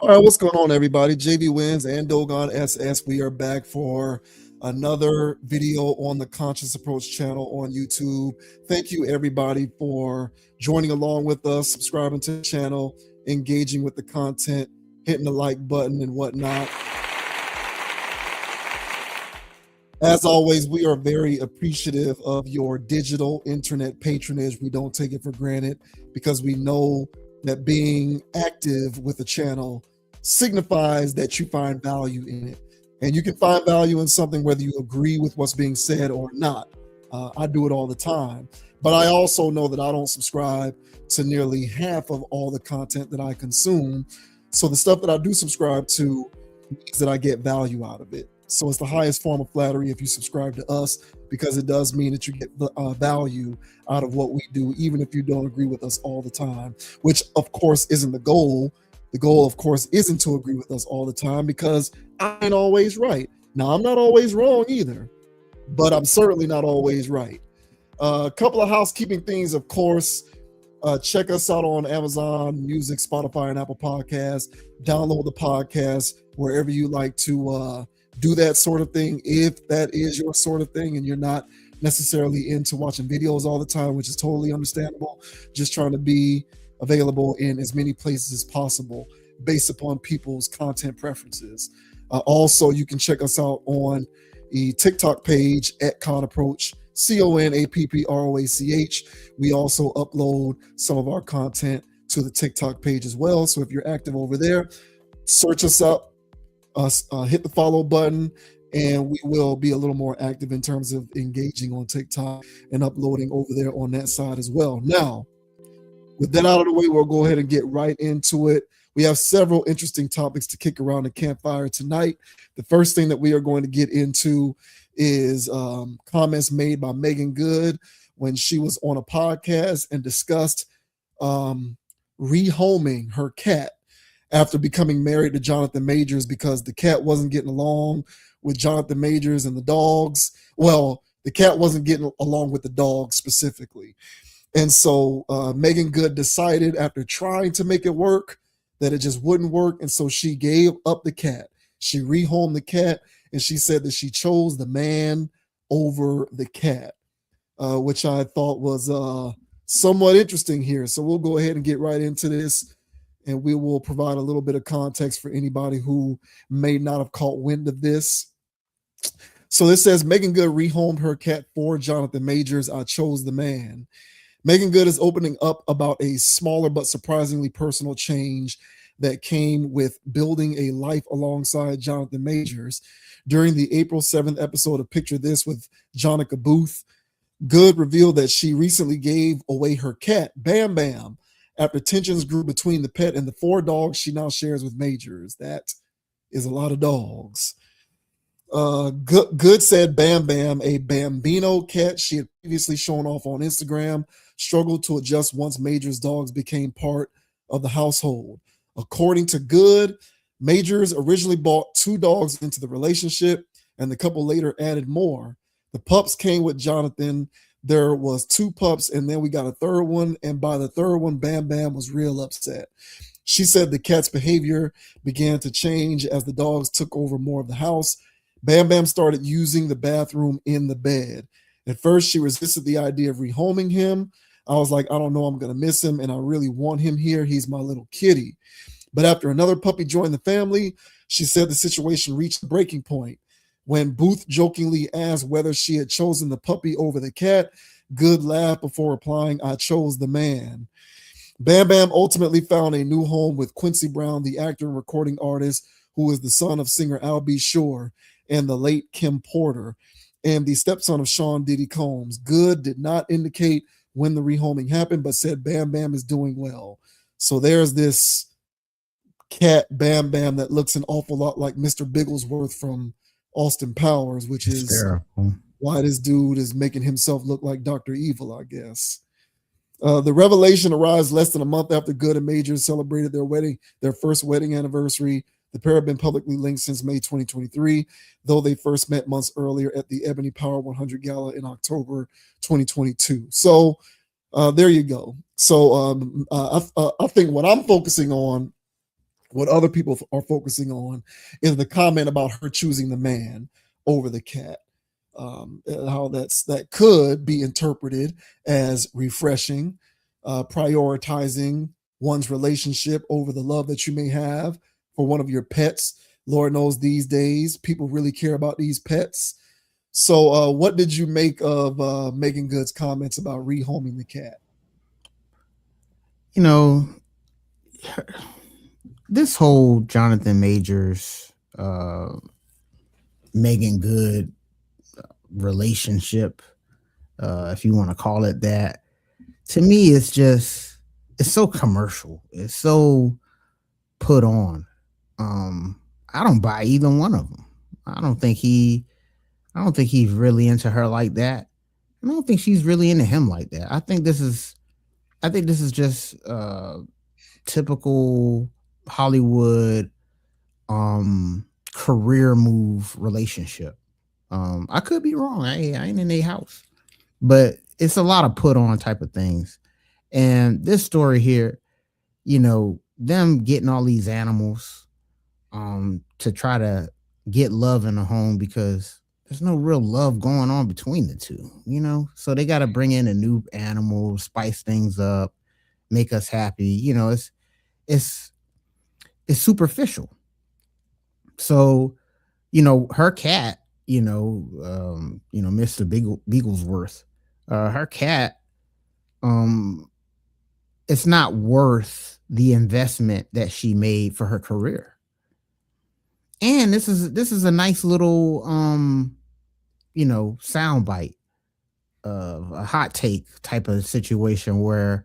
All right, what's going on, everybody? JV Wins and Dogon SS. We are back for another video on the Conscious Approach channel on YouTube. Thank you, everybody, for joining along with us, subscribing to the channel, engaging with the content, hitting the like button and whatnot. As always, we are very appreciative of your digital internet patronage. We don't take it for granted because we know that being active with the channel signifies that you find value in it. And you can find value in something whether you agree with what's being said or not. I do it all the time. But I also know that I don't subscribe to nearly half of all the content that I consume. So the stuff that I do subscribe to means that I get value out of it. So it's the highest form of flattery if you subscribe to us, because it does mean that you get value out of what we do, even if you don't agree with us all the time, which of course isn't the goal. The goal, of course, isn't to agree with us all the time, because I ain't always right. Now, I'm not always wrong either, but I'm certainly not always right. A couple of housekeeping things, of course. Check us out on Amazon Music, Spotify, and Apple Podcasts. Download the podcast wherever you like to do that sort of thing, if that is your sort of thing and you're not necessarily into watching videos all the time, which is totally understandable. Just trying to be available in as many places as possible based upon people's content preferences. Also, you can check us out on the TikTok page at Con Approach, CONAPPROACH. We also upload some of our content to the TikTok page as well. So if you're active over there, search us up. Hit the follow button, and we will be a little more active in terms of engaging on TikTok and uploading over there on that side as well. Now, with that out of the way, we'll go ahead and get right into it. We have several interesting topics to kick around the campfire tonight. The first thing that we are going to get into is comments made by Meagan Good when she was on a podcast and discussed rehoming her cat after becoming married to Jonathan Majors, because the cat wasn't getting along with Jonathan Majors and the dogs. Well, the cat wasn't getting along with the dogs specifically. And so Meagan Good decided, after trying to make it work, that it just wouldn't work. And so she gave up the cat. She rehomed the cat, and she said that she chose the man over the cat, which I thought was somewhat interesting here. So we'll go ahead and get right into this, and we will provide a little bit of context for anybody who may not have caught wind of this. So this says, Meagan Good rehomed her cat for Jonathan Majors. I chose the man. Meagan Good is opening up about a smaller but surprisingly personal change that came with building a life alongside Jonathan Majors. During the April 7th episode of Picture This with Jonica Booth, Good revealed that she recently gave away her cat, Bam Bam, after tensions grew between the pet and the 4 dogs she now shares with Majors. That is a lot of dogs. Good said Bam Bam, a Bambino cat she had previously shown off on Instagram, struggled to adjust once Majors' dogs became part of the household. According to Good, Majors originally bought 2 dogs into the relationship, and the couple later added more. The pups came with Jonathan. There was 2 pups, and then we got a 3rd one, and by the 3rd one, Bam Bam was real upset. She said the cat's behavior began to change as the dogs took over more of the house. Bam Bam started using the bathroom in the bed. At first, she resisted the idea of rehoming him. I was like, I don't know, I'm going to miss him, and I really want him here. He's my little kitty. But after another puppy joined the family, she said the situation reached a breaking point. When Booth jokingly asked whether she had chosen the puppy over the cat, Good laughed before replying, I chose the man. Bam Bam ultimately found a new home with Quincy Brown, the actor and recording artist, who is the son of singer Al B. Shore and the late Kim Porter, and the stepson of Sean Diddy Combs. Good did not indicate when the rehoming happened, but said Bam Bam is doing well. So there's this cat, Bam Bam, that looks an awful lot like Mr. Bigglesworth from Austin Powers, which is terrible. Why this dude is making himself look like Dr. Evil, I guess. The revelation arrives less than a month after Good and Majors celebrated their first wedding anniversary. The pair have been publicly linked since May 2023, though they first met months earlier at the Ebony Power 100 Gala in October 2022. So there you go. So I think what I'm focusing on What other people are focusing on is the comment about her choosing the man over the cat. How that could be interpreted as refreshing, prioritizing one's relationship over the love that you may have for one of your pets. Lord knows these days people really care about these pets. So, what did you make of Meagan Good's comments about rehoming the cat? You know, this whole Jonathan Majors, Meagan Good relationship, if you want to call it that, to me, it's so commercial. It's so put on. I don't buy either one of them. I don't think I don't think he's really into her like that. I don't think she's really into him like that. I think this is just typical Hollywood career move relationship. I could be wrong. I ain't in a house, but it's a lot of put on type of things. And this story here, them getting all these animals to try to get love in the home because there's no real love going on between the two. So they got to bring in a new animal, spice things up, make us happy. It's it's superficial. So, her cat, Mr. Beaglesworth, her cat, um, it's not worth the investment that she made for her career. And this is a nice little sound bite of a hot take type of situation where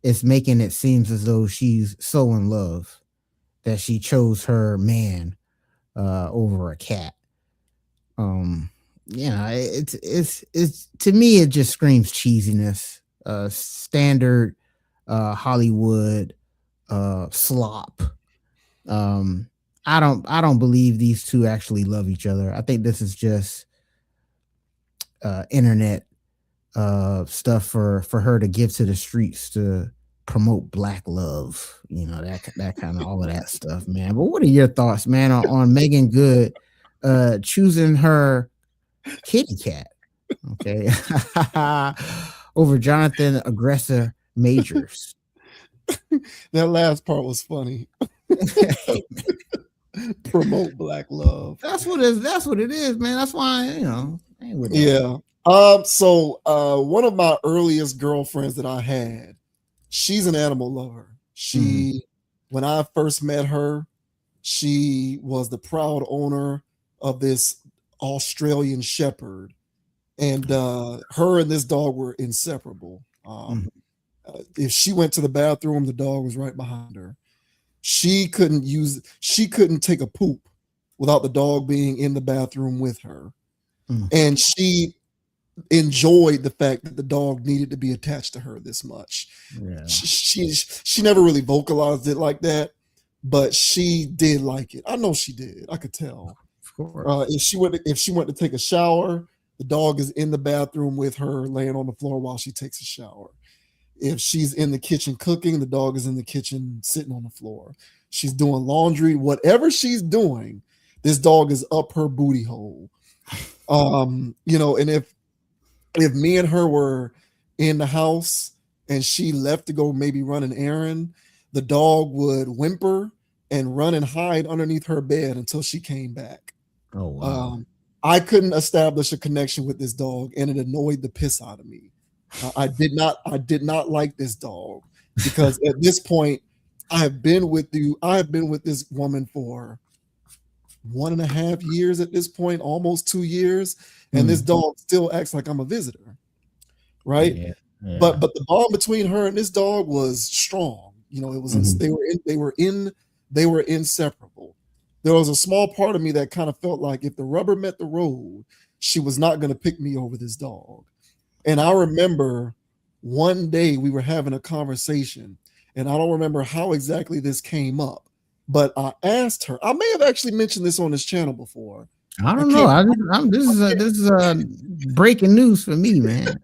it's making it seems as though she's so in love that she chose her man over a cat. It's to me it just screams cheesiness, standard Hollywood slop. I don't believe these two actually love each other. I think this is just internet stuff for her to give to the streets to promote black love, that kind of all of that stuff, man. But what are your thoughts, man, on Meagan Good choosing her kitty cat, okay, over Jonathan Aggressor Majors? That last part was funny. Promote black love. That's what it is, man. That's why I ain't with that. Yeah. So one of my earliest girlfriends that I had, she's an animal lover. When I first met her, she was the proud owner of this Australian Shepherd, and her and this dog were inseparable. If she went to the bathroom, the dog was right behind her. She couldn't take a poop without the dog being in the bathroom with her. And she enjoyed the fact that the dog needed to be attached to her this much. Yeah. She never really vocalized it like that, but she did like it. I know she did. I could tell. Of course. If she went to take a shower, the dog is in the bathroom with her, laying on the floor while she takes a shower. If she's in the kitchen cooking, the dog is in the kitchen sitting on the floor. She's doing laundry, whatever she's doing, this dog is up her booty hole. And if me and her were in the house and she left to go maybe run an errand, the dog would whimper and run and hide underneath her bed until she came back. Oh wow. I couldn't establish a connection with this dog, and it annoyed the piss out of me. I did not like this dog because at this point I have been with this woman for 1.5 years at this point, almost 2 years, and this dog still acts like I'm a visitor, right? Yeah. But the bond between her and this dog was strong. It was they were inseparable. There was a small part of me that kind of felt like if the rubber met the road, she was not going to pick me over this dog. And I remember one day we were having a conversation, and I don't remember how exactly this came up, but I asked her. I may have actually mentioned this on this channel before. I don't know. This is breaking news for me, man.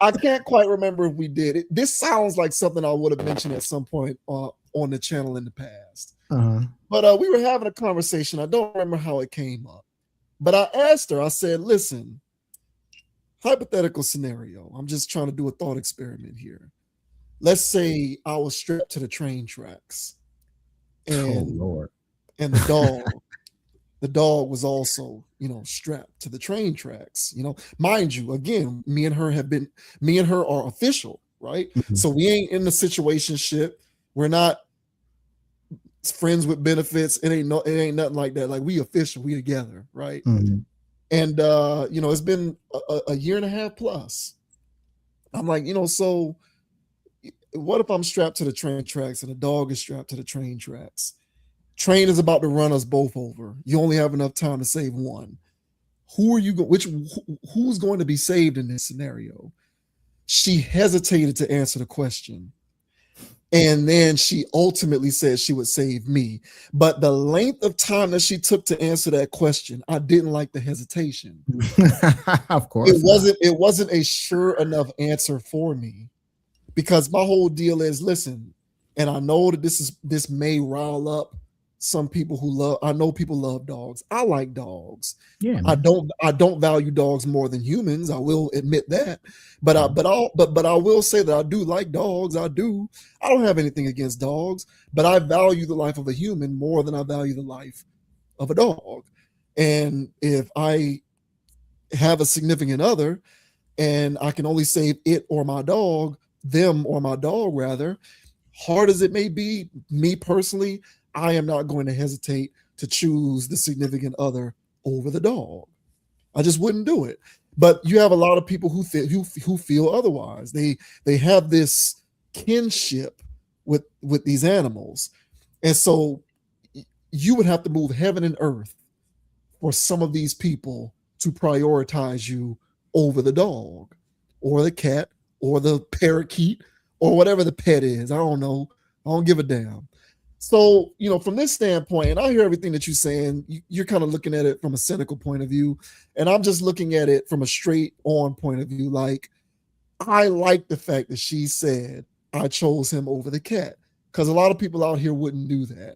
I can't quite remember if we did it. This sounds like something I would have mentioned at some point on the channel in the past. Uh-huh. But we were having a conversation. I don't remember how it came up. But I asked her, I said, listen, hypothetical scenario. I'm just trying to do a thought experiment here. Let's say I was strapped to the train tracks and Lord. and the dog was also, strapped to the train tracks. Mind you, again, me and her are official, right? Mhm. So we ain't in the situationship. We're not friends with benefits. It ain't nothing like that. Like, we official, we together, right? Mhm. And it's been a year and a half plus. I'm like, so what if I'm strapped to the train tracks and the dog is strapped to the train tracks? Train is about to run us both over. You only have enough time to save one. Who are you who's going to be saved in this scenario? She hesitated to answer the question. And then she ultimately said she would save me. But the length of time that she took to answer that question, I didn't like the hesitation. Of course. It wasn't a sure enough answer for me, because my whole deal is, listen, and I know that this may rile up some people I know people love dogs. I like dogs. Yeah, I man. don't value dogs more than humans. I will admit that. But I will say that I do like dogs. I do. I don't have anything against dogs, but I value the life of a human more than I value the life of a dog. And if I have a significant other and I can only save it or my dog, them or my dog rather, hard as it may be, me personally, I am not going to hesitate to choose the significant other over the dog. I just wouldn't do it. But you have a lot of people who feel otherwise. They have this kinship with these animals, and so you would have to move heaven and earth for some of these people to prioritize you over the dog or the cat or the parakeet or whatever the pet is. I don't know. I don't give a damn. So, from this standpoint, and I hear everything that you're saying, you're kind of looking at it from a cynical point of view, and I'm just looking at it from a straight on point of view. Like, I like the fact that she said, I chose him over the cat, because a lot of people out here wouldn't do that.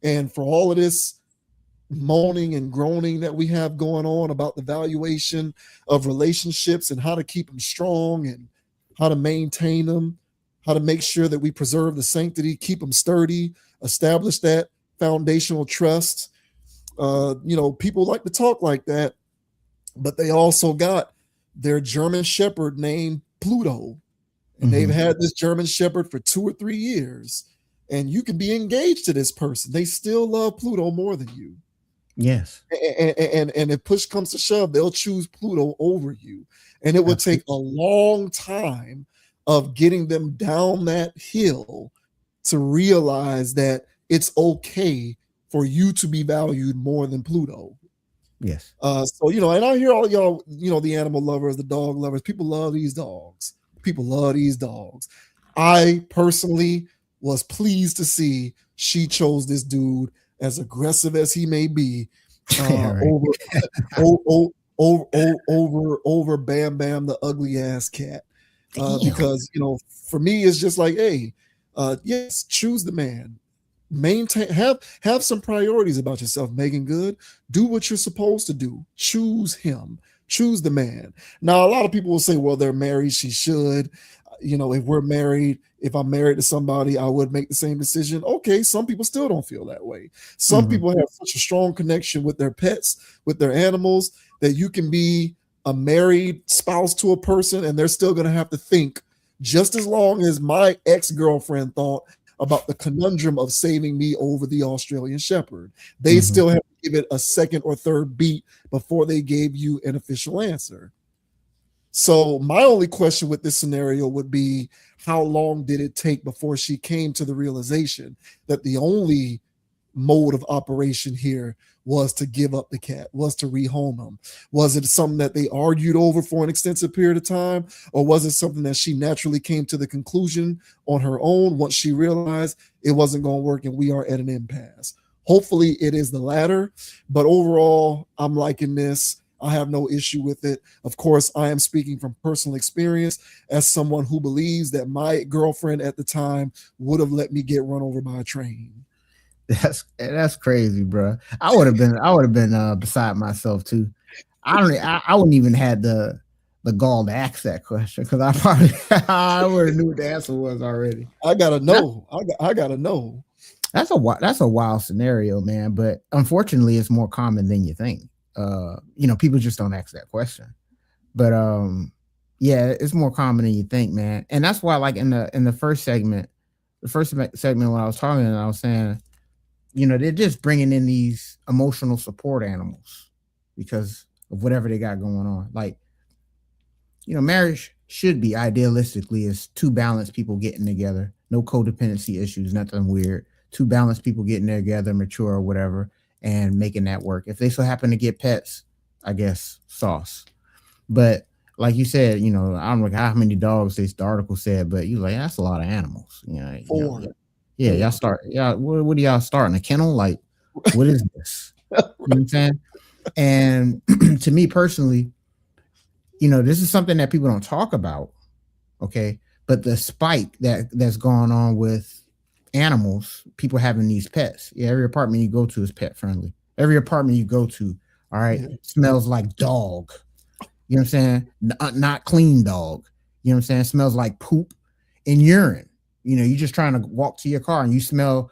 And for all of this moaning and groaning that we have going on about the valuation of relationships and how to keep them strong and how to maintain them, how to make sure that we preserve the sanctity, keep them sturdy, establish that foundational trust. People like to talk like that, but they also got their German Shepherd named Pluto. And they've had this German Shepherd for 2 or 3 years. And you can be engaged to this person. They still love Pluto more than you. Yes. And if push comes to shove, they'll choose Pluto over you. And it would take a long time of getting them down that hill to realize that it's okay for you to be valued more than Pluto. Yes. So, and I hear all y'all, the animal lovers, the dog lovers, people love these dogs. People love these dogs. I personally was pleased to see she chose this dude, as aggressive as he may be, over Bam Bam, the ugly ass cat. Because for me, it's just like, hey, yes, choose the man. Maintain, have some priorities about yourself, Meagan Good. Do what you're supposed to do. Choose him. Choose the man. Now, a lot of people will say, well, they're married, she should. If we're married, if I'm married to somebody, I would make the same decision. Okay, some people still don't feel that way. Some people have such a strong connection with their pets, with their animals, that you can be a married spouse to a person and they're still going to have to think just as long as my ex-girlfriend thought about the conundrum of saving me over the Australian Shepherd. They still have to give it a second or third beat before they gave you an official answer. So my only question with this scenario would be, how long did it take before she came to the realization that the only mode of operation here was to give up the cat, was to rehome him? Was it something that they argued over for an extensive period of time? Or was it something that she naturally came to the conclusion on her own once she realized it wasn't going to work and we are at an impasse? Hopefully it is the latter, but overall, I'm liking this. I have no issue with it. Of course, I am speaking from personal experience as someone who believes that my girlfriend at the time would have let me get run over by a train. That's crazy, bro. I would have been beside myself too. I wouldn't even had the gall to ask that question because I probably I would have knew what the answer was already. I gotta That, know. I gotta know. that's a wild scenario, man. But unfortunately, it's more common than you think. People just don't ask that question. But yeah, it's more common than you think, man. And that's why, like in the first segment, when I was talking, I was saying, they're just bringing in these emotional support animals because of whatever they got going on. Like, marriage should be idealistically is two balanced people getting together, no codependency issues, nothing weird. Two balanced people getting together, mature or whatever, and making that work. If they so happen to get pets, I guess sauce. But like you said, I don't know how many dogs this article said, but you like that's a lot of animals. Four. Yeah, y'all start. Yeah, what do y'all starting a kennel? Like, what is this? You know what I'm saying? And to me personally, this is something that people don't talk about. Okay, but the spike that's going on with animals, people having these pets. Yeah, every apartment you go to is pet friendly. Every apartment you go to, all right, smells like dog. You know what I'm saying? Not clean dog. You know what I'm saying? Smells like poop and urine. You're just trying to walk to your car and you smell,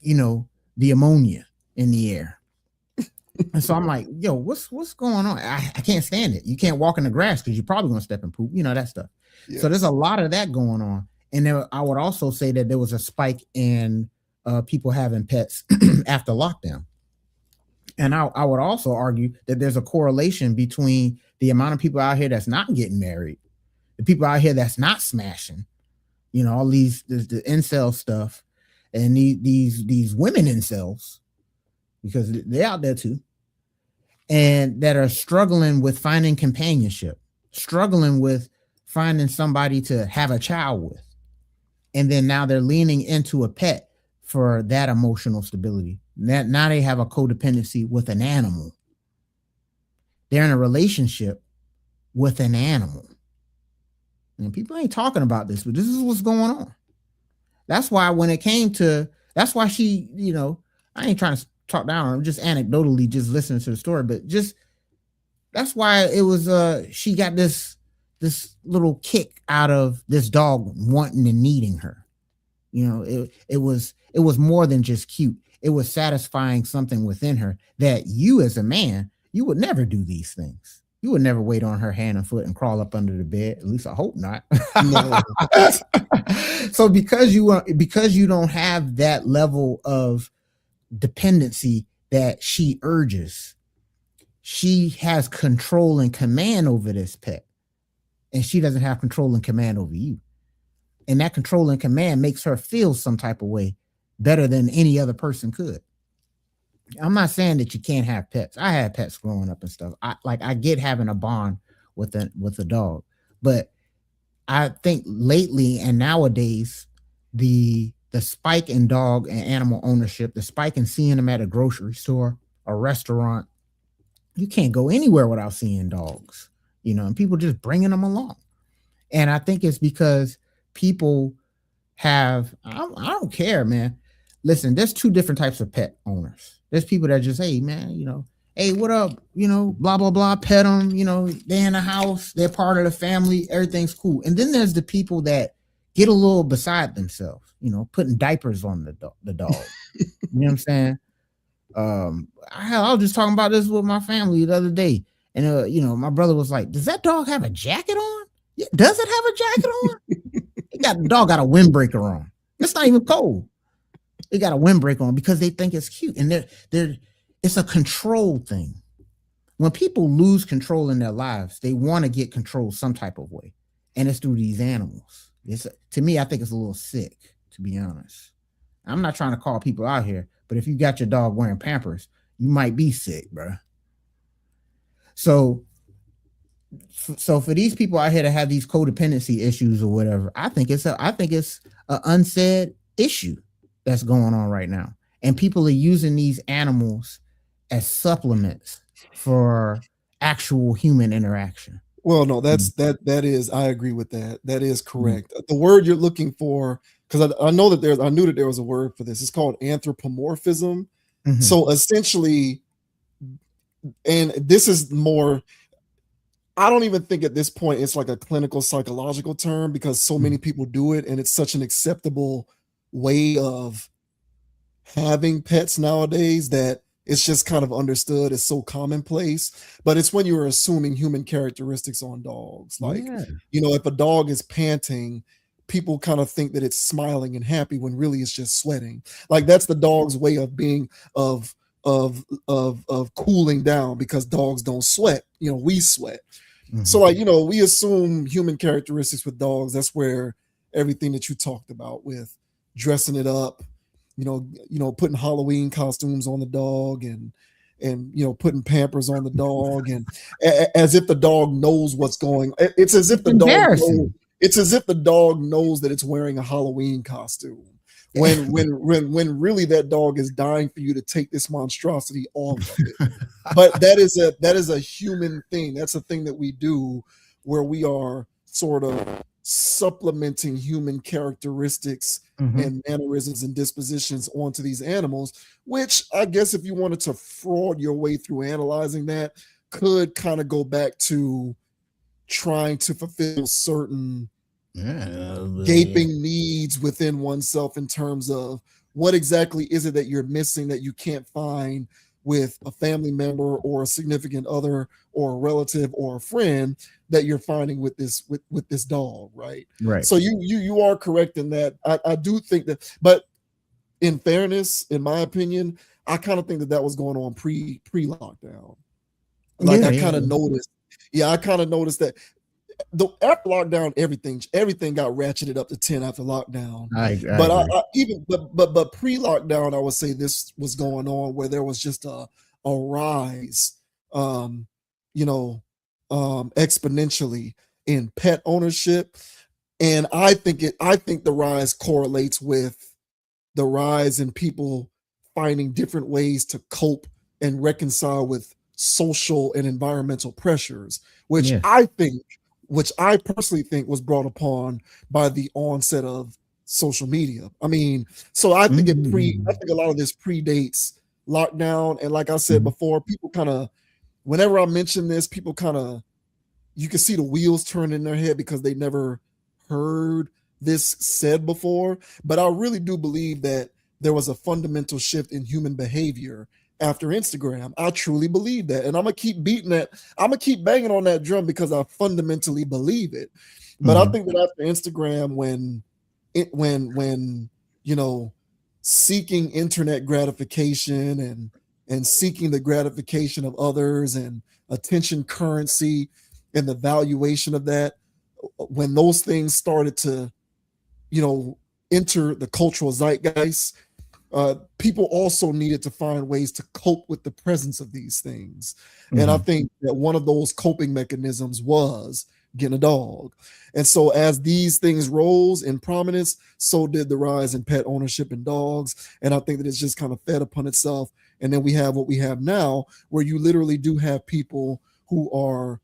the ammonia in the air. And so I'm like, yo, what's going on? I can't stand it. You can't walk in the grass because you're probably gonna step in poop, that stuff. Yes. So there's a lot of that going on. And then I would also say that there was a spike in people having pets after lockdown. And I would also argue that there's a correlation between the amount of people out here that's not getting married, the people out here that's not smashing, all the incel stuff, and these women incels, because they're out there too, and that are struggling with finding companionship, struggling with finding somebody to have a child with. And then now they're leaning into a pet for that emotional stability. Now they have a codependency with an animal. They're in a relationship with an animal. And people ain't talking about this, but this is what's going on. That's why that's why she, I ain't trying to talk down on her, just anecdotally, just listening to the story, but just that's why it was she got this little kick out of this dog wanting and needing her. It was more than just cute. It was satisfying something within her that you as a man, you would never do these things. You would never wait on her hand and foot and crawl up under the bed. At least I hope not. No. So because you don't have that level of dependency that she urges, she has control and command over this pet, and she doesn't have control and command over you. And that control and command makes her feel some type of way better than any other person could. I'm not saying that you can't have pets. I had pets growing up and stuff. I get having a bond with a dog, but I think lately and nowadays the spike in dog and animal ownership, the spike in seeing them at a grocery store, a restaurant, you can't go anywhere without seeing dogs, and people just bringing them along. And I think it's because people have, I don't care, man. Listen, there's two different types of pet owners. There's people that just, hey, man, hey, what up? Blah, blah, blah, pet them, they're in the house, they're part of the family, everything's cool. And then there's the people that get a little beside themselves, putting diapers on the dog. You know what I'm saying? I was just talking about this with my family the other day. And, my brother was like, does that dog have a jacket on? Yeah, does it have a jacket on? The dog got a windbreaker on. It's not even cold. They got a windbreaker on because they think it's cute. And it's a control thing. When people lose control in their lives, they want to get control some type of way. And it's through these animals. To me, I think it's a little sick, to be honest. I'm not trying to call people out here, but if you got your dog wearing Pampers, you might be sick, bro. So for these people out here to have these codependency issues or whatever, I think it's an unsaid issue that's going on right now. And people are using these animals as supplements for actual human interaction. Well, no, Mm. that is, I agree with that. That is Mhm. correct. The word you're looking for, because I know that I knew that there was a word for this. It's called anthropomorphism. Mhm. So essentially, and this is more, I don't even think at this point it's like a clinical psychological term because so many Mhm. people do it and it's such an acceptable way of having pets nowadays that it's just kind of understood. It's so commonplace, but it's when you're assuming human characteristics on dogs. Like, Yeah. if a dog is panting, people kind of think that it's smiling and happy when really it's just sweating. Like that's the dog's way of being of cooling down because dogs don't sweat. We sweat. So Mhm. like, we assume human characteristics with dogs. That's where everything that you talked about with dressing it up, putting Halloween costumes on the dog and putting Pampers on the dog and as if the dog knows what's going. It's as if It's the dog knows. embarrassing. It's as if the dog knows that it's wearing a Halloween costume. When really that dog is dying for you to take this monstrosity off of it. But that is a human thing. That's a thing that we do where we are sort of supplementing human characteristics Mhm. and mannerisms and dispositions onto these animals, which I guess if you wanted to fraud your way through analyzing that, could kind of go back to trying to fulfill certain Yeah. gaping needs within oneself in terms of what exactly is it that you're missing that you can't find with a family member or a significant other or a relative or a friend that you're finding with this dog, right? Right. So you are correct in that. I do think that, but in fairness, in my opinion, I kind of think that was going on pre lockdown. Like Yeah, I yeah, kind of yeah. noticed, yeah, I kind of noticed that after lockdown, everything got ratcheted up to 10 after lockdown. I But agree. I even but pre-lockdown, I would say this was going on where there was just a rise, um, you know, exponentially in pet ownership. And I think the rise correlates with the rise in people finding different ways to cope and reconcile with social and environmental pressures, which Yes. I personally think was brought upon by the onset of social media. I mean, so I Mhm. think a lot of this predates lockdown. And like I said Mhm. before, people kind of, whenever I mention this, people kind of, you can see the wheels turn in their head because they never heard this said before. But I really do believe that there was a fundamental shift in human behavior after Instagram. I truly believe that. And I'm gonna keep beating that. I'm gonna keep banging on that drum because I fundamentally believe it. But I Mhm. think that after Instagram, when you know seeking internet gratification and seeking the gratification of others and attention currency and the valuation of that, when those things started to you know enter the cultural zeitgeist, people also needed to find ways to cope with the presence of these things. And I Mhm. think that one of those coping mechanisms was getting a dog. And so as these things rose in prominence, so did the rise in pet ownership and dogs. And I think that it's just kind of fed upon itself. And then we have what we have now, where you literally do have people who are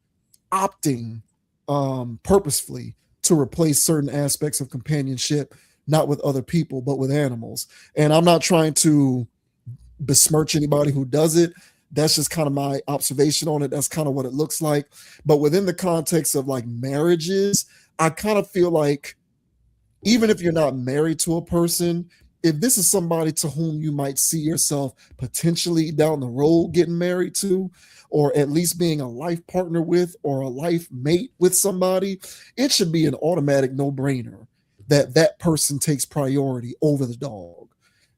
opting purposefully to replace certain aspects of companionship, not with other people, but with animals. And I'm not trying to besmirch anybody who does it. That's just kind of my observation on it. That's kind of what it looks like. But within the context of like marriages, I kind of feel like even if you're not married to a person, if this is somebody to whom you might see yourself potentially down the road getting married to, or at least being a life partner with, or a life mate with somebody, it should be an automatic no brainer that that person takes priority over the dog.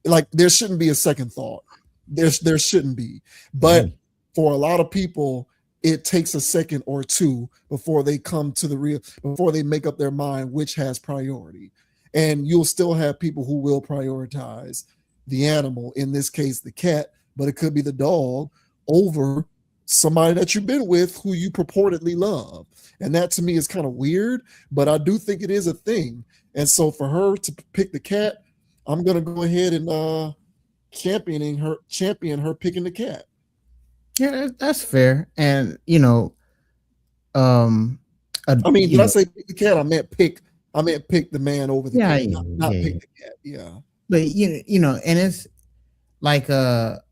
Like there shouldn't be a second thought. There shouldn't be. Yeah. But for a lot of people, it takes a second or two before they come to the real, before they make up their mind which has priority. And you'll still have people who will prioritize the animal, in this case the cat, but it could be the dog over somebody that you've been with who you purportedly love. And that to me is kind of weird, but I do think it is a thing. And so for her to pick the cat, I'm gonna go ahead and champion her picking the cat. Yeah, that's fair. And you know, um, I mean, you did I know, say pick the cat? I meant pick the man over the yeah, cat, yeah, not yeah. pick the cat. Yeah. But you know, and it's like a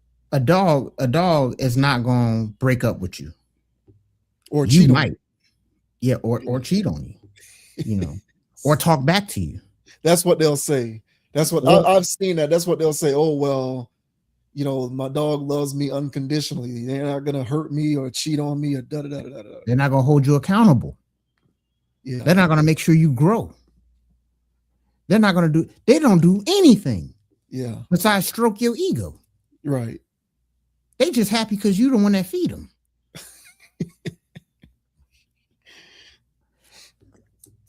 dog. A dog is not going to break up with you. Or You cheat on might, yeah, or you. cheat on you. You Yeah. know, or talk back to you. That's what they'll say. That's what Or I've seen that. That's what they'll say. Oh, well, my dog loves me unconditionally. They're not gonna hurt me or cheat on me or da da da da da. they're not going to hold you accountable. Yeah. They're not going to make sure you grow. They're not going to do. They don't do anything Yeah. besides stroke your ego. Right. They just happy because you the one that feed them.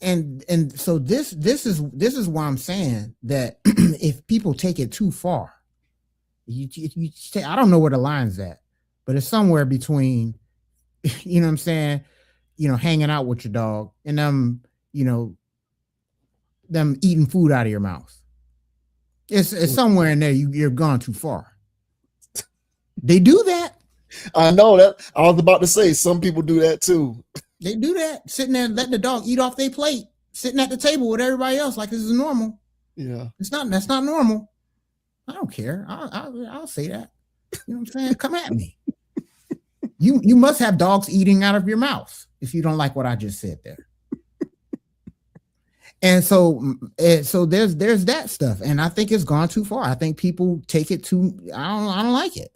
And so this is why I'm saying that if people take it too far, you say, I don't know where the line's at, but it's somewhere between, you know what I'm saying, hanging out with your dog and them eating food out of your mouth. It's somewhere in there. You're gone too far. They do that. I know that. I was about to say some people do that too. They do that, sitting there letting the dog eat off their plate, sitting at the table with everybody else like this is normal. Yeah. That's not normal. I don't care. I'll say that. You know what I'm saying? Come at me. You must have dogs eating out of your mouth if you don't like what I just said there. And so there's that stuff, and I think it's gone too far. I think people take it too. I don't like it.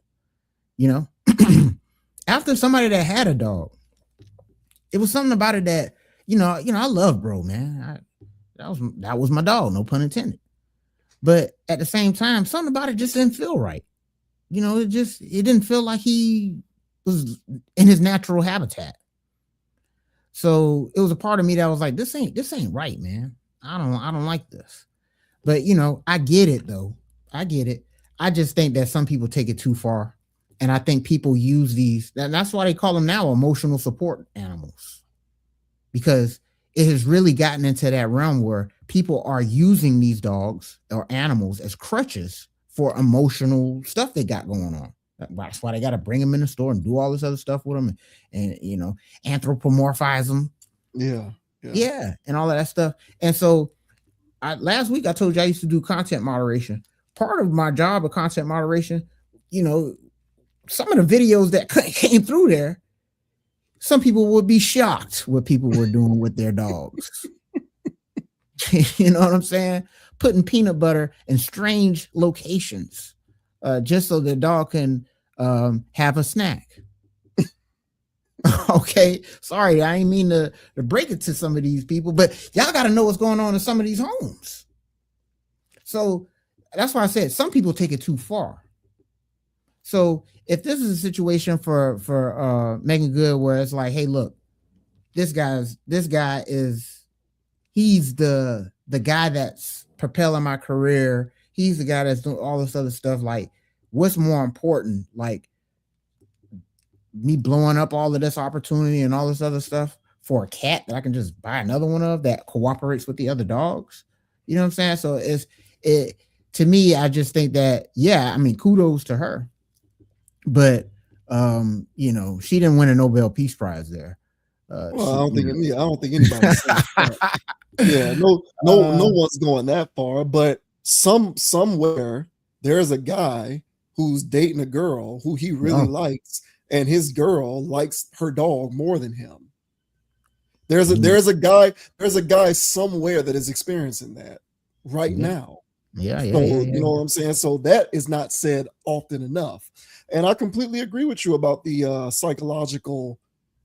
After somebody that had a dog, it was something about it that I love, bro, man. That was my dog, no pun intended. But at the same time, something about it just didn't feel right. It didn't feel like he was in his natural habitat. So it was a part of me that was like, this ain't right, man. I don't like this. But I get it though. I get it. I just think that some people take it too far. And I think people use these, and that's why they call them now emotional support animals. Because it has really gotten into that realm where people are using these dogs or animals as crutches for emotional stuff they got going on. That's why they got to bring them in the store and do all this other stuff with them and anthropomorphize them. Yeah. And all of that stuff. And so last week I told you I used to do content moderation. Part of my job of content moderation, some of the videos that came through there, some people would be shocked what people were doing with their dogs. You know what I'm saying? Putting peanut butter in strange locations just so the dog can have a snack. Okay, sorry, I ain't mean to break it to some of these people, but y'all got to know what's going on in some of these homes. So that's why I said some people take it too far. So if this is a situation for Meagan Good, where it's like, hey, look, this guy is he's the guy that's propelling my career. He's the guy that's doing all this other stuff. Like, what's more important? Like me blowing up all of this opportunity and all this other stuff for a cat that I can just buy another one of that cooperates with the other dogs. You know what I'm saying? So to me, I just think that, yeah, I mean, kudos to her. But she didn't win a Nobel Peace Prize there. Well, I don't think anybody said that. Yeah, no one's going that far, but somewhere there's a guy who's dating a girl who he really likes, and his girl likes her dog more than him. There's a guy somewhere that is experiencing that right now. Yeah. You know what I'm saying? So that is not said often enough. And I completely agree with you about the psychological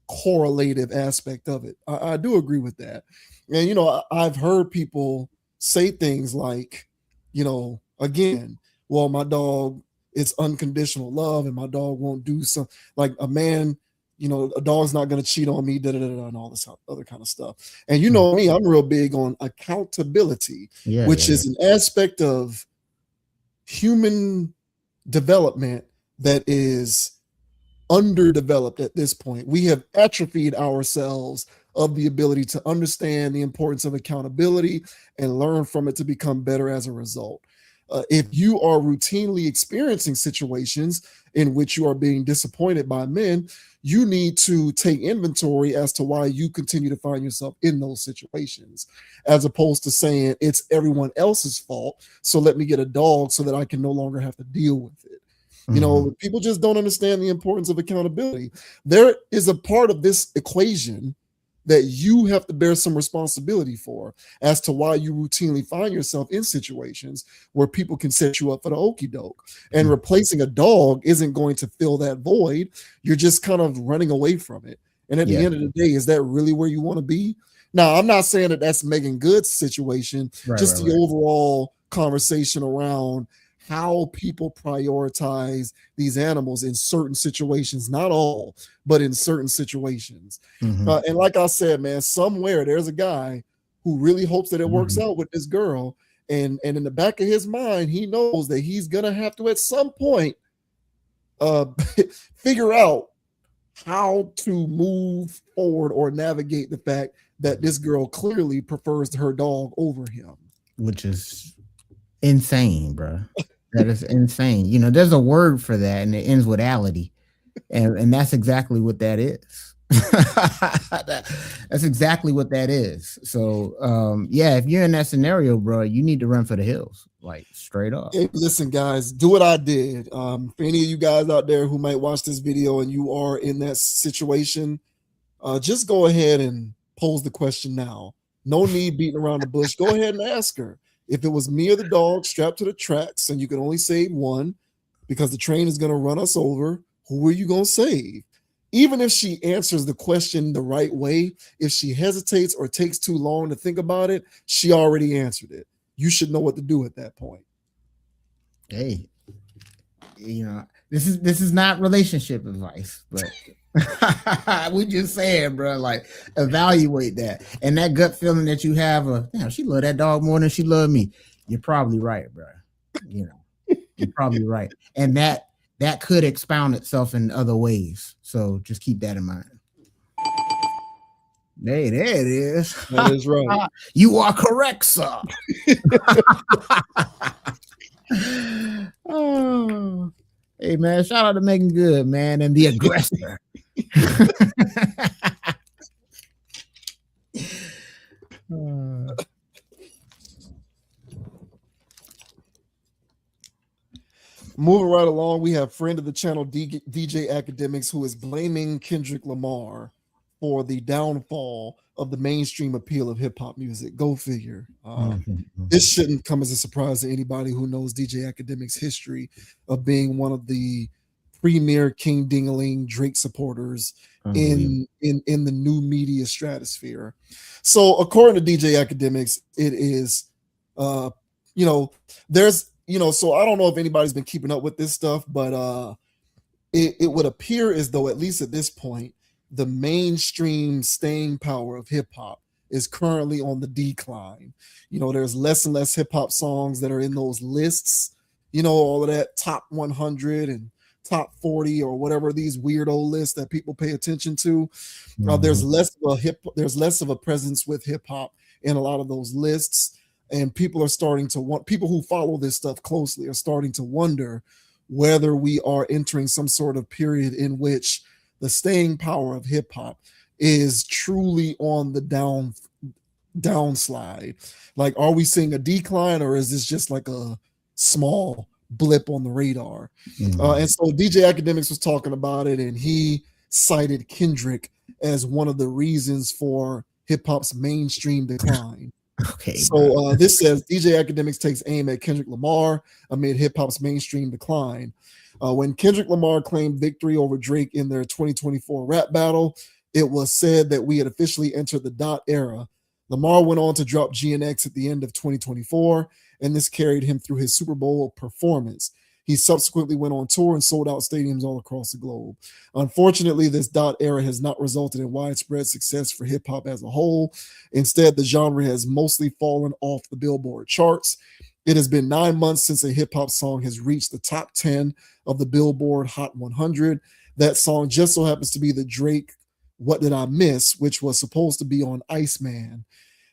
correlative aspect of it. I do agree with that. And, I've heard people say things like, again, well, my dog is unconditional love and my dog won't do something like a man, a dog's not going to cheat on me, and all this other kind of stuff. And me, I'm real big on accountability, which is an aspect of human development that is underdeveloped at this point. We have atrophied ourselves of the ability to understand the importance of accountability and learn from it to become better as a result. If you are routinely experiencing situations in which you are being disappointed by men, you need to take inventory as to why you continue to find yourself in those situations, as opposed to saying it's everyone else's fault. So let me get a dog so that I can no longer have to deal with it. You know, people just don't understand the importance of accountability. There is a part of this equation that you have to bear some responsibility for as to why you routinely find yourself in situations where people can set you up for the okie doke. And replacing a dog isn't going to fill that void. You're just kind of running away from it. And at the end of the day, is that really where you want to be? Now, I'm not saying that that's Meagan Good's situation, just the overall conversation around how people prioritize these animals in certain situations, not all, but in certain situations. And like I said, man, somewhere there's a guy who really hopes that it works out with this girl. And in the back of his mind, he knows that he's going to have to, at some point, figure out how to move forward or navigate the fact that this girl clearly prefers her dog over him. Which is insane, bro. That is insane. You know, there's a word for that, and it ends with ality, and that's exactly what that is. That's exactly what that is. So, yeah, if you're in that scenario, bro, you need to run for the hills, like straight up. Hey, listen, guys, do what I did. For any of you guys out there who might watch this video and you are in that situation, just go ahead and pose the question now. No need beating around the bush. Go ahead and ask her. If it was me or the dog strapped to the tracks and you can only save one because the train is going to run us over, who are you going to save? Even if she answers the question the right way, if she hesitates or takes too long to think about it, she already answered it. You should know what to do at that point. Hey, you know, this is not relationship advice, but we just saying, bro, like evaluate that. And that gut feeling that you have of, damn, she love that dog more than she love me. You're probably right, bro. You know, you're probably right. And that could expound itself in other ways. So just keep that in mind. Hey, there it is. That is right. You are correct, sir. Oh. Hey, man, shout out to Meagan Good, man, and the aggressor. Moving right along, we have friend of the channel, DJ Akademiks, who is blaming Kendrick Lamar for the downfall of the mainstream appeal of hip-hop music. Go figure. This shouldn't come as a surprise to anybody who knows DJ Akademiks' history of being one of the premier King Dingaling Drake supporters in the new media stratosphere. So according to DJ Akademiks, it is, there's, so I don't know if anybody's been keeping up with this stuff, but it would appear as though, at least at this point, the mainstream staying power of hip hop is currently on the decline. There's less and less hip hop songs that are in those lists, all of that top 100 and top 40 or whatever these weirdo lists that people pay attention to. There's less of a presence with hip hop in a lot of those lists, and people who follow this stuff closely are starting to wonder whether we are entering some sort of period in which the staying power of hip hop is truly on the downslide. Like, are we seeing a decline, or is this just like a small blip on the radar? And so DJ Akademiks was talking about it, and he cited Kendrick as one of the reasons for hip hop's mainstream decline. Okay. So this says DJ Akademiks takes aim at Kendrick Lamar amid hip hop's mainstream decline. When Kendrick Lamar claimed victory over Drake in their 2024 rap battle, it was said that we had officially entered the dot era. Lamar went on to drop GNX at the end of 2024, and this carried him through his Super Bowl performance. He subsequently went on tour and sold out stadiums all across the globe. Unfortunately, this dot era has not resulted in widespread success for hip hop as a whole. Instead, the genre has mostly fallen off the Billboard charts. It has been 9 months since a hip hop song has reached the top 10 of the Billboard Hot 100. That song just so happens to be the Drake What Did I Miss, which was supposed to be on Iceman.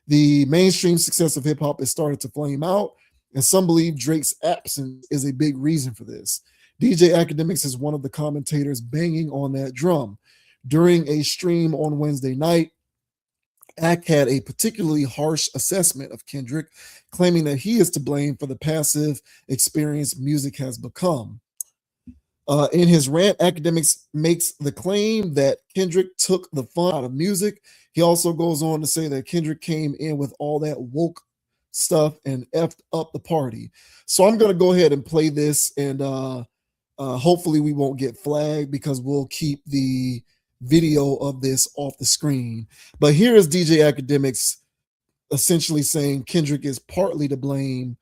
The mainstream success of hip hop has started to flame out, and some believe Drake's absence is a big reason for this. DJ Akademiks is one of the commentators banging on that drum. During a stream on Wednesday night, Ack had a particularly harsh assessment of Kendrick, claiming that he is to blame for the passive experience music has become. In his rant, Akademiks makes the claim that Kendrick took the fun out of music. He also goes on to say that Kendrick came in with all that woke stuff and effed up the party. So I'm going to go ahead and play this, and hopefully we won't get flagged because we'll keep the video of this off the screen. But here is DJ Akademiks essentially saying Kendrick is partly to blame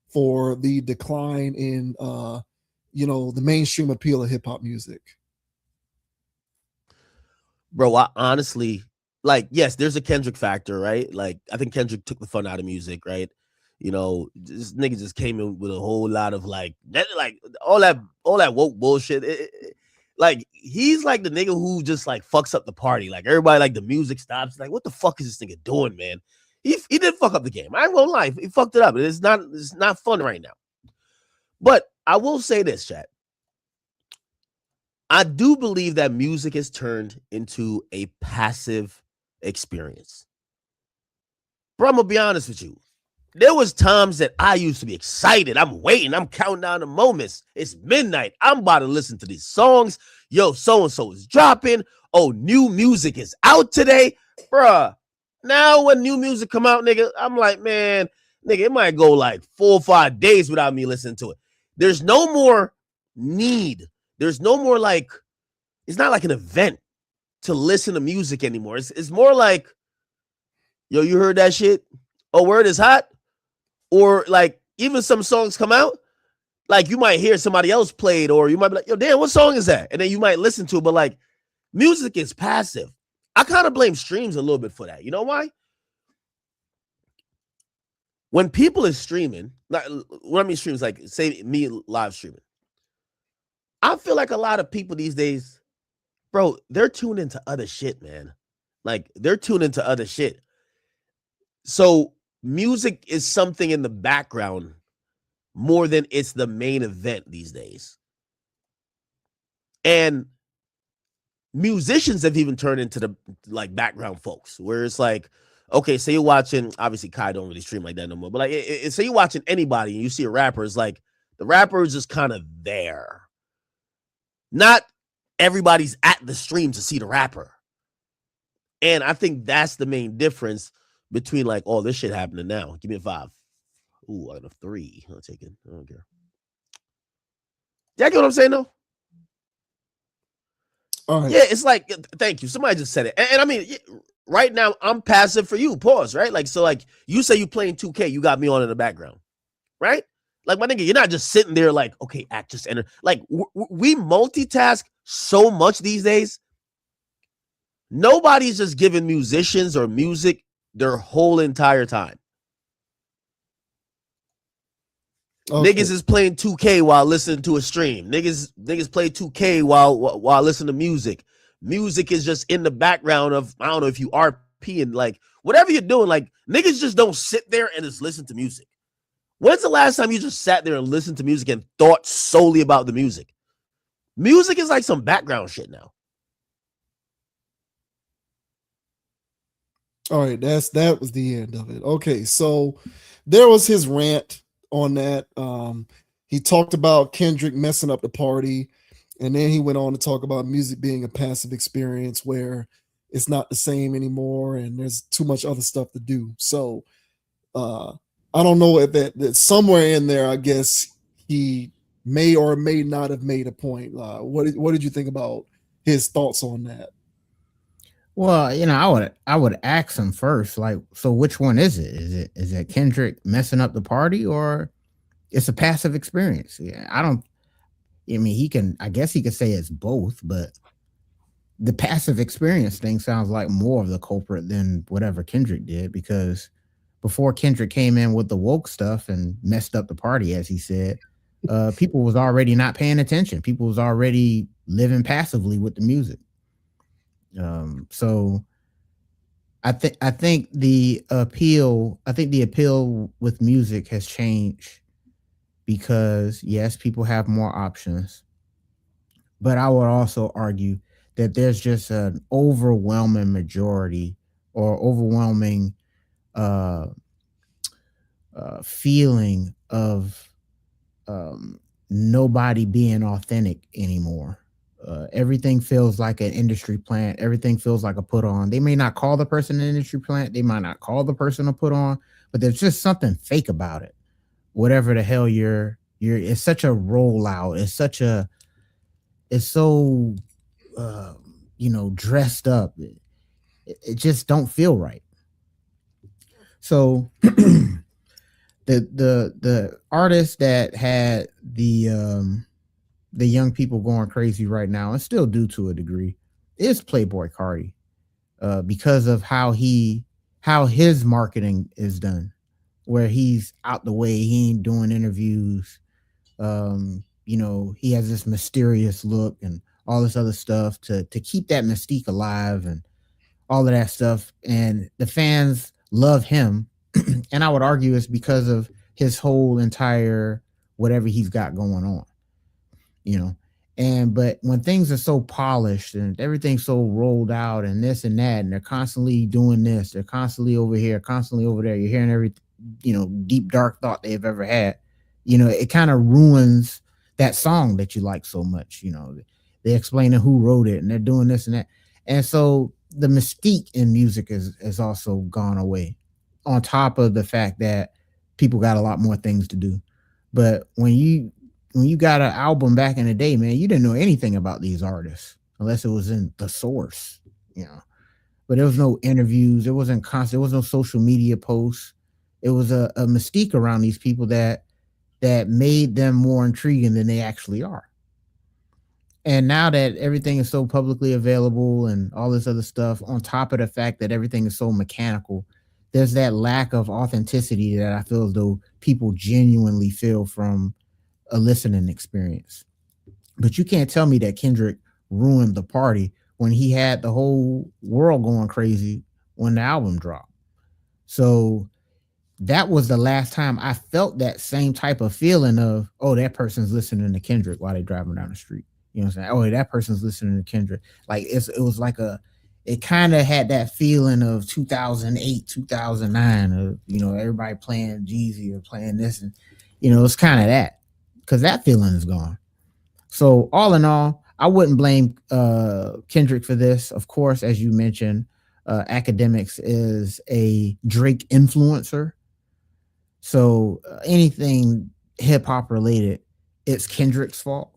for the decline in the mainstream appeal of hip hop music. Bro, I honestly, like, yes, there's a Kendrick factor, right? Like, I think Kendrick took the fun out of music, right? This nigga just came in with a whole lot of like all that woke bullshit. Like, he's like the nigga who just like fucks up the party. Like, everybody, like, the music stops. Like, what the fuck is this nigga doing, man? He did fuck up the game. I ain't gonna lie, he fucked it up. It's not fun right now. But I will say this, chat. I do believe that music has turned into a passive experience. Bro, I'm gonna be honest with you. There was times that I used to be excited. I'm waiting. I'm counting down the moments. It's midnight. I'm about to listen to these songs. Yo, so-and-so is dropping. Oh, new music is out today. Bruh. Now when new music come out, nigga, I'm like, man, nigga, it might go like 4 or 5 days without me listening to it. There's no more need. There's no more like, it's not like an event to listen to music anymore. It's more like, yo, you heard that shit? Oh, word is hot? Or like, even some songs come out, like you might hear somebody else play it, or you might be like, yo, damn, what song is that? And then you might listen to it, but like, music is passive. I kind of blame streams a little bit for that. You know why? When people is streaming, when I mean streams, like say me live streaming, I feel like a lot of people these days, bro, they're tuned into other shit, man. Like, they're tuned into other shit. So music is something in the background more than it's the main event these days. And musicians have even turned into the like background folks, where it's like, okay, say you're watching, obviously Kai don't really stream like that no more, but like say you're watching anybody and you see a rapper, it's like the rapper is just kind of there. Not everybody's at the stream to see the rapper. And I think that's the main difference between like, oh, this shit happening now. Give me a 5. Ooh, I got a 3. I'll take it. I don't care. Yeah, get what I'm saying though? Right. Yeah, it's like, thank you. Somebody just said it. And I mean, right now, I'm passive for you. Pause, right? Like, so like, you say you playing 2K, you got me on in the background, right? Like, my nigga, you're not just sitting there like, okay, act, just enter. Like, we multitask so much these days. Nobody's just giving musicians or music their whole entire time. Okay. Niggas is playing 2K while listening to a stream. Niggas play 2K while listening to music. Music is just in the background of, I don't know if you RP and like whatever you're doing. Like, niggas just don't sit there and just listen to music. When's the last time you just sat there and listened to music and thought solely about the music? Music is like some background shit now. All right, that was the end of it. Okay, so there was his rant on that. He talked about Kendrick messing up the party, and then he went on to talk about music being a passive experience where it's not the same anymore and there's too much other stuff to do. So I don't know if that somewhere in there, I guess he may or may not have made a point. What did you think about his thoughts on that? Well, I would ask him first, like, so which one is it? Is it Kendrick messing up the party, or it's a passive experience? Yeah, I guess he could say it's both, but the passive experience thing sounds like more of the culprit than whatever Kendrick did, because before Kendrick came in with the woke stuff and messed up the party, as he said, people was already not paying attention. People was already living passively with the music. So I think the appeal with music has changed because yes, people have more options, but I would also argue that there's just an overwhelming majority or overwhelming uh, feeling of um, nobody being authentic anymore. Everything feels like an industry plant. Everything feels like a put on. They may not call the person an industry plant. They might not call the person a put on, but there's just something fake about it. Whatever the hell it's such a rollout. It's so, uh, dressed up. It just don't feel right. So the artist that had the young people going crazy right now, and still do to a degree, is Playboy Carti, because of how his marketing is done, where he's out the way, he ain't doing interviews. He has this mysterious look and all this other stuff to keep that mystique alive and all of that stuff. And the fans love him. And I would argue it's because of his whole entire whatever he's got going on, but when things are so polished and everything's so rolled out and this and that, and they're constantly doing this, they're constantly over here, constantly over there, you're hearing every deep dark thought they've ever had, it kind of ruins that song that you like so much. They're explaining who wrote it and they're doing this and that, and so the mystique in music has also gone away, on top of the fact that people got a lot more things to do. But when you got an album back in the day, man, you didn't know anything about these artists unless it was in the source, but there was no interviews. There wasn't constant. There was no social media posts. It was a mystique around these people that made them more intriguing than they actually are. And now that everything is so publicly available and all this other stuff, on top of the fact that everything is so mechanical, there's that lack of authenticity that I feel as though people genuinely feel from a listening experience. But you can't tell me that Kendrick ruined the party when he had the whole world going crazy when the album dropped. So that was the last time I felt that same type of feeling of, oh, that person's listening to Kendrick while they're driving down the street. You know what I'm saying? Oh, that person's listening to Kendrick. Like it was like it kind of had that feeling of 2008, 2009 of, everybody playing Jeezy or playing this. And, it's kind of that, because that feeling is gone. So all in all, I wouldn't blame Kendrick for this. Of course, as you mentioned, Akademiks is a Drake influencer. So anything hip hop related, it's Kendrick's fault.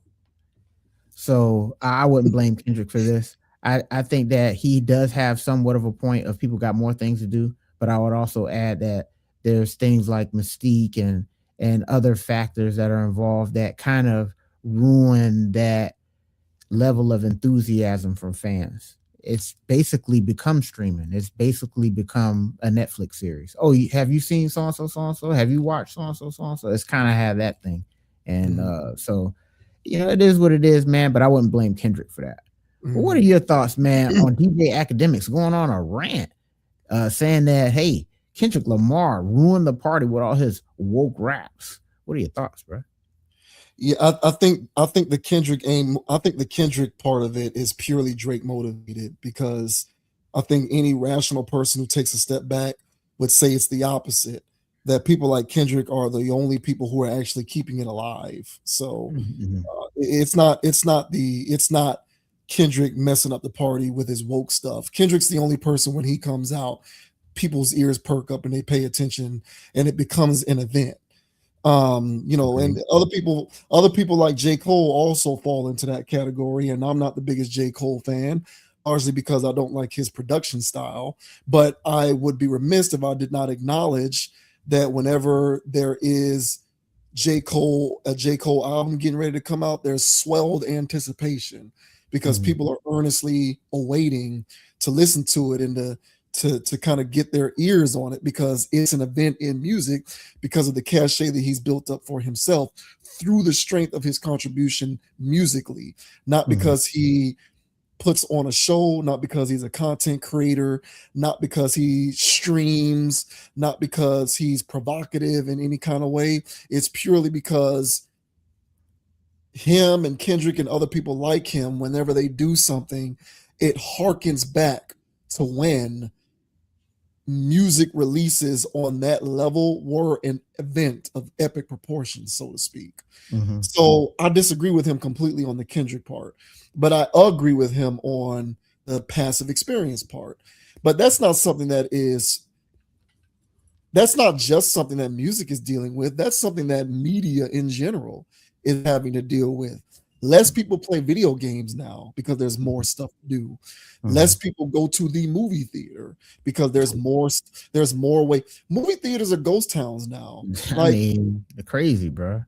So I wouldn't blame Kendrick for this. I think that he does have somewhat of a point of people got more things to do, but I would also add that there's things like mystique and other factors that are involved that kind of ruin that level of enthusiasm from fans. It's basically become streaming. It's basically become a Netflix series. Oh, have you seen so-and-so, so-and-so? Have you watched so-and-so, so-and-so? It's kind of had that thing. And so, it is what it is, man, but I wouldn't blame Kendrick for that. Mm-hmm. But what are your thoughts, man, on DJ Akademiks going on a rant saying that, hey, Kendrick Lamar ruined the party with all his woke raps? What are your thoughts, bro? Yeah, I think the Kendrick part of it is purely Drake motivated, because I think any rational person who takes a step back would say it's the opposite, that people like Kendrick are the only people who are actually keeping it alive. So it's not Kendrick messing up the party with his woke stuff. Kendrick's the only person, when he comes out, people's ears perk up and they pay attention and it becomes an event. And other people like J. Cole also fall into that category. And I'm not the biggest J. Cole fan, largely because I don't like his production style. But I would be remiss if I did not acknowledge that whenever there is a J. Cole album getting ready to come out, there's swelled anticipation, because people are earnestly awaiting to listen to it and to kind of get their ears on it, because it's an event in music, because of the cachet that he's built up for himself through the strength of his contribution musically, not because he puts on a show, not because he's a content creator, not because he streams, not because he's provocative in any kind of way. It's purely because him and Kendrick and other people like him, whenever they do something, it harkens back to when music releases on that level were an event of epic proportions, so to speak. Mhm. So I disagree with him completely on the Kendrick part, but I agree with him on the passive experience part. But that's not something that's not just something that music is dealing with. That's something that media in general is having to deal with. Less people play video games now because there's more stuff to do. Less people go to the movie theater because there's more way. Movie theaters are ghost towns now. I Like, mean, crazy, bro.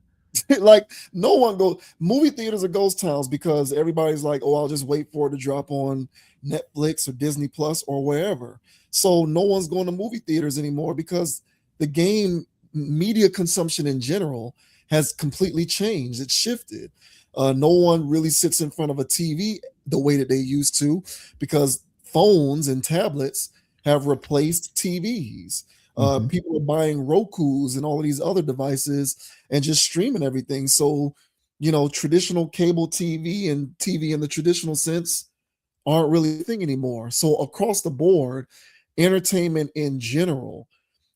like no one goes. Movie theaters are ghost towns because everybody's like, oh, I'll just wait for it to drop on Netflix or Disney Plus or wherever. So no one's going to movie theaters anymore because the game media consumption in general has completely changed. It's shifted. No one really sits in front of a TV the way that they used to because phones and tablets have replaced TVs. People are buying Rokus and all of these other devices and just streaming everything. So, traditional cable TV and TV in the traditional sense aren't really a thing anymore. So across the board, entertainment in general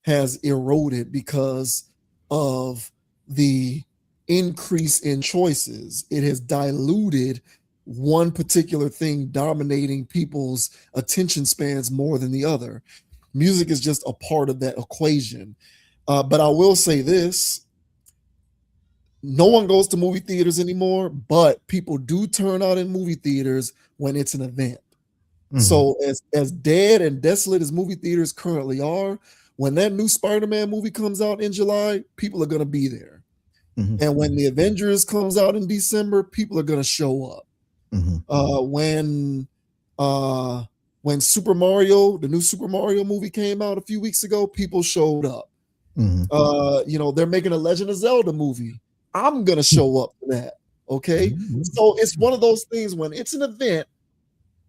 has eroded because of the increase in choices. It has diluted one particular thing dominating people's attention spans more than the other. Music is just a part of that equation. But I will say this. No one goes to movie theaters anymore, but people do turn out in movie theaters when it's an event. So as dead and desolate as movie theaters currently are, when that new Spider-Man movie comes out in July, people are going to be there. And when the Avengers comes out in December, people are going to show up. When Super Mario, the new Super Mario movie came out a few weeks ago, people showed up. They're making a Legend of Zelda movie. I'm going to show up for that. Okay. So it's one of those things when it's an event,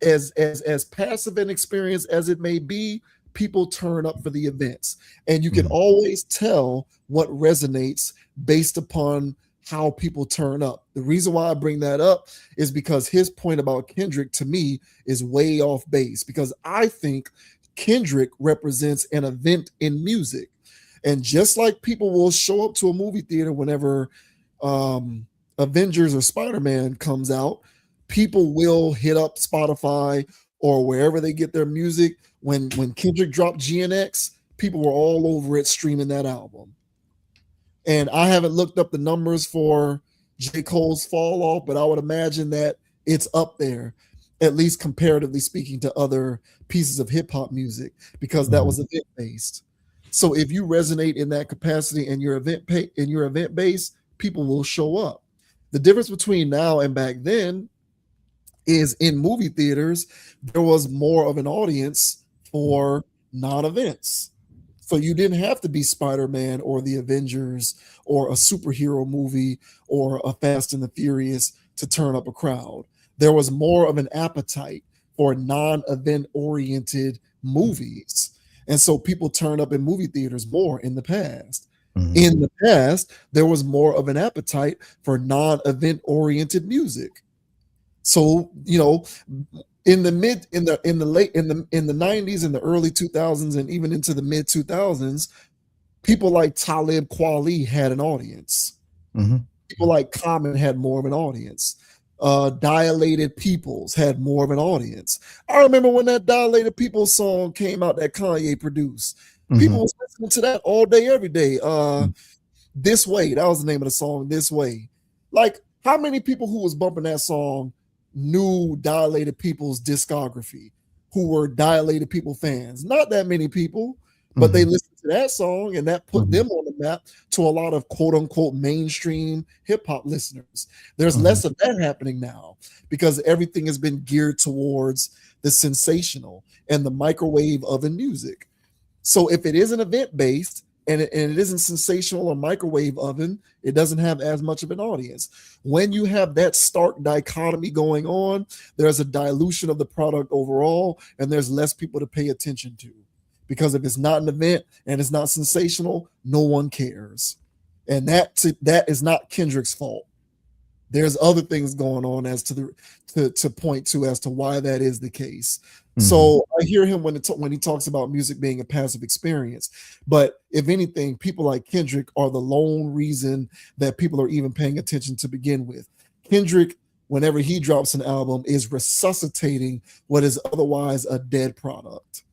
as passive an experience as it may be, people turn up for the events, and you can always tell what resonates based upon how people turn up. The reason why I bring that up is because his point about Kendrick to me is way off base, because I think Kendrick represents an event in music. And just like people will show up to a movie theater whenever Avengers or Spider-Man comes out, people will hit up Spotify or wherever they get their music. When Kendrick dropped GNX, people were all over it streaming that album. And I haven't looked up the numbers for J. Cole's Fall Off, but I would imagine that it's up there, at least comparatively speaking to other pieces of hip hop music, because that was event based. So if you resonate in that capacity and your event base, people will show up. The difference between now and back then is in movie theaters, there was more of an audience for non-events. So you didn't have to be Spider-Man or the Avengers or a superhero movie or a Fast and the Furious to turn up a crowd. There was more of an appetite for non-event oriented movies. And so people turned up in movie theaters more in the past. In the past, there was more of an appetite for non-event oriented music. So, in the 90s and the early 2000s and even into the mid 2000s, people like Talib Kweli had an audience. People like Common had more of an audience. Dilated Peoples had more of an audience. I remember when that Dilated Peoples song came out that Kanye produced. People was listening to that all day, every day. This Way, that was the name of the song, This Way. Like, how many people who was bumping that song knew Dilated People's discography, who were Dilated People fans? Not that many people, but they listened to that song, and that put them on the map to a lot of quote unquote mainstream hip hop listeners. There's less of that happening now because everything has been geared towards the sensational and the microwave oven music. So if it is an event based and it isn't sensational or microwave oven, it doesn't have as much of an audience. When you have that stark dichotomy going on, there's a dilution of the product overall, and there's less people to pay attention to. Because if it's not an event and it's not sensational, no one cares. And that is not Kendrick's fault. There's other things going on as to point to as to why that is the case. Mm-hmm. So I hear him when he talks about music being a passive experience. But if anything, people like Kendrick are the lone reason that people are even paying attention to begin with. Kendrick, whenever he drops an album, is resuscitating what is otherwise a dead product.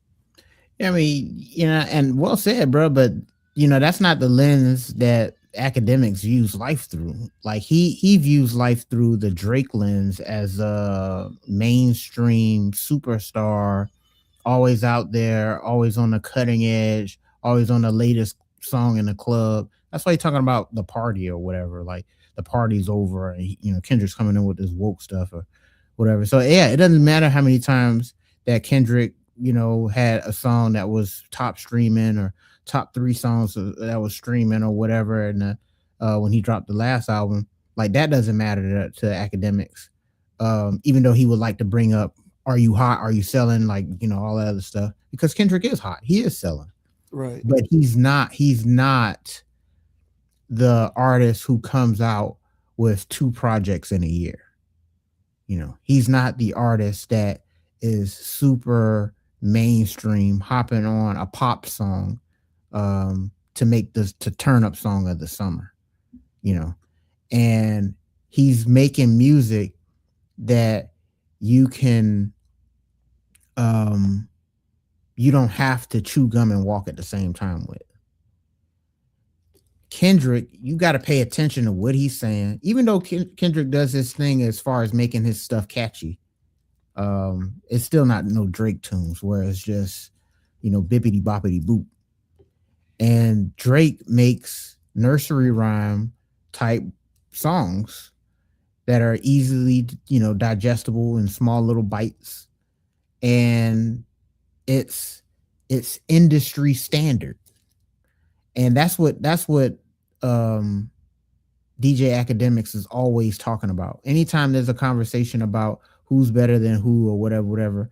I mean, and well said, bro. But that's not the lens that Akademiks views life through. Like he views life through the Drake lens as a mainstream superstar, always out there, always on the cutting edge, always on the latest song in the club. That's why he's talking about the party or whatever. Like the party's over, and Kendrick's coming in with this woke stuff or whatever. So yeah, it doesn't matter how many times that Kendrick had a song that was top streaming or top 3 songs that was streaming or whatever. And when he dropped the last album, like that doesn't matter to Akademiks. Even though he would like to bring up, are you hot? Are you selling? Like, all that other stuff, because Kendrick is hot. He is selling. Right. But he's not the artist who comes out with 2 projects in a year. He's not the artist that is super mainstream, hopping on a pop song to turn up song of the summer, and he's making music that you can you don't have to chew gum and walk at the same time with. Kendrick, you got to pay attention to what he's saying, even though Kendrick does his thing as far as making his stuff catchy. It's still not no Drake tunes where it's just, bippity boppity boop. And Drake makes nursery rhyme type songs that are easily, digestible in small little bites. And it's industry standard. And that's what DJ Akademiks is always talking about. Anytime there's a conversation about who's better than who or whatever,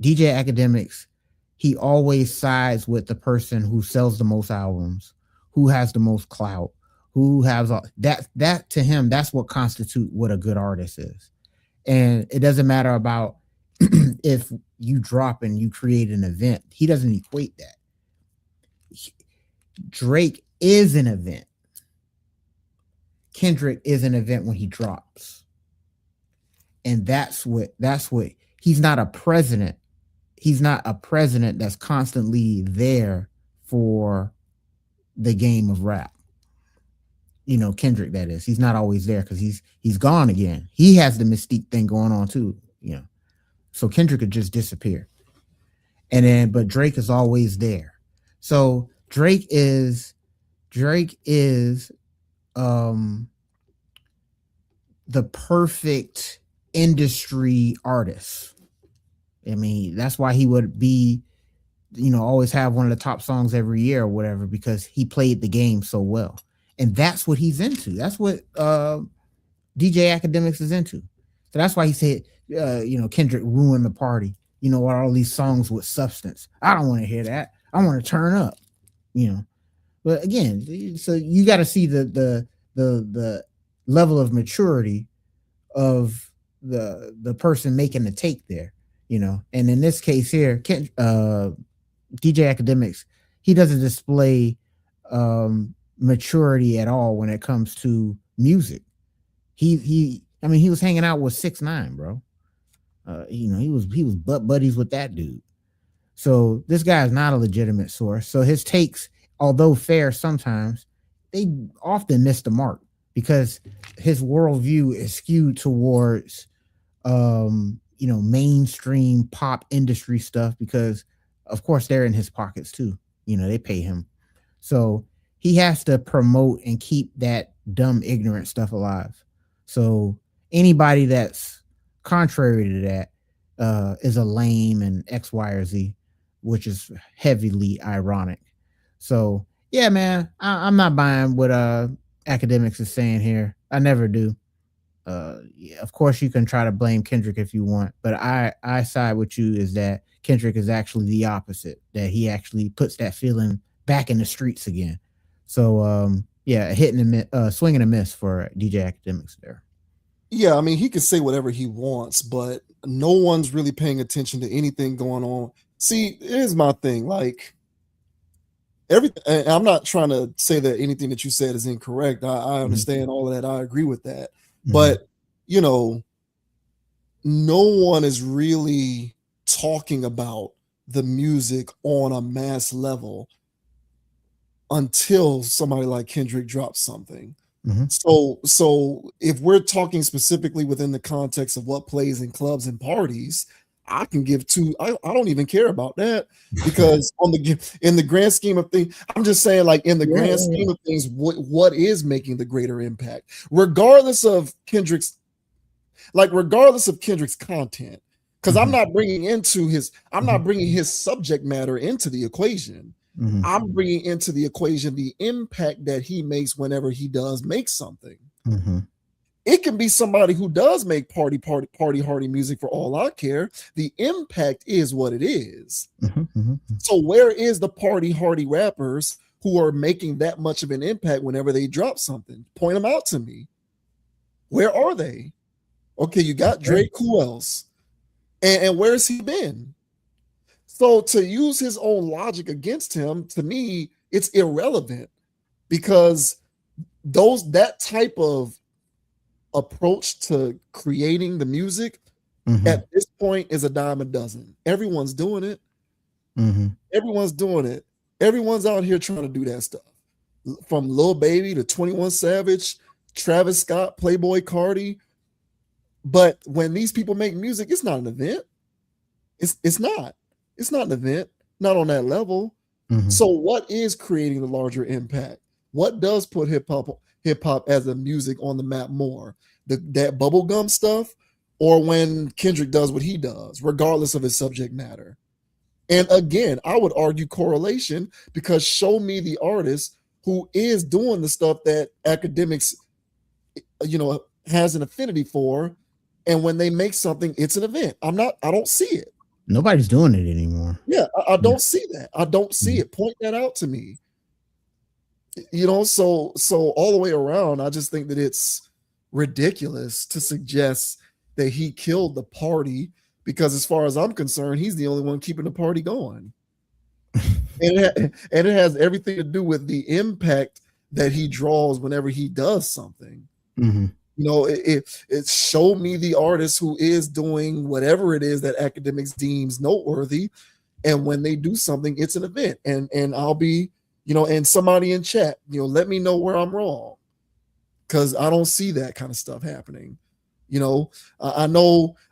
DJ Akademiks, he always sides with the person who sells the most albums, who has the most clout, who has that to him, that's what constitutes what a good artist is. And it doesn't matter about if you drop and you create an event. He doesn't equate that. Drake is an event. Kendrick is an event when he drops. And that's what he's not a president. He's not a president that's constantly there for the game of rap. Kendrick, that is. He's not always there because he's gone again. He has the mystique thing going on too, So Kendrick could just disappear. But Drake is always there. So Drake is the perfect industry artist. I mean, that's why he would be, always have one of the top songs every year or whatever, because he played the game so well. And that's what he's into. That's what DJ Akademiks is into. So that's why he said, Kendrick ruined the party. All these songs with substance. I don't want to hear that. I want to turn up, But again, so you got to see the level of maturity of the person making the take there, And in this case here, DJ Akademiks, he doesn't display maturity at all when it comes to music. He was hanging out with 6ix9ine, bro. He was butt buddies with that dude. So this guy is not a legitimate source. So his takes, although fair sometimes, they often miss the mark because his worldview is skewed towards mainstream pop industry stuff, because of course they're in his pockets too. They pay him. So he has to promote and keep that dumb, ignorant stuff alive. So anybody that's contrary to that is a lame and X, Y, or Z, which is heavily ironic. So yeah, man, I'm not buying what Akademiks is saying here. I never do. Yeah, of course you can try to blame Kendrick if you want, but I side with you is that Kendrick is actually the opposite, that he actually puts that feeling back in the streets again. So yeah, swing and a miss for DJ Akademiks there. Yeah, I mean, he can say whatever he wants, but no one's really paying attention to anything going on. See, here's my thing. Like, everything, I'm not trying to say that anything that you said is incorrect. I understand all of that. I agree with that. But, you know, no one is really talking about the music on a mass level until somebody like Kendrick drops something. So if we're talking specifically within the context of what plays in clubs and parties, I can give two. I don't even care about that, because in the grand scheme of things, I'm just saying, like, in the grand scheme of things, what is making the greater impact, regardless of Kendrick's content, because I'm not bringing his subject matter into the equation. I'm bringing into the equation the impact that he makes whenever he does make something. It can be somebody who does make party hardy music for all I care. The impact is what it is. So where is the party hardy rappers who are making that much of an impact whenever they drop something? Point them out to me. Where are they? Okay, you got Drake. Who else? And where's he been? So to use his own logic against him, to me, it's irrelevant, because that type of approach to creating the music at this point is a dime a dozen. Everyone's doing it. Everyone's doing it. Everyone's out here trying to do that stuff. From Lil Baby to 21 Savage, Travis Scott, Playboy Cardi. But when these people make music, it's not an event. It's not. It's not an event, not on that level. So what is creating the larger impact? What does put hip hop as a music on the map more? That bubblegum stuff, or when Kendrick does what he does, regardless of his subject matter? And again, I would argue correlation, because show me the artist who is doing the stuff that Akademiks, has an affinity for, and when they make something, it's an event. I don't see it. Nobody's doing it anymore. Yeah, I don't see that. I don't see it. Point that out to me. So all the way around, I just think that it's ridiculous to suggest that he killed the party, because as far as I'm concerned, he's the only one keeping the party going. and it has everything to do with the impact that he draws whenever he does something. It showed me the artist who is doing whatever it is that Akademiks deems noteworthy, and when they do something, it's an event. And I'll be, and somebody in chat, let me know where I'm wrong, because I don't see that kind of stuff happening. I know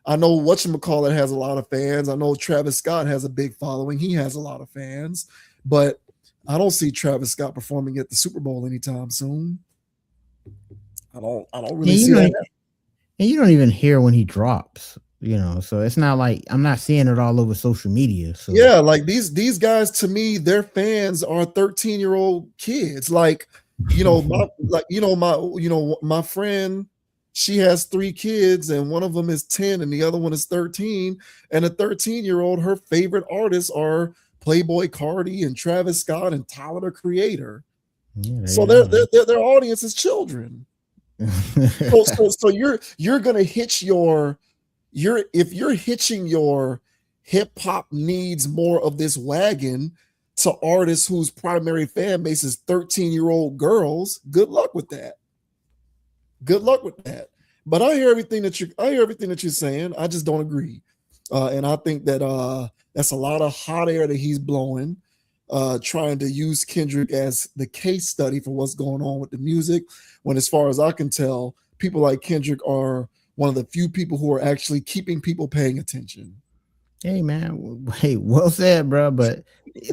whatchamacallit has a lot of fans. I know Travis Scott has a big following. He has a lot of fans, but I don't see Travis Scott performing at the Super Bowl anytime soon. I don't really see that. And you don't even hear when he drops, so it's not like I'm not seeing it all over social media. So yeah, like these guys, to me, their fans are 13-year-old kids. Like, my friend, she has 3 kids, and one of them is 10 and the other one is 13. And a 13-year-old, her favorite artists are Playboy Cardi and Travis Scott and Tyler the Creator. So their audience is children. so you're gonna hitch if you're hitching your hip hop needs more of this wagon to artists whose primary fan base is 13-year-old girls, good luck with that. But I hear everything that you're saying. I just don't agree. And I think that that's a lot of hot air that he's blowing, trying to use Kendrick as the case study for what's going on with the music, when, as far as I can tell, people like Kendrick are one of the few people who are actually keeping people paying attention. Hey man, hey, well said, bro. But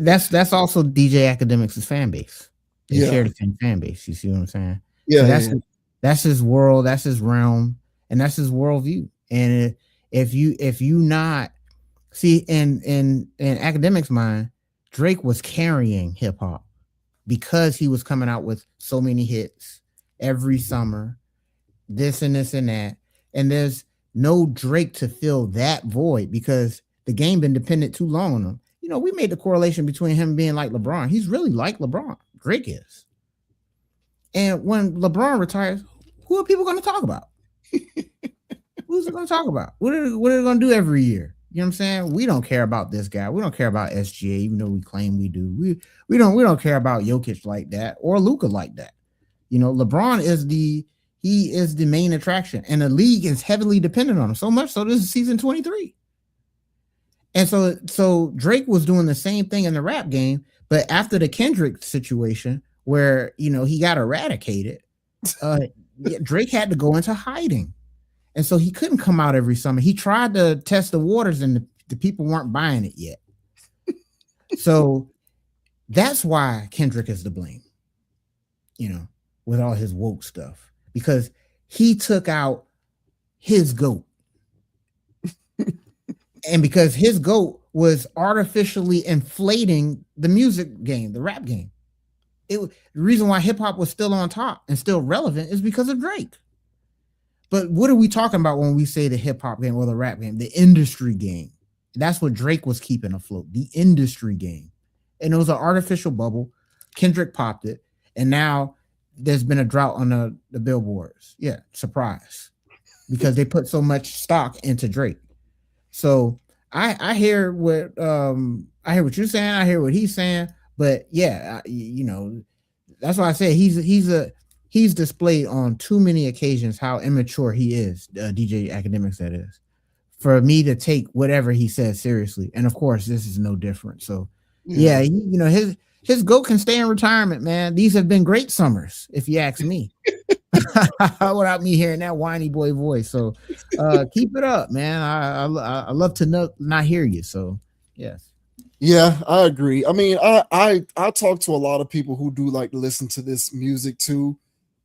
that's also DJ Akademiks' fan base. They share the same fan base. You see what I'm saying? Yeah, so that's his world, that's his realm, and that's his worldview. And if you not see in Akademiks' mind, Drake was carrying hip hop. because he was coming out with so many hits every summer, this and this and that. And there's no Drake to fill that void because the game been dependent too long on him. You know, we made the correlation between him being like LeBron. He's really like LeBron. Drake is. And when LeBron retires, who are people going to talk about? Who's it going to talk about? What are they going to do every year? You know what I'm saying? We don't care about this guy. We don't care about SGA, even though we claim we do. We don't care about Jokic like that or Luka like that. You know, LeBron is the main attraction, and the league is heavily dependent on him. So much so this is season 23. And so Drake was doing the same thing in the rap game, but after the Kendrick situation where, you know, he got eradicated, Drake had to go into hiding. And so he couldn't come out every summer. He tried to test the waters and the people weren't buying it yet. So that's why Kendrick is to blame, you know, with all his woke stuff, because he took out his GOAT. And because his GOAT was artificially inflating the music game, the rap game. The reason why hip hop was still on top and still relevant is because of Drake. But what are we talking about when we say the hip hop game or the rap game? The industry game. That's what Drake was keeping afloat, the industry game. And it was an artificial bubble. Kendrick popped it. And now there's been a drought on the billboards. Yeah, surprise. Because they put so much stock into Drake. So I hear what you're saying. I hear what he's saying. But yeah, you know, that's why I say he's displayed on too many occasions how immature he is, DJ Akademiks, that is, for me to take whatever he says seriously. And of course, this is no different. So yeah, you know, his GOAT can stay in retirement, man. These have been great summers, if you ask me. Without me hearing that whiny boy voice. So keep it up, man. I love to not hear you. So yes. Yeah, I agree. I mean, I talk to a lot of people who do like to listen to this music too,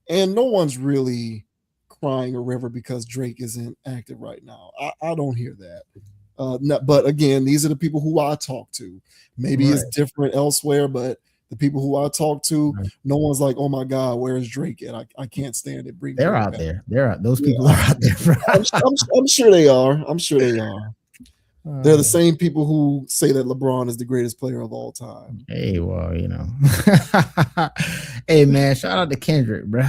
and no one's really crying a river because Drake isn't active right now. I don't hear that. But again, these are the people who I talk to. Maybe it's different elsewhere, but the people who I talk to, no one's like, "Oh my God, where's Drake at? I can't stand it." They're Drake out back. there. They're out. Those people are out there. I'm sure they are. I'm sure they are. They're the same people who say that LeBron is the greatest player of all time. Hey, well, you know. Hey, man, shout out to Kendrick, bro.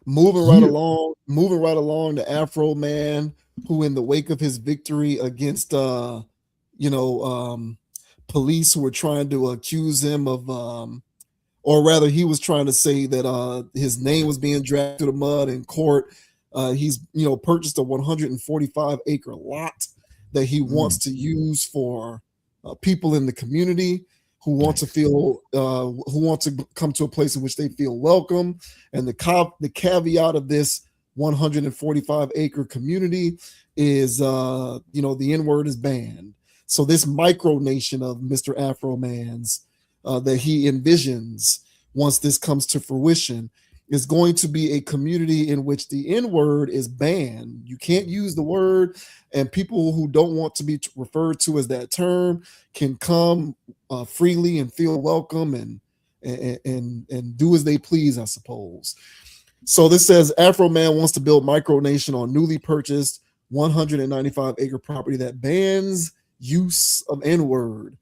Moving right along, the Afroman, who in the wake of his victory against police who were trying to accuse him of or rather he was trying to say that his name was being dragged through the mud in court. He's purchased a 145-acre lot that he wants to use for people in the community who want to feel who want to come to a place in which they feel welcome. And the caveat of this 145-acre community is the N-word is banned. So this micronation of Mr. Afroman's that he envisions once this comes to fruition is going to be a community in which the N-word is banned. You can't use the word, and people who don't want to be referred to as that term can come freely and feel welcome and do as they please, I suppose. So this says Afroman wants to build Micronation on newly purchased 195-acre property that bans use of N-word.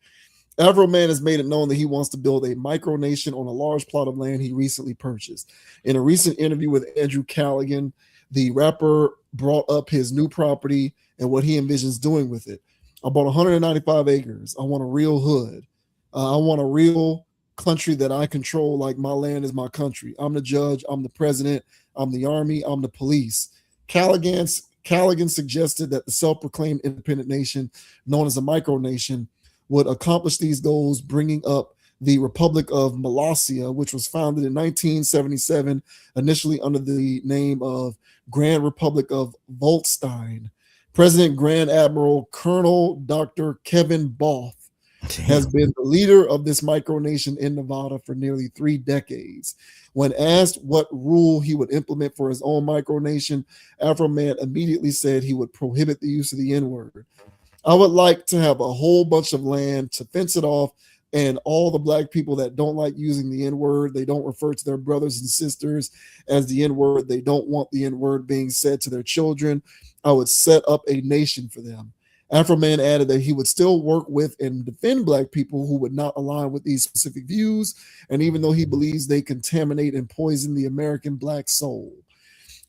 Afroman has made it known that he wants to build a micronation on a large plot of land he recently purchased. In a recent interview with Andrew Callaghan, the rapper brought up his new property and what he envisions doing with it. I bought 195 acres. I want a real hood. I want a real country that I control, like my land is my country. I'm the judge. I'm the president. I'm the army. I'm the police. Callaghan suggested that the self-proclaimed independent nation, known as a micronation, would accomplish these goals, bringing up the Republic of Molossia, which was founded in 1977, initially under the name of Grand Republic of Volstein. President Grand Admiral Colonel Dr. Kevin Both has been the leader of this micronation in Nevada for nearly 3 decades. When asked what rule he would implement for his own micronation, Afroman immediately said he would prohibit the use of the N-word. I would like to have a whole bunch of land to fence it off, and all the black people that don't like using the N-word, they don't refer to their brothers and sisters as the N-word, they don't want the N-word being said to their children, I would set up a nation for them. Afroman added that he would still work with and defend black people who would not align with these specific views, and even though he believes they contaminate and poison the American black soul.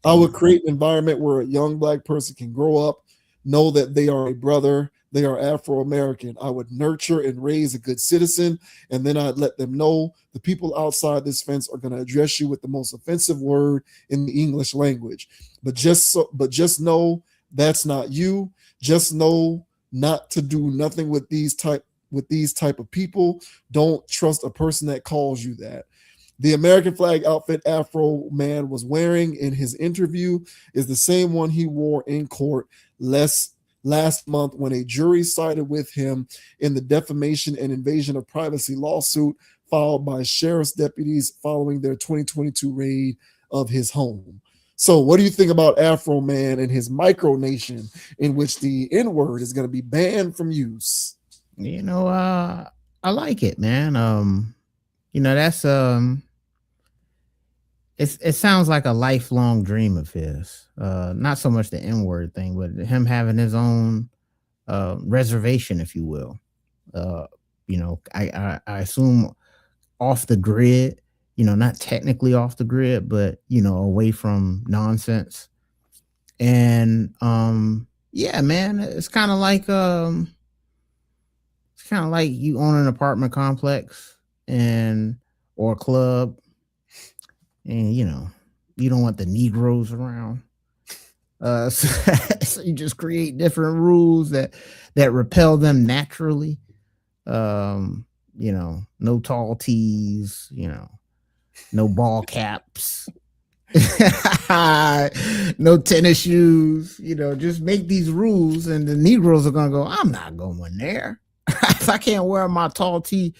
I would create an environment where a young black person can grow up, know that they are a brother, they are Afro-American. I would nurture and raise a good citizen, and then I'd let them know the people outside this fence are going to address you with the most offensive word in the English language. But just know that's not you. Just know not to do nothing with these type of people. Don't trust a person that calls you that. The American flag outfit Afroman was wearing in his interview is the same one he wore in court last month when a jury sided with him in the defamation and invasion of privacy lawsuit filed by sheriff's deputies following their 2022 raid of his home. So what do you think about Afroman and his micronation in which the N-word is going to be banned from use? I like it, man. That's it sounds like a lifelong dream of his. Not so much the N-word thing, but him having his own reservation, if you will. I assume off the grid, not technically off the grid, but away from nonsense. And yeah, man, it's kind of like you own an apartment complex or a club, and you don't want the Negroes around. So you just create different rules that repel them naturally. No tall tees, no ball caps, no tennis shoes, just make these rules, and the Negroes are gonna go, I'm not going there. If I can't wear my tall tee,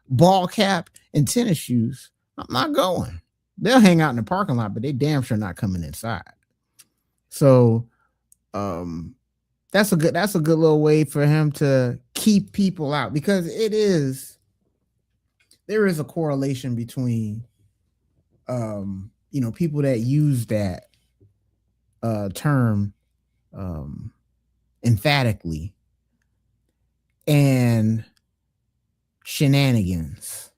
ball cap, and tennis shoes, I'm not going. They'll hang out in the parking lot, but they damn sure not coming inside. So that's a good little way for him to keep people out, because there is a correlation between people that use that term emphatically and shenanigans.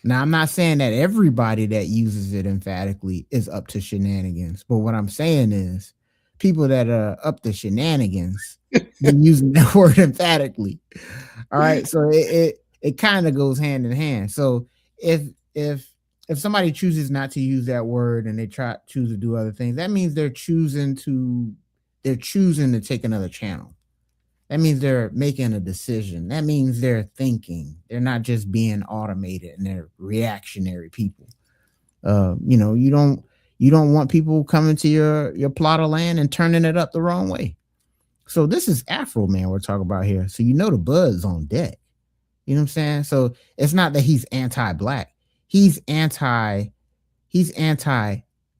Now, I'm not saying that everybody that uses it emphatically is up to shenanigans, but what I'm saying is people that are up to shenanigans been using that word emphatically. All right, so it kind of goes hand in hand. So if somebody chooses not to use that word and they choose to do other things, that means they're choosing to take another channel. That means they're making a decision. That means they're thinking. They're not just being automated and they're reactionary people. You don't want people coming to your plot of land and turning it up the wrong way. So this is Afroman we're talking about here. So the buzz on deck. You know what I'm saying? So it's not that he's anti-black. He's anti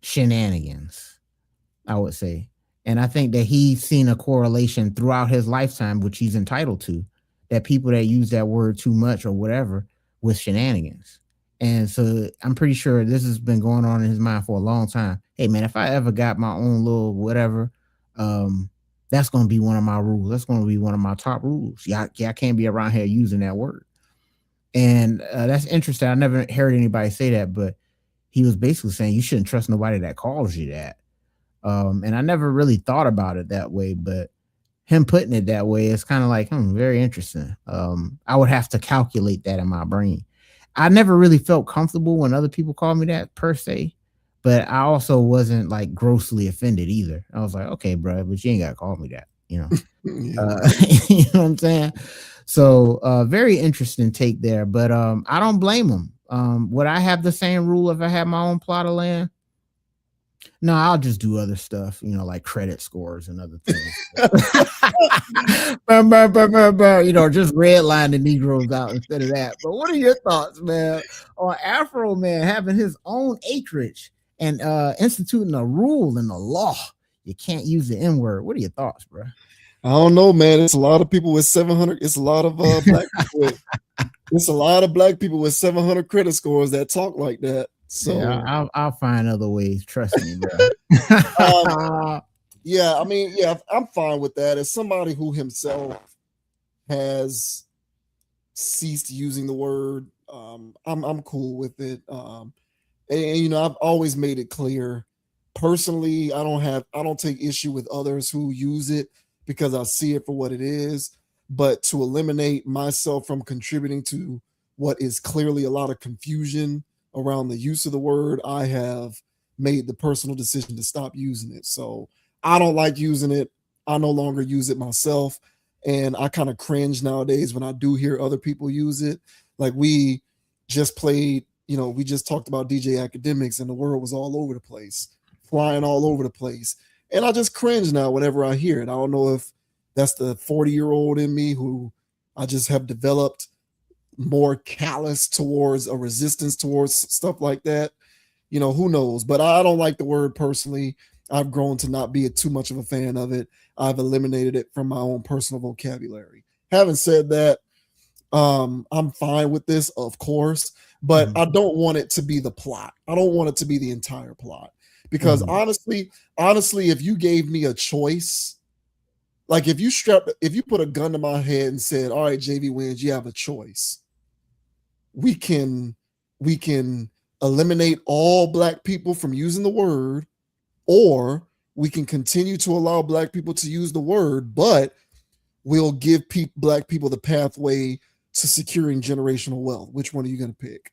shenanigans, I would say. And I think that he's seen a correlation throughout his lifetime, which he's entitled to, that people that use that word too much or whatever with shenanigans. And so I'm pretty sure this has been going on in his mind for a long time. Hey, man, if I ever got my own little whatever, that's going to be one of my rules. That's going to be one of my top rules. Yeah, I can't be around here using that word. And that's interesting. I never heard anybody say that, but he was basically saying you shouldn't trust nobody that calls you that. And I never really thought about it that way, but him putting it that way is kind of like, very interesting. I would have to calculate that in my brain. I never really felt comfortable when other people called me that per se, but I also wasn't like grossly offended either. I was like, okay, bro, but you ain't got to call me that, you know what I'm saying? So very interesting take there, but I don't blame him. Would I have the same rule if I had my own plot of land? No, I'll just do other stuff, like credit scores and other things. Just redline the Negroes out instead of that. But what are your thoughts, man, on Afroman having his own acreage and instituting a rule in the law? You can't use the N-word. What are your thoughts, bro? I don't know, man. It's a lot of people with 700. It's a lot of black people. It's a lot of black people with 700 credit scores that talk like that. So yeah, I'll find other ways. Trust me, bro. Yeah, I mean, I'm fine with that. As somebody who himself has ceased using the word, I'm cool with it. And I've always made it clear. Personally, I don't take issue with others who use it because I see it for what it is. But to eliminate myself from contributing to what is clearly a lot of confusion around the use of the word, I have made the personal decision to stop using it. So I don't like using it. I no longer use it myself. And I kind of cringe nowadays when I do hear other people use it. Like we just played, we just talked about DJ Akademiks and the word was all over the place, flying all over the place. And I just cringe now whenever I hear it. I don't know if that's the 40-year-old in me who I just have developed more callous towards a resistance towards stuff like that. Who knows? But I don't like the word personally. I've grown to not be too much of a fan of it. I've eliminated it from my own personal vocabulary. Having said that, I'm fine with this, of course, but I don't want it to be the plot. I don't want it to be the entire plot. Because honestly, if you gave me a choice, like if you put a gun to my head and said, all right, JV Wins, you have a choice. We can eliminate all black people from using the word, or we can continue to allow black people to use the word, but we'll give black people the pathway to securing generational wealth. Which one are you going to pick?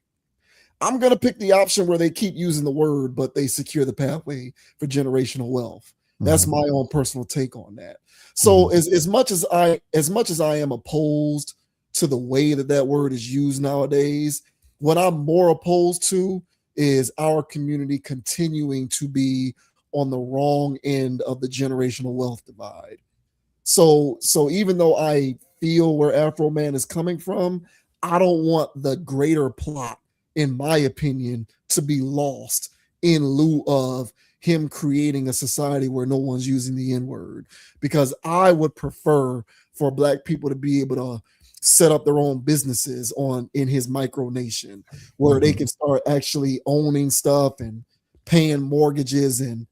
I'm going to pick the option where they keep using the word, but they secure the pathway for generational wealth. That's my own personal take on that. So as much as I am opposed to the way that word is used nowadays, what I'm more opposed to is our community continuing to be on the wrong end of the generational wealth divide. So even though I feel where Afroman is coming from, I don't want the greater plot, in my opinion, to be lost in lieu of him creating a society where no one's using the N-word. Because I would prefer for black people to be able to set up their own businesses in his Micronation, where they can start actually owning stuff and paying mortgages and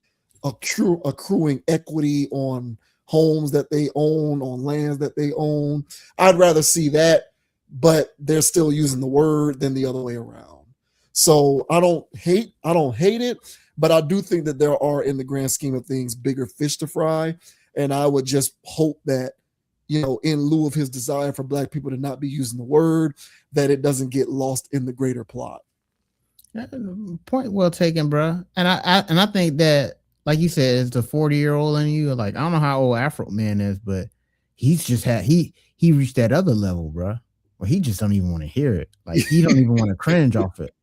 accruing equity on homes that they own, on lands that they own. I'd rather see that, but they're still using the word than the other way around. So I don't hate it, but I do think that there are, in the grand scheme of things, bigger fish to fry. And I would just hope that, in lieu of his desire for black people to not be using the word, that it doesn't get lost in the greater plot. Point well taken, bro. And I think that, like you said, it's the 40-year-old in you. Like, I don't know how old Afroman is, but he's just he reached that other level, bro. Well, he just don't even want to hear it. Like, he don't even want to cringe off it.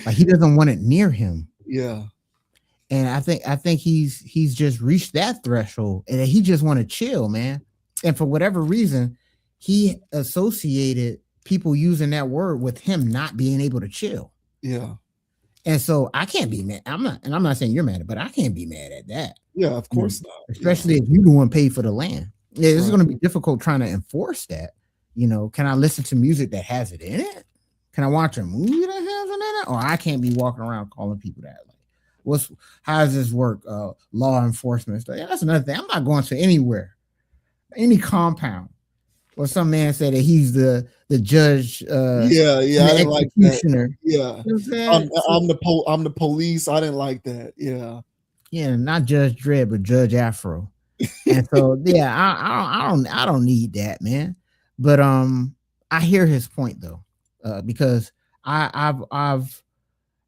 Like, he doesn't want it near him. Yeah. And I think he's just reached that threshold, and he just want to chill, man. And for whatever reason, he associated people using that word with him not being able to chill. Yeah. And so I can't be mad. I'm not saying you're mad, but I can't be mad at that. Yeah, of course not. Especially if you the one pay for the land. Yeah, it's going to be difficult trying to enforce that. Can I listen to music that has it in it? Can I watch a movie that has it in it? Or I can't be walking around calling people that. Like, how does this work? Law enforcement stuff. Yeah, that's another thing. I'm not going to anywhere, any compound. Or some man said that he's the judge. I didn't like that. Yeah, I'm the police. I didn't like that. Yeah, not Judge Dredd, but Judge Afro. And so I don't need that, man. But I hear his point though, because I've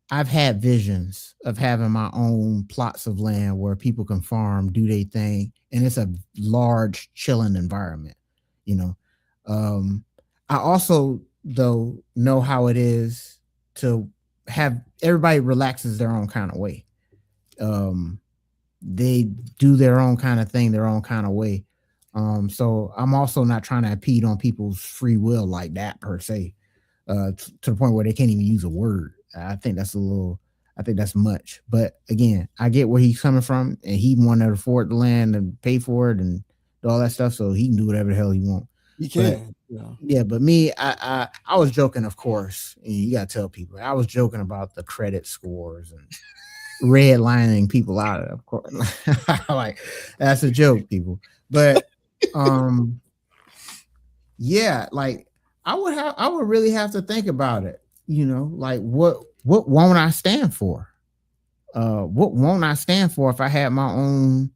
had visions of having my own plots of land where people can farm, do their thing, and it's a large, chilling environment. I also though know how it is to have everybody relaxes their own kind of way. they do their own kind of thing, their own kind of way. So I'm also not trying to impede on people's free will like that per se, to the point where they can't even use a word. I think that's a little, I think that's much. But again, I get where he's coming from, and he wanted to afford the land and pay for it and all that stuff, so he can do whatever the hell he wants. You But can. Yeah. yeah, but me, I was joking, of course. And you gotta tell people I was joking about the credit scores and redlining people out of course. Like that's a joke, people. But yeah, like I would really have to think about it, like what won't I stand for? What won't I stand for if I had my own,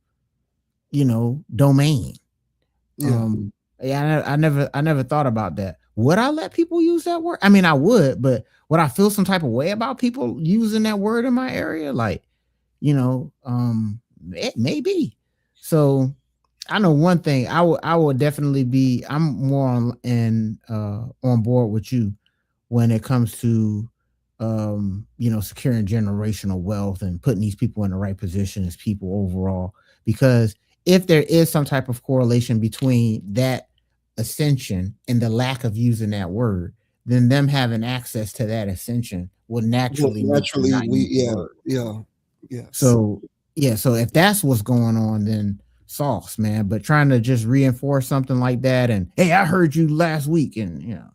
domain? Yeah. Yeah, I never thought about that. Would I let people use that word? I mean, I would, but would I feel some type of way about people using that word in my area? Like, it may be. So I know one thing. I would definitely be. I'm more on board with you when it comes to securing generational wealth and putting these people in the right position as people overall. Because if there is some type of correlation between that ascension and the lack of using that word, then them having access to that ascension will Well, naturally make them naturally, not use the word. yes. So yeah, so if that's what's going on, then sauce, man. But trying to just reinforce something like that, and hey, I heard you last week, and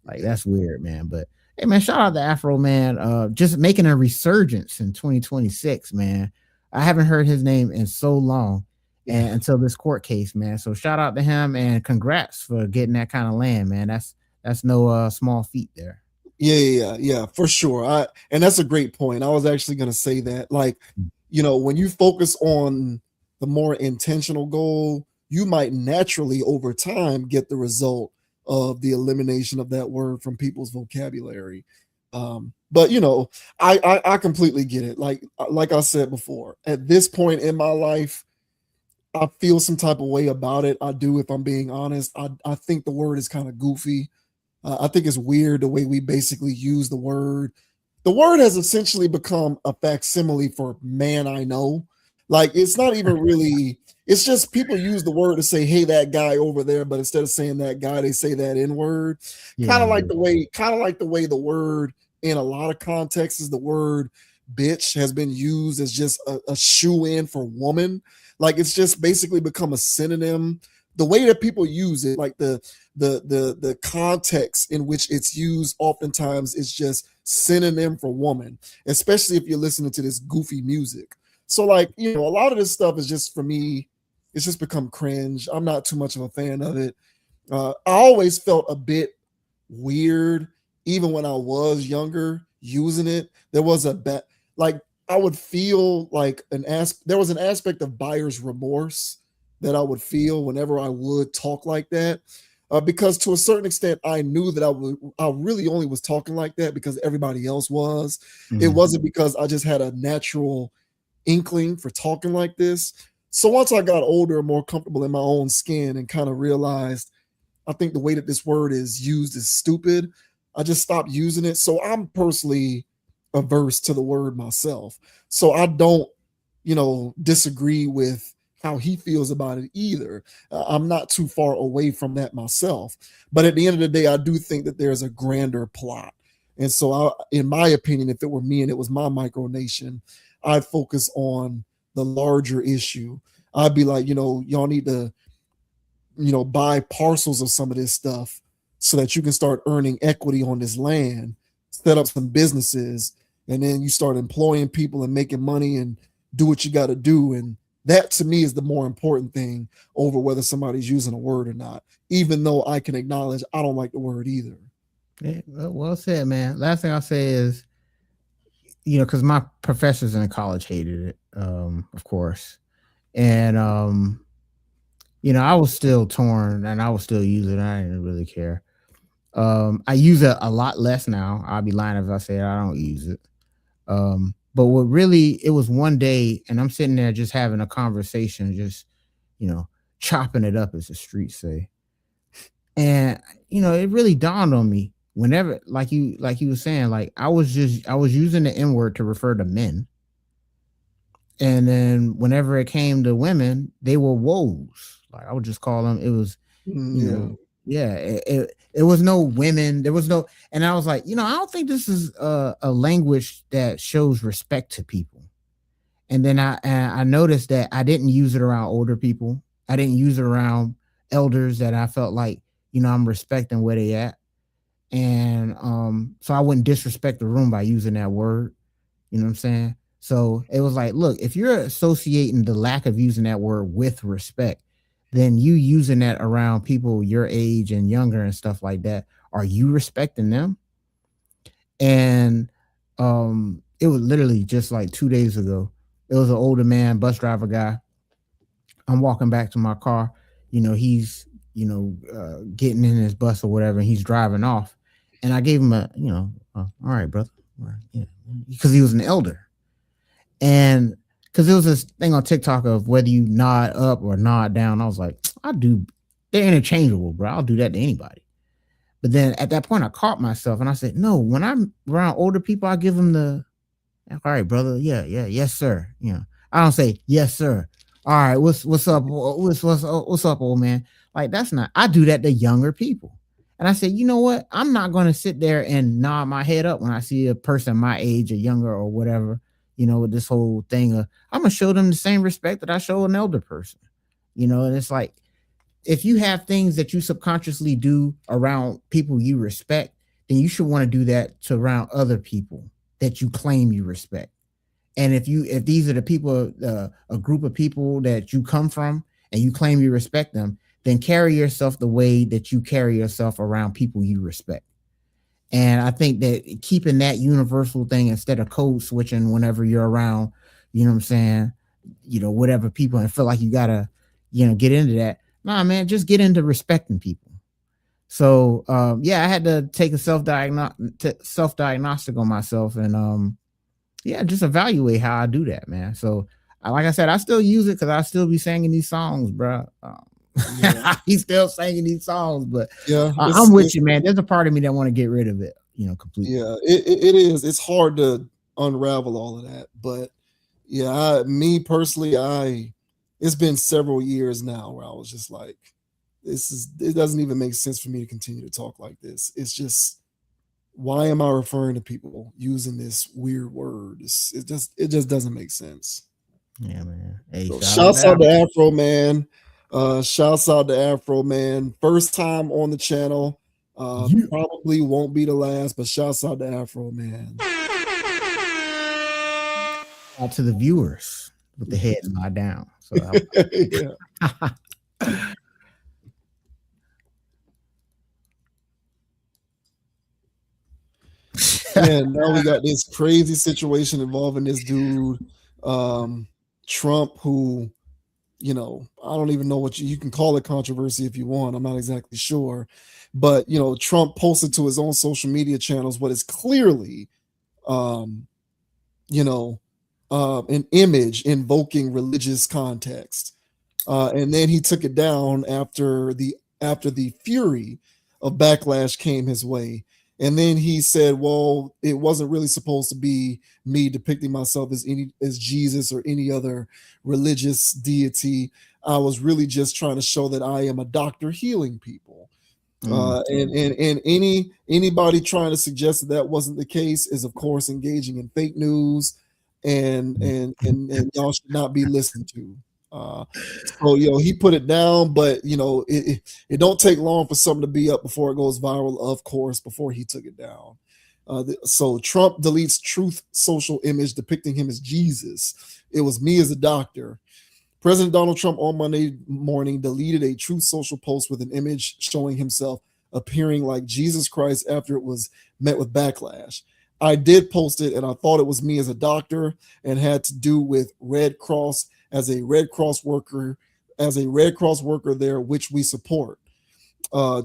like that's weird, man. But hey, man, shout out to Afroman, just making a resurgence in 2026, man. I haven't heard his name in so long, and until this court case, man. So shout out to him and congrats for getting that kind of land, man. That's no small feat there. Yeah, for sure. And that's a great point. I was actually going to say that, like, when you focus on the more intentional goal, you might naturally over time get the result of the elimination of that word from people's vocabulary. But I completely get it. Like I said before, at this point in my life, I feel some type of way about it. I do, if I'm being honest. I think the word is kind of goofy. I think it's weird the way we basically use the word. The word has essentially become a facsimile for man I know. Like it's not even really, it's just people use the word to say, hey, that guy over there, but instead of saying that guy, they say that N word. Kind of like the way the word in a lot of contexts is the word bitch has been used as just a shoe in for woman. Like it's just basically become a synonym. The way that people use it, like the context in which it's used oftentimes is just synonym for woman, especially if you're listening to this goofy music. So like, a lot of this stuff is just, for me, it's just become cringe. I'm not too much of a fan of it. I always felt a bit weird, even when I was younger, using it. There was like I would feel like there was an aspect of buyer's remorse that I would feel whenever I would talk like that. Because to a certain extent, I knew that I really only was talking like that because everybody else was. Mm-hmm. It wasn't because I just had a natural inkling for talking like this. So once I got older and more comfortable in my own skin and kind of realized, I think the way that this word is used is stupid, I just stopped using it. So I'm personally averse to the word myself. So I don't, disagree with how he feels about it either. I'm not too far away from that myself. But at the end of the day, I do think that there's a grander plot. And so, in my opinion, if it were me and it was my micronation, I'd focus on the larger issue. I'd be like, y'all need to, buy parcels of some of this stuff so that you can start earning equity on this land, set up some businesses, and then you start employing people and making money and do what you got to do. And that to me is the more important thing over whether somebody's using a word or not, even though I can acknowledge I don't like the word either. Yeah, well said, man. Last thing I'll say is, because my professors in college hated it, of course. And, I was still torn and I was still using it. I didn't really care. I use it a lot less now. I'll be lying if I say I don't use it. But what really, it was one day and I'm sitting there just having a conversation, just, chopping it up, as the streets say. And, it really dawned on me whenever, like you were saying, like I was using the N word to refer to men. And then whenever it came to women, they were woes. Like I would just call them. It was, it was no women. There was no, and I was like, I don't think this is a language that shows respect to people. And then I noticed that I didn't use it around older people. I didn't use it around elders that I felt like, I'm respecting where they at. And so I wouldn't disrespect the room by using that word. You know what I'm saying? So it was like, look, if you're associating the lack of using that word with respect, then you using that around people your age and younger and stuff like that. Are you respecting them? And it was literally just like 2 days ago. It was an older man, bus driver guy. I'm walking back to my car. He's, getting in his bus or whatever, and he's driving off. And I gave him all right, brother. Because he was an elder. And because there was this thing on TikTok of whether you nod up or nod down. I was like, they're interchangeable, bro. I'll do that to anybody. But then at that point, I caught myself and I said, no, when I'm around older people, I give them the, all right, brother. Yeah. Yes, sir. I don't say, yes, sir. All right. What's up? What's up, old man? Like, that's not, I do that to younger people. And I said, you know what? I'm not going to sit there and nod my head up when I see a person my age or younger or whatever, with this whole thing of, I'm going to show them the same respect that I show an elder person, and it's like, if you have things that you subconsciously do around people you respect, then you should want to do that to around other people that you claim you respect. And if these are the people, a group of people that you come from and you claim you respect them, then carry yourself the way that you carry yourself around people you respect. And I think that keeping that universal thing instead of code switching whenever you're around, whatever people and feel like you gotta, get into that. Nah, man, just get into respecting people. So, I had to take a self-diagnostic on myself and, just evaluate how I do that, man. So, like I said, I still use it because I still be singing these songs, bro. He's still singing these songs, but I'm with you, man. There's a part of me that want to get rid of it, completely. Yeah, it is. It's hard to unravel all of that, but me personally, it's been several years now where I was just like, it doesn't even make sense for me to continue to talk like this. It's just, why am I referring to people using this weird word? It just doesn't make sense. Yeah, man. Hey, so shouts out to Afroman. Shouts out to Afroman. First time on the channel. Probably won't be the last, but shouts out to Afroman. Out to the viewers with the head nod down. So Man, now we got this crazy situation involving this dude, Trump, who, I don't even know what you can call it controversy if you want. I'm not exactly sure. But, Trump posted to his own social media channels what is clearly, an image invoking religious context. And then he took it down after the fury of backlash came his way. And then he said, well, it wasn't really supposed to be me depicting myself as Jesus or any other religious deity. I was really just trying to show that I am a doctor healing people. And anybody trying to suggest that wasn't the case is, of course, engaging in fake news, and y'all should not be listened to. So he put it down, but it don't take long for something to be up before it goes viral, of course, before he took it down. So Trump deletes Truth social image depicting him as Jesus. It was me as a doctor. President Donald Trump on Monday morning deleted a Truth social post with an image showing himself appearing like Jesus Christ after it was met with backlash. I did post it and I thought it was me as a doctor and had to do with Red Cross as a Red Cross worker there, which we support.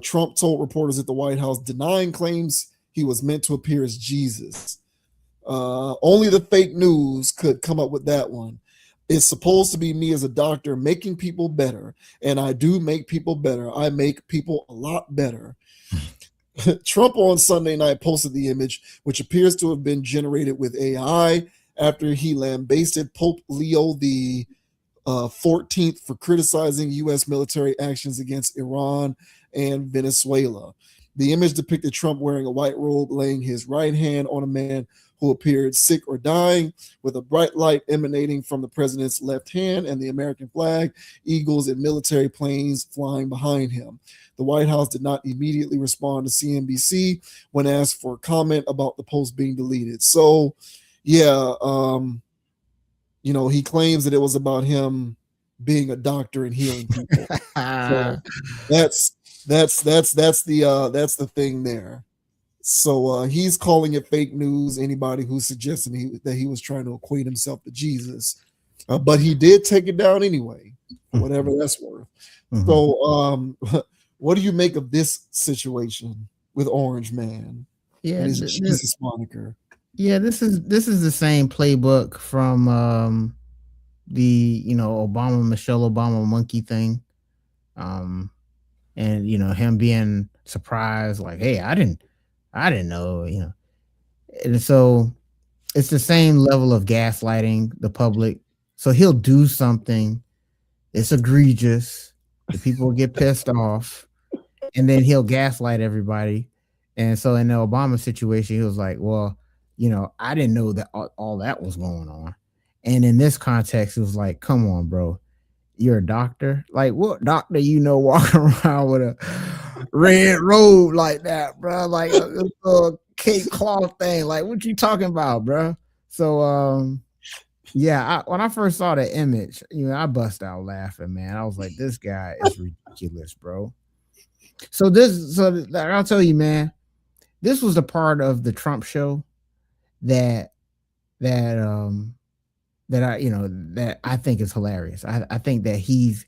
Trump told reporters at the White House, denying claims he was meant to appear as Jesus. Only the fake news could come up with that one. It's supposed to be me as a doctor making people better, and I do make people better. I make people a lot better. Trump on Sunday night posted the image, which appears to have been generated with AI, after he lambasted Pope Leo the 14th for criticizing U.S. military actions against Iran and Venezuela. The image depicted Trump wearing a white robe, laying his right hand on a man who appeared sick or dying, with a bright light emanating from the president's left hand and the American flag, eagles, and military planes flying behind him. The White House did not immediately respond to CNBC when asked for comment about the post being deleted. So, yeah, he claims that it was about him being a doctor and healing people. So that's the thing there. So he's calling it fake news. Anybody who's suggesting that he was trying to equate himself to Jesus, but he did take it down anyway, whatever that's worth. Mm-hmm. So, what do you make of this situation with Orange Man? Yeah, and his Jesus moniker. Yeah, this is the same playbook from the Michelle Obama monkey thing, and him being surprised, like, hey, I didn't know, and so it's the same level of gaslighting the public. So he'll do something, it's egregious, the people get pissed off, and then he'll gaslight everybody. And so in the Obama situation, he was like, well, I didn't know that all that was going on. And in this context, it was like, come on, bro, you're a doctor. Like, what doctor walking around with a red robe like that, bro? Like a cake cloth thing. Like, what you talking about, bro? So, when I first saw the image, I bust out laughing, man. I was like, this guy is ridiculous, bro. So I'll tell you, man, this was the part of the Trump show that I think is hilarious. I think that he's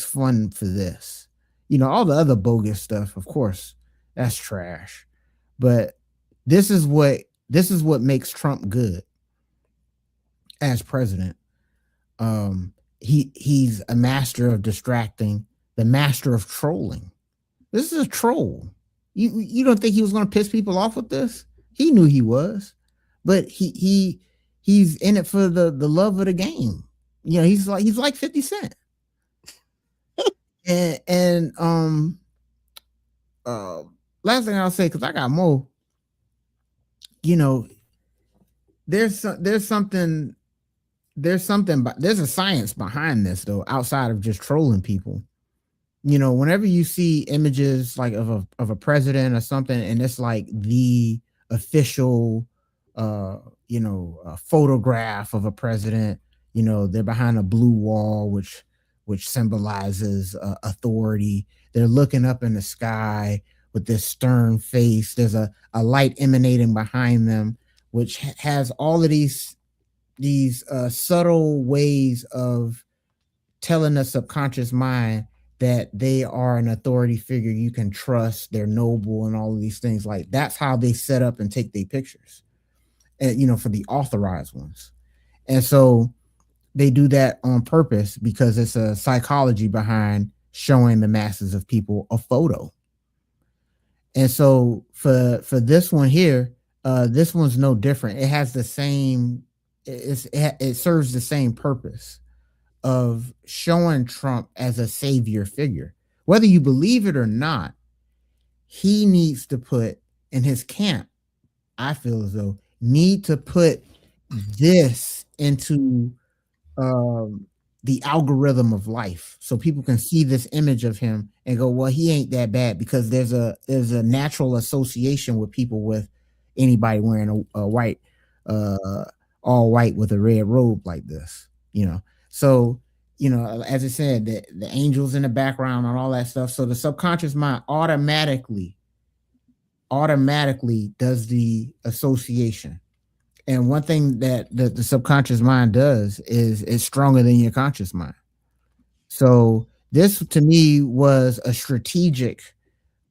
fun for this. All the other bogus stuff, of course, that's trash. But this is what makes Trump good as president. He's a master of distracting, the master of trolling. This is a troll. You don't think he was going to piss people off with this? He knew he was, but he's in it for the love of the game. He's like 50 Cent. and last thing I'll say, because I got more. There's a science behind this, though, outside of just trolling people. Whenever you see images like of a president or something, and it's like the official photograph of a president, they're behind a blue wall which symbolizes authority. They're looking up in the sky with this stern face. There's a light emanating behind them, which has all of these subtle ways of telling the subconscious mind that they are an authority figure you can trust, they're noble, and all of these things. Like, that's how they set up and take their pictures, and for the authorized ones. And so they do that on purpose because it's a psychology behind showing the masses of people a photo. And so for this one here, this one's no different. It has the same, it serves the same purpose of showing Trump as a savior figure. Whether you believe it or not, he needs to put in his camp, I feel as though, need to put this into the algorithm of life, so people can see this image of him and go, well, he ain't that bad, because there's a natural association with people with anybody wearing a white, all white with a red robe like this, So, as I said, the angels in the background and all that stuff. So the subconscious mind automatically does the association. And one thing that the subconscious mind does is it's stronger than your conscious mind. So this, to me, was a strategic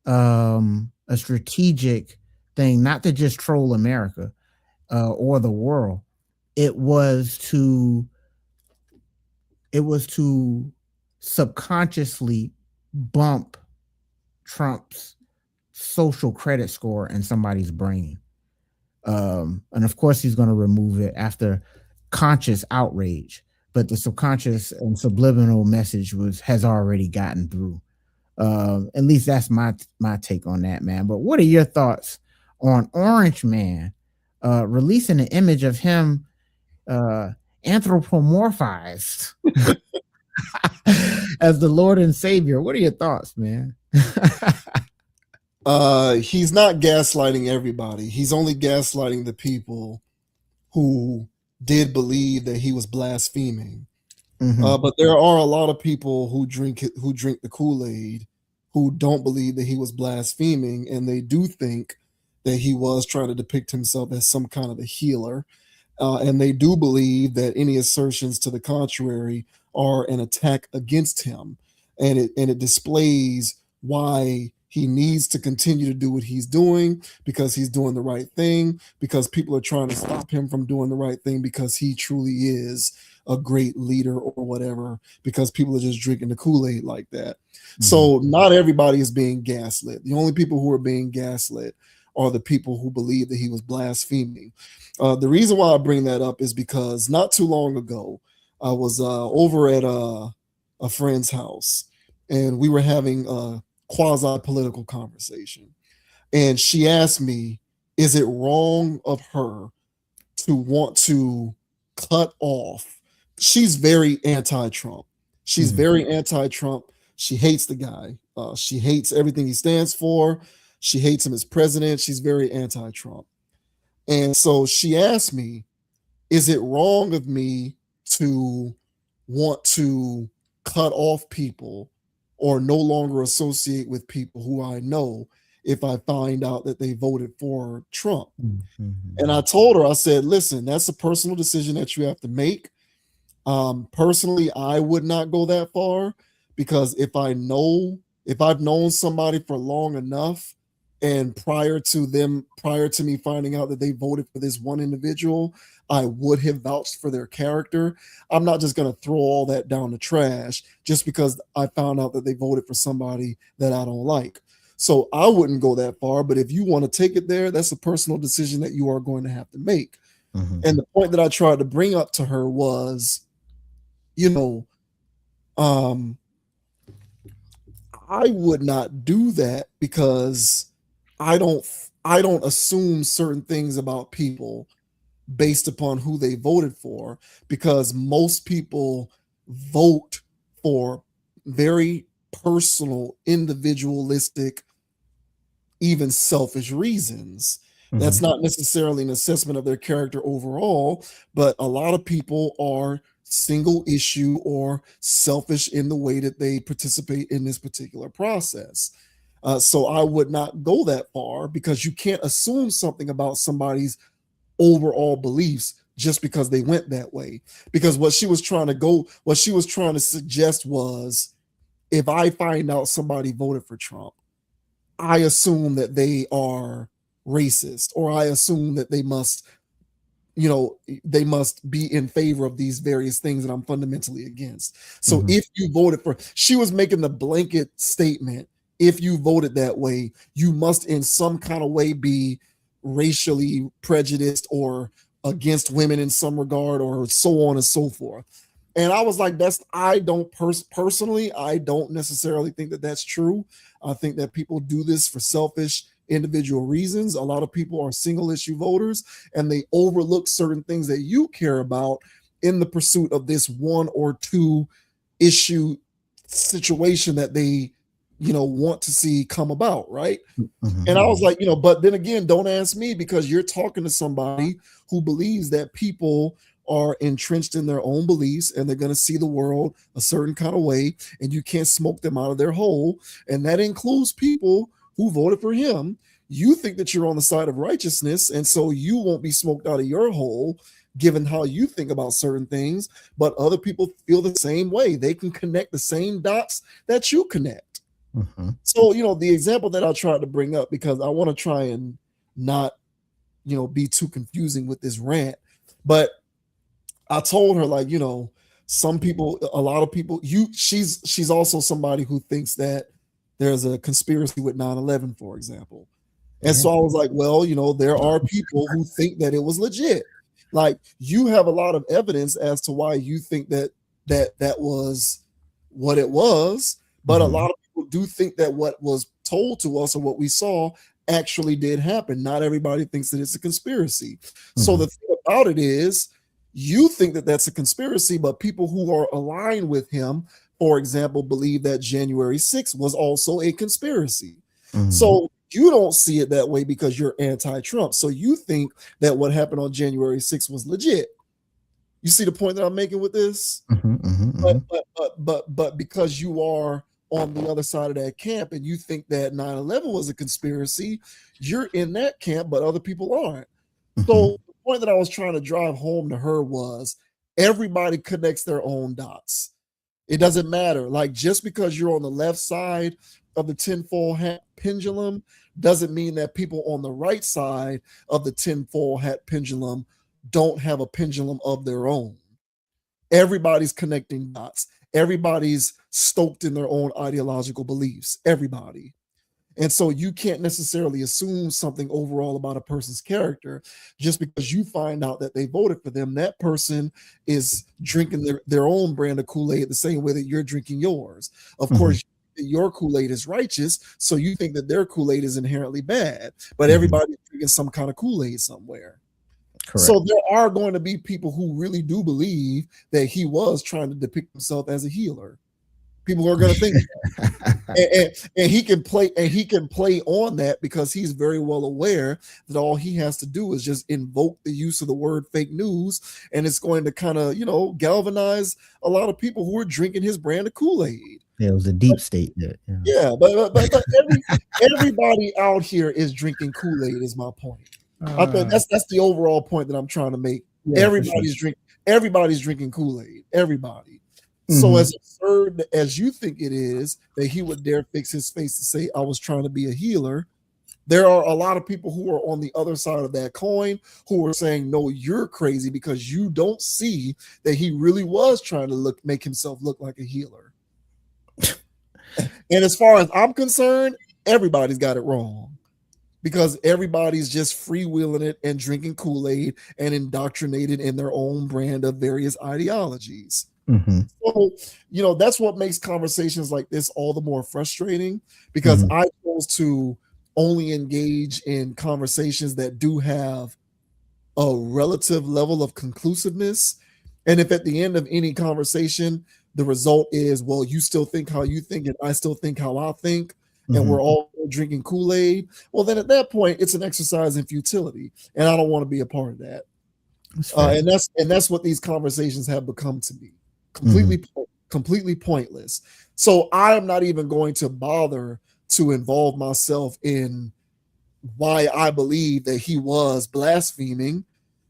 thing, not to just troll America or the world. It was to subconsciously bump Trump's social credit score in somebody's brain. And of course, he's going to remove it after conscious outrage. But the subconscious and subliminal message has already gotten through. At least that's my take on that, man. But what are your thoughts on Orange Man releasing an image of him anthropomorphized as the Lord and Savior? What are your thoughts, man? He's not gaslighting everybody. He's only gaslighting the people who did believe that he was blaspheming. But there are a lot of people who drink the Kool-Aid who don't believe that he was blaspheming, and they do think that he was trying to depict himself as some kind of a healer. And they do believe that any assertions to the contrary are an attack against him. And it displays why he needs to continue to do what he's doing, because he's doing the right thing, because people are trying to stop him from doing the right thing, because he truly is a great leader or whatever, because people are just drinking the Kool-Aid like that. So not everybody is being gaslit. The only people who are being gaslit are the people who believe that he was blaspheming. The reason why I bring that up is because not too long ago, I was over at a friend's house, and we were having a quasi-political conversation. And she asked me, is it wrong of her to want to cut off? She's very anti-Trump. She's very anti-Trump. She hates the guy. She hates everything he stands for. She hates him as president. She's very anti-Trump. And so she asked me, is it wrong of me to want to cut off people or no longer associate with people who I know if I find out that they voted for Trump? And I told her, I said, listen, that's a personal decision that you have to make. Personally, I would not go that far, because if I've known somebody for long enough, and prior to me finding out that they voted for this one individual, I would have vouched for their character. I'm not just going to throw all that down the trash just because I found out that they voted for somebody that I don't like. So I wouldn't go that far, but if you want to take it there, that's a personal decision that you are going to have to make. And the point that I tried to bring up to her was, I would not do that, because I don't assume certain things about people based upon who they voted for, because most people vote for very personal, individualistic, even selfish reasons. That's not necessarily an assessment of their character overall, but a lot of people are single issue or selfish in the way that they participate in this particular process. So I would not go that far, because you can't assume something about somebody's overall beliefs just because they went that way. Because what she was trying to suggest was, if I find out somebody voted for Trump, I assume that they are racist, or I assume that they must be in favor of these various things that I'm fundamentally against. So if you voted for, she was making the blanket statement, if you voted that way, you must in some kind of way be racially prejudiced or against women in some regard, or so on and so forth. And I was like, I don't personally, I don't necessarily think that that's true. I think that people do this for selfish individual reasons. A lot of people are single issue voters, and they overlook certain things that you care about in the pursuit of this one or two issue situation that they want to see come about, right? And I was like, but then again, don't ask me, because you're talking to somebody who believes that people are entrenched in their own beliefs and they're going to see the world a certain kind of way, and you can't smoke them out of their hole. And that includes people who voted for him. You think that you're on the side of righteousness, and so you won't be smoked out of your hole given how you think about certain things, but other people feel the same way. They can connect the same dots that you connect. So, the example that I tried to bring up, because I want to try and not, be too confusing with this rant, but I told her, like, some people, a lot of people, she's also somebody who thinks that there's a conspiracy with 9/11, for example. And so I was like, well, there are people who think that it was legit. Like, you have a lot of evidence as to why you think that was what it was, but a lot of people do think that what was told to us or what we saw actually did happen. Not everybody thinks that it's a conspiracy. So the thing about it is, you think that that's a conspiracy, but people who are aligned with him, for example, believe that January 6th was also a conspiracy. So you don't see it that way because you're anti-Trump. So you think that what happened on January 6th was legit. You see the point that I'm making with this? But because you are on the other side of that camp and you think that 9/11 was a conspiracy, you're in that camp, but other people aren't. So the point that I was trying to drive home to her was, everybody connects their own dots. It doesn't matter. Like, just because you're on the left side of the tinfoil hat pendulum doesn't mean that people on the right side of the tinfoil hat pendulum don't have a pendulum of their own. Everybody's connecting dots. Everybody's stoked in their own ideological beliefs. Everybody. And so you can't necessarily assume something overall about a person's character just because you find out that they voted for them. That person is drinking their own brand of Kool-Aid the same way that you're drinking yours. Of course, your Kool-Aid is righteous, so you think that their Kool-Aid is inherently bad, but everybody's drinking some kind of Kool-Aid somewhere. Correct. So there are going to be people who really do believe that he was trying to depict himself as a healer. People are going to think and he can play on that because he's very well aware that all he has to do is just invoke the use of the word fake news, and it's going to kind of galvanize a lot of people who are drinking his brand of Kool-Aid. Yeah, it was a deep state. But everybody out here is drinking Kool-Aid is my point. I think that's the overall point that I'm trying to make. Yeah, everybody's drinking Kool-Aid. Everybody. So as absurd as you think it is that he would dare fix his face to say, I was trying to be a healer, there are a lot of people who are on the other side of that coin who are saying, no, you're crazy because you don't see that he really was trying to make himself look like a healer. And as far as I'm concerned, everybody's got it wrong because everybody's just freewheeling it and drinking Kool-Aid and indoctrinated in their own brand of various ideologies. So, that's what makes conversations like this all the more frustrating because I chose to only engage in conversations that do have a relative level of conclusiveness. And if at the end of any conversation, the result is, well, you still think how you think and I still think how I think, and we're all drinking Kool-Aid, well, then at that point, it's an exercise in futility. And I don't want to be a part of that. And that's what these conversations have become to be. Completely pointless. So I am not even going to bother to involve myself in why I believe that he was blaspheming,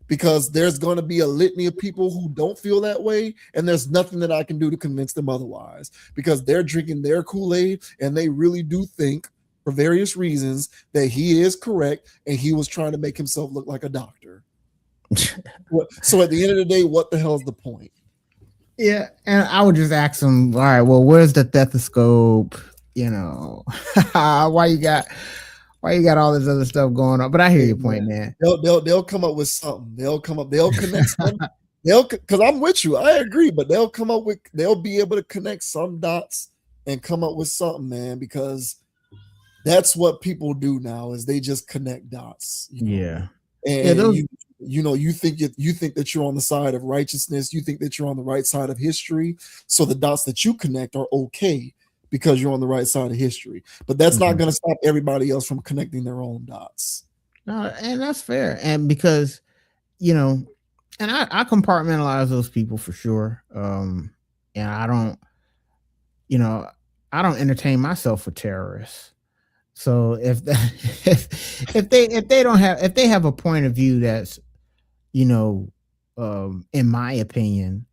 because there's going to be a litany of people who don't feel that way, and there's nothing that I can do to convince them otherwise because they're drinking their Kool-Aid and they really do think, for various reasons, that he is correct and he was trying to make himself look like a doctor. So at the end of the day, what the hell is the point? Yeah, and I would just ask them, all right, well, where's the stethoscope? Why you got all this other stuff going on? But I hear your point, man. They'll come up with something. They'll connect something. Because I'm with you, I agree, but they'll be able to connect some dots and come up with something, man, because that's what people do now is they just connect dots. Yeah. And you think that you're on the side of righteousness, you think that you're on the right side of history, so the dots that you connect are okay because you're on the right side of history, but that's not going to stop everybody else from connecting their own dots. No, and that's fair. And because and I compartmentalize those people for sure. And I don't entertain myself for terrorists. So if they have a point of view that's in my opinion,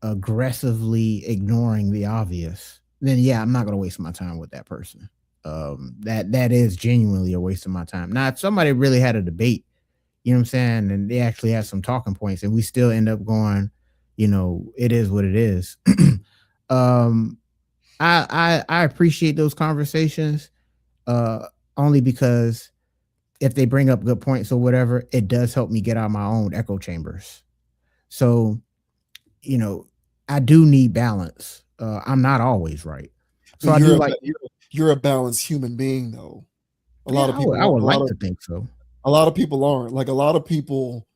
aggressively ignoring the obvious, then yeah, I'm not going to waste my time with that person. That is genuinely a waste of my time. Now, if somebody really had a debate, you know what I'm saying, and they actually had some talking points, and we still end up going, it is what it is. I appreciate those conversations, only because if they bring up good points or whatever, it does help me get out of my own echo chambers. So, you know, I do need balance. I'm not always right. So But I do like, you're a balanced human being, though. A lot yeah, of people, I would like to think so. a lot of people aren't. Like a lot of people.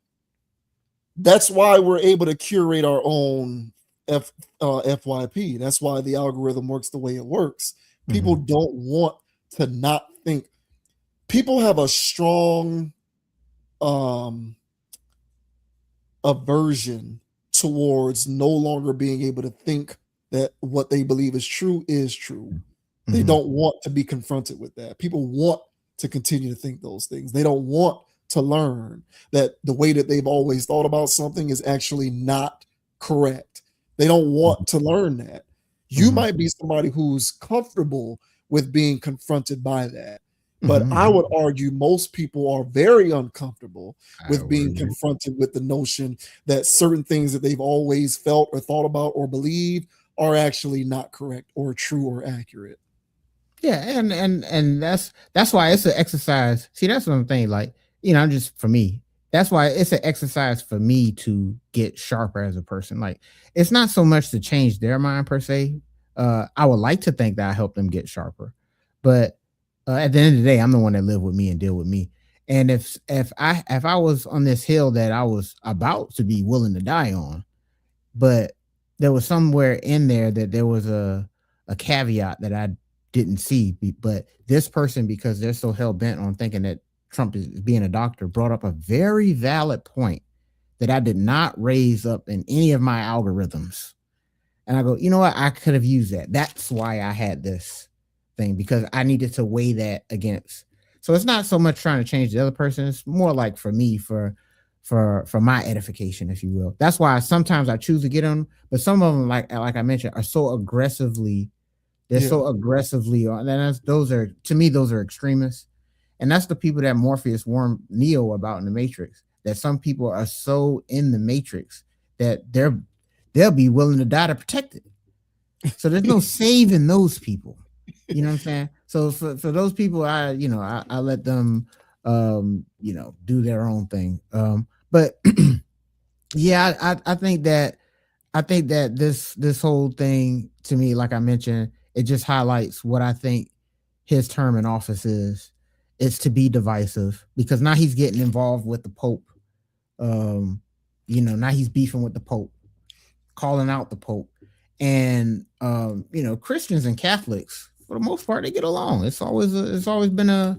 That's why we're able to curate our own FYP. That's why the algorithm works the way it works. People don't want to not think. People have a strong um aversion towards no longer being able to think that what they believe is true is true. They don't want to be confronted with that. People want to continue to think those things. They don't want to learn that the way that they've always thought about something is actually not correct. They don't want to learn that. You might be somebody who's comfortable with being confronted by that. But I would argue most people are very uncomfortable with being confronted with the notion that certain things that they've always felt or thought about or believed are actually not correct or true or accurate. Yeah, and that's why it's an exercise. See, that's what I'm saying. Like, just for me, that's why it's an exercise for me to get sharper as a person. Like, it's not so much to change their mind per se. I would like to think that I help them get sharper, but at the end of the day, I'm the one that live with me and deal with me. And if I was on this hill that I was about to be willing to die on, but there was somewhere in there that there was a caveat that I didn't see. But this person, because they're so hell bent on thinking that Trump is being a doctor, brought up a very valid point that I did not raise up in any of my algorithms. And I go, you know what? I could have used that. That's why I had this thing, because I needed to weigh that against. So it's not so much trying to change the other person. It's more like for me, for my edification, if you will. That's why sometimes I choose to get on, but some of them, like I mentioned, are so aggressively. They're so aggressively on, and those are, to me, those are extremists, and that's the people that Morpheus warned Neo about in the Matrix. That some people are so in the Matrix that they'll be willing to die to protect it. So there's no saving those people. You know what I'm saying? So for those people, I let them do their own thing. But yeah, I think that this whole thing, to me, like I mentioned, it just highlights what I think his term in office is. It's to be divisive, because now he's getting involved with the Pope. Now he's beefing with the Pope, calling out the Pope, and Christians and Catholics, for the most part, they get along. It's always been a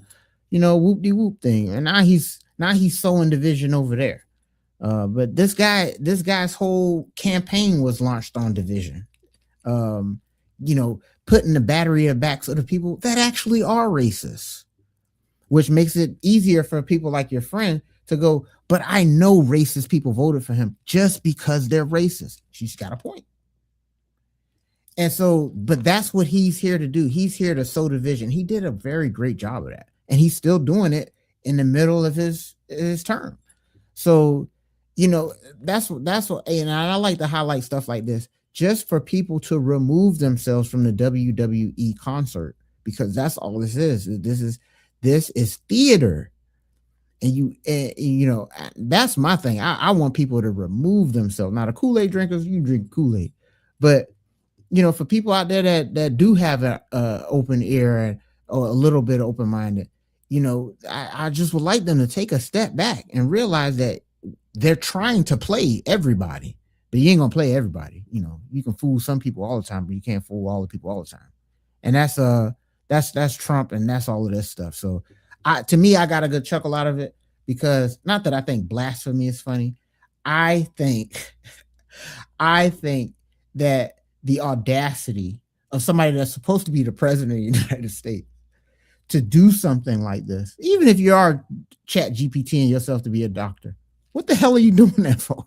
whoop de whoop thing, and now he's sowing division over there. But this guy's whole campaign was launched on division. Putting the battery of backs of the people that actually are racist, which makes it easier for people like your friend to go, but I know racist people voted for him just because they're racist. She's got a point. And so, but that's what he's here to do. He's here to sow division. He did a very great job of that. And he's still doing it in the middle of his term. So, that's what, and I like to highlight stuff like this just for people to remove themselves from the WWE concert, because that's all this is. This is theater. And that's my thing. I want people to remove themselves. Now, the Kool-Aid drinkers, you drink Kool-Aid, but for people out there that do have a open ear or a little bit open-minded, I just would like them to take a step back and realize that they're trying to play everybody, but you ain't gonna play everybody. You can fool some people all the time, but you can't fool all the people all the time. And that's Trump, and that's all of this stuff. So to me, I got a good chuckle out of it, because not that I think blasphemy is funny. I think that the audacity of somebody that's supposed to be the president of the United States to do something like this, even if you are chat GPTing yourself to be a doctor, what the hell are you doing that for?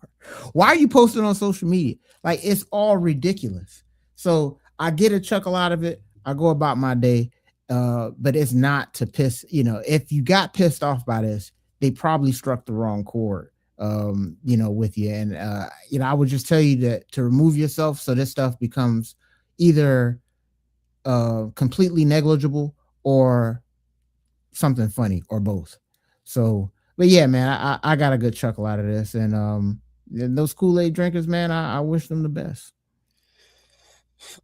Why are you posting on social media? Like, it's all ridiculous. So I get a chuckle out of it. I go about my day. But it's not to piss, if you got pissed off by this, they probably struck the wrong chord, with you. And, I would just tell you that to remove yourself, so this stuff becomes either completely negligible or something funny, or both. So, but yeah, man, I got a good chuckle out of this, and those Kool-Aid drinkers, man, I wish them the best.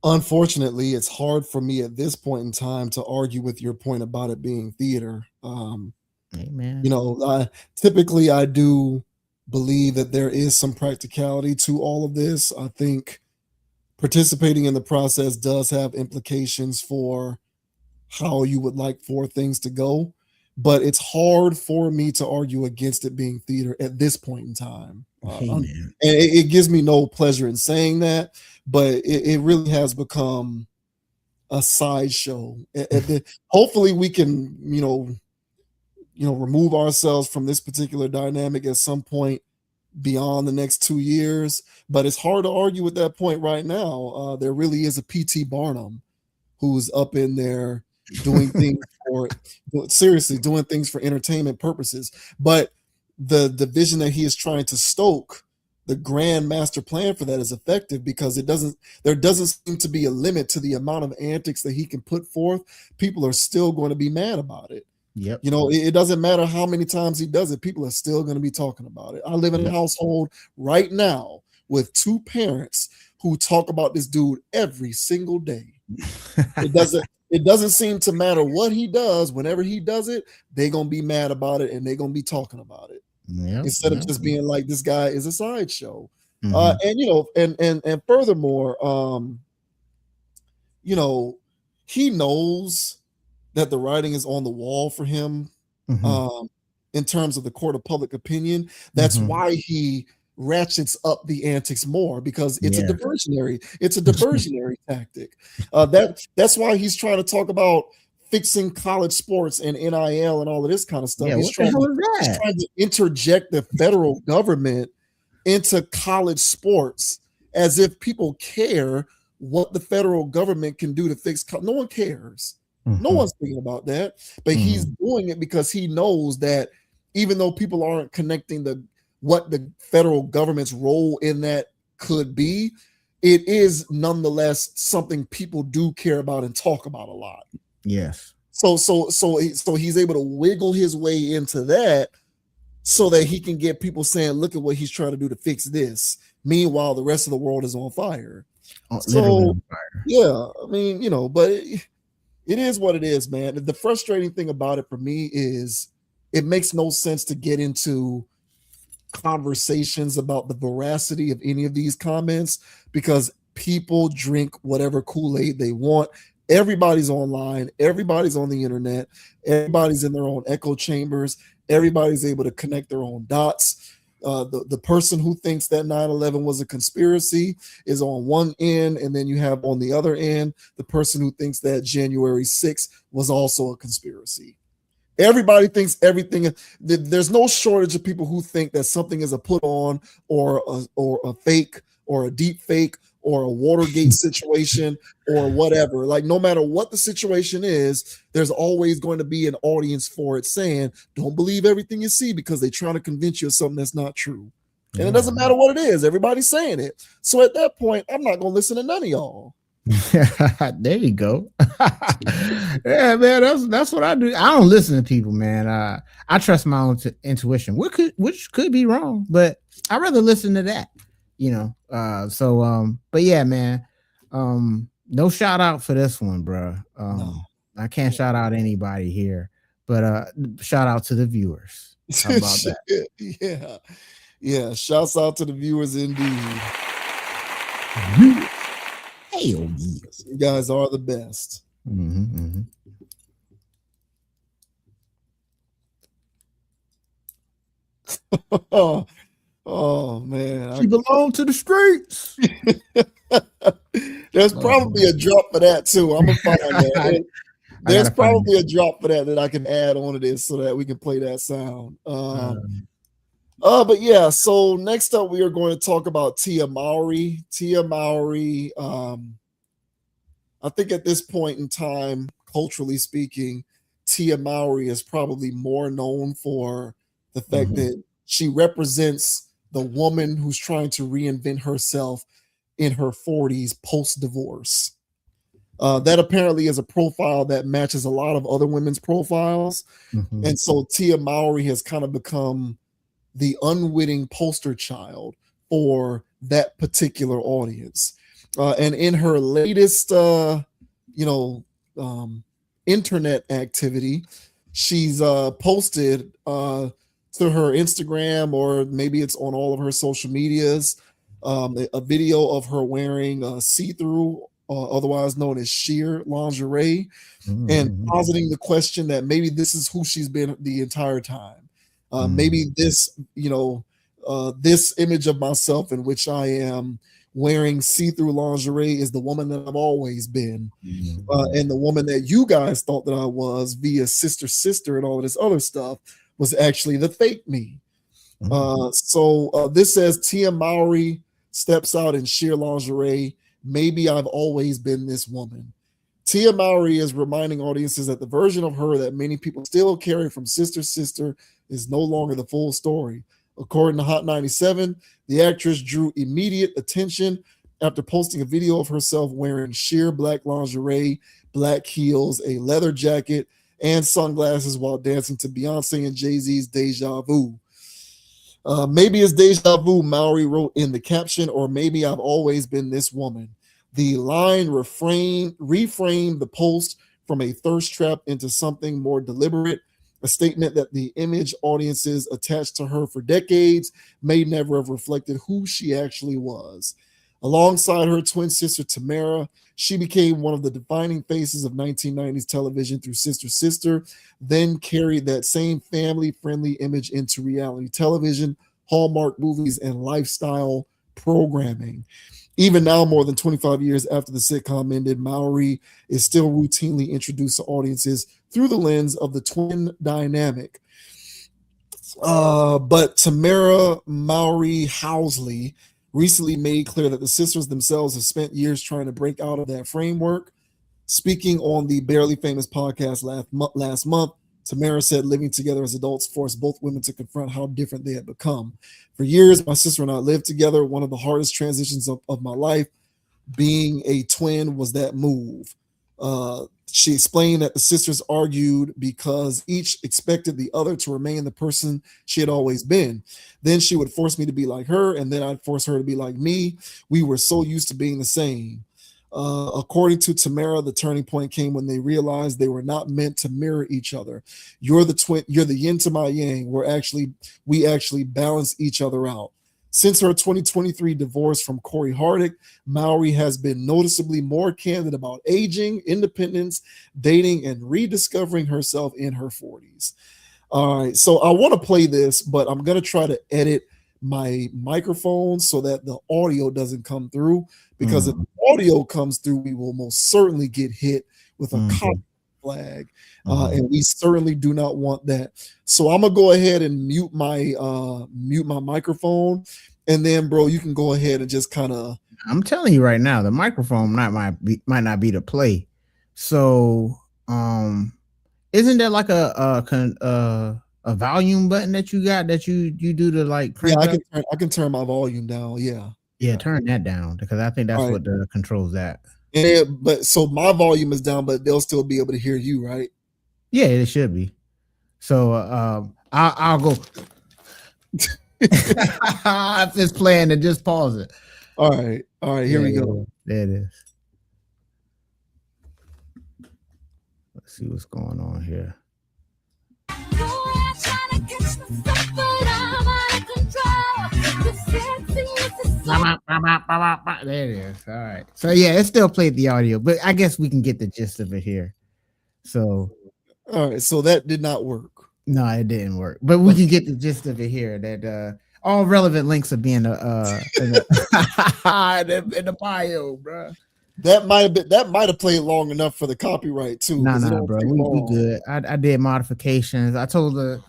Unfortunately, it's hard for me at this point in time to argue with your point about it being theater. Hey, man. Typically I do believe that there is some practicality to all of this. I think participating in the process does have implications for how you would like for things to go, but it's hard for me to argue against it being theater at this point in time. Hey, man. And it gives me no pleasure in saying that, but it really has become a sideshow. Hopefully we can, remove ourselves from this particular dynamic at some point beyond the next 2 years, but it's hard to argue with that point right now. There really is a PT Barnum who's up in there doing things doing things for entertainment purposes. But the vision that he is trying to stoke, the grand master plan for that is effective because there doesn't seem to be a limit to the amount of antics that he can put forth. People are still going to be mad about it. Yep. It doesn't matter how many times he does it. People are still going to be talking about it. I live in a household right now with 2 parents who talk about this dude every single day. It doesn't seem to matter what he does. Whenever he does it, they're going to be mad about it and they're going to be talking about it. Instead of just being like, this guy is a sideshow. And furthermore, he knows that the writing is on the wall for him in terms of the court of public opinion. That's why he ratchets up the antics more, because it's a diversionary tactic. That's why he's trying to talk about fixing college sports and NIL and all of this kind of stuff. Yeah, he's trying to interject the federal government into college sports as if people care what the federal government can do to fix. No one cares. No one's thinking about that, but he's doing it because he knows that even though people aren't connecting what the federal government's role in that could be, it is nonetheless something people do care about and talk about a lot. Yes. So he's able to wiggle his way into that so that he can get people saying, look at what he's trying to do to fix this. Meanwhile, the rest of the world is on fire. On fire. Yeah, I mean, but it is what it is, man. The frustrating thing about it for me is it makes no sense to get into conversations about the veracity of any of these comments because people drink whatever Kool-Aid they want. Everybody's online. Everybody's on the internet. Everybody's in their own echo chambers. Everybody's able to connect their own dots. The person who thinks that 9/11 was a conspiracy is on one end, and then you have on the other end the person who thinks that January 6th was also a conspiracy. Everybody thinks everything. There's no shortage of people who think that something is a put on or a fake or a deep fake or a Watergate situation or whatever. Like, no matter what the situation is, there's always going to be an audience for it saying, don't believe everything you see because they're trying to convince you of something that's not true. And it doesn't matter what it is. Everybody's saying it. So at that point, I'm not going to listen to none of y'all. There you go. Yeah, man, that's what I do. I don't listen to people, man. I trust my own intuition, which could be wrong, but I'd rather listen to that, but yeah, man, no shout out for this one, bro. No. I can't shout out anybody here, but shout out to the viewers. How about that? Yeah, shouts out to the viewers indeed. Hell yeah. You guys are the best. Oh man, she belong to the streets. There's probably a drop for that too. I'm gonna find that. There's probably a drop for that I can add on to this so that we can play that sound. But yeah, so next up we are going to talk about Tia Mowry. Tia Mowry, I think at this point in time, culturally speaking, Tia Mowry is probably more known for the fact that she represents the woman who's trying to reinvent herself in her 40s post-divorce. That apparently is a profile that matches a lot of other women's profiles. Mhm. And so Tia Mowry has kind of become the unwitting poster child for that particular audience. And in her latest, internet activity, she's posted to her Instagram, or maybe it's on all of her social medias, a video of her wearing see-through, otherwise known as sheer lingerie, and Mhm. positing the question that maybe this is who she's been the entire time. Maybe this, this image of myself in which I am wearing see-through lingerie is the woman that I've always been. And the woman that you guys thought that I was via sister and all of this other stuff was actually the fake me. So this says Tia Mowry steps out in sheer lingerie. Maybe I've always been this woman. Tia Mowry is reminding audiences that the version of her that many people still carry from Sister is no longer the full story. According to Hot 97, the actress drew immediate attention after posting a video of herself wearing sheer black lingerie, black heels, a leather jacket, and sunglasses while dancing to Beyonce and Jay-Z's Deja Vu. Maybe it's Deja Vu, Mowry wrote in the caption, or maybe I've always been this woman. The line reframed the post from a thirst trap into something more deliberate, a statement that the image audiences attached to her for decades may never have reflected who she actually was. Alongside her twin sister Tamara, she became one of the defining faces of 1990s television through Sister, then carried that same family-friendly image into reality television, Hallmark movies, and lifestyle programming. Even now, more than 25 years after the sitcom ended, Mowry is still routinely introduced to audiences through the lens of the twin dynamic. But Tamara Mowry Housley recently made clear that the sisters themselves have spent years trying to break out of that framework. Speaking on the Barely Famous podcast last month, Tamara said living together as adults forced both women to confront how different they had become. For years, my sister and I lived together. One of the hardest transitions of my life, being a twin, was that move. She explained that the sisters argued because each expected the other to remain the person she had always been. Then she would force me to be like her, and then I'd force her to be like me. We were so used to being the same. According to Tamara, the turning point came when they realized they were not meant to mirror each other. You're the twin, you're the yin to my yang. We actually balance each other out. Since her 2023 divorce from Corey Hardick, Mowry has been noticeably more candid about aging, independence, dating, and rediscovering herself in her 40s. All right, so I want to play this, but I'm going to try to edit my microphone so that the audio doesn't come through, because if the audio comes through, we will most certainly get hit with a copy flag, and we certainly do not want that. So I'm gonna go ahead and mute my microphone, and then, bro, you can go ahead and just kind of. I'm telling you right now, the microphone might not be to play. So, isn't there like a volume button that you got that you do to like crank up? I can turn my volume down. Yeah, turn that down, because I think that's what the controls that. But so my volume is down, but they'll still be able to hear you, right? Yeah, it should be. So I'll go. If it's playing, then just pause it. All right, here we go. There it is. Let's see what's going on here. There it is. All right. So yeah, it still played the audio, but I guess we can get the gist of it here. So all right, so that did not work. No, it didn't work, but we can get the gist of it here. That all relevant links are being in the bio, bro. That might have played long enough for the copyright too. Nah, bro, we good. I did modifications. I told the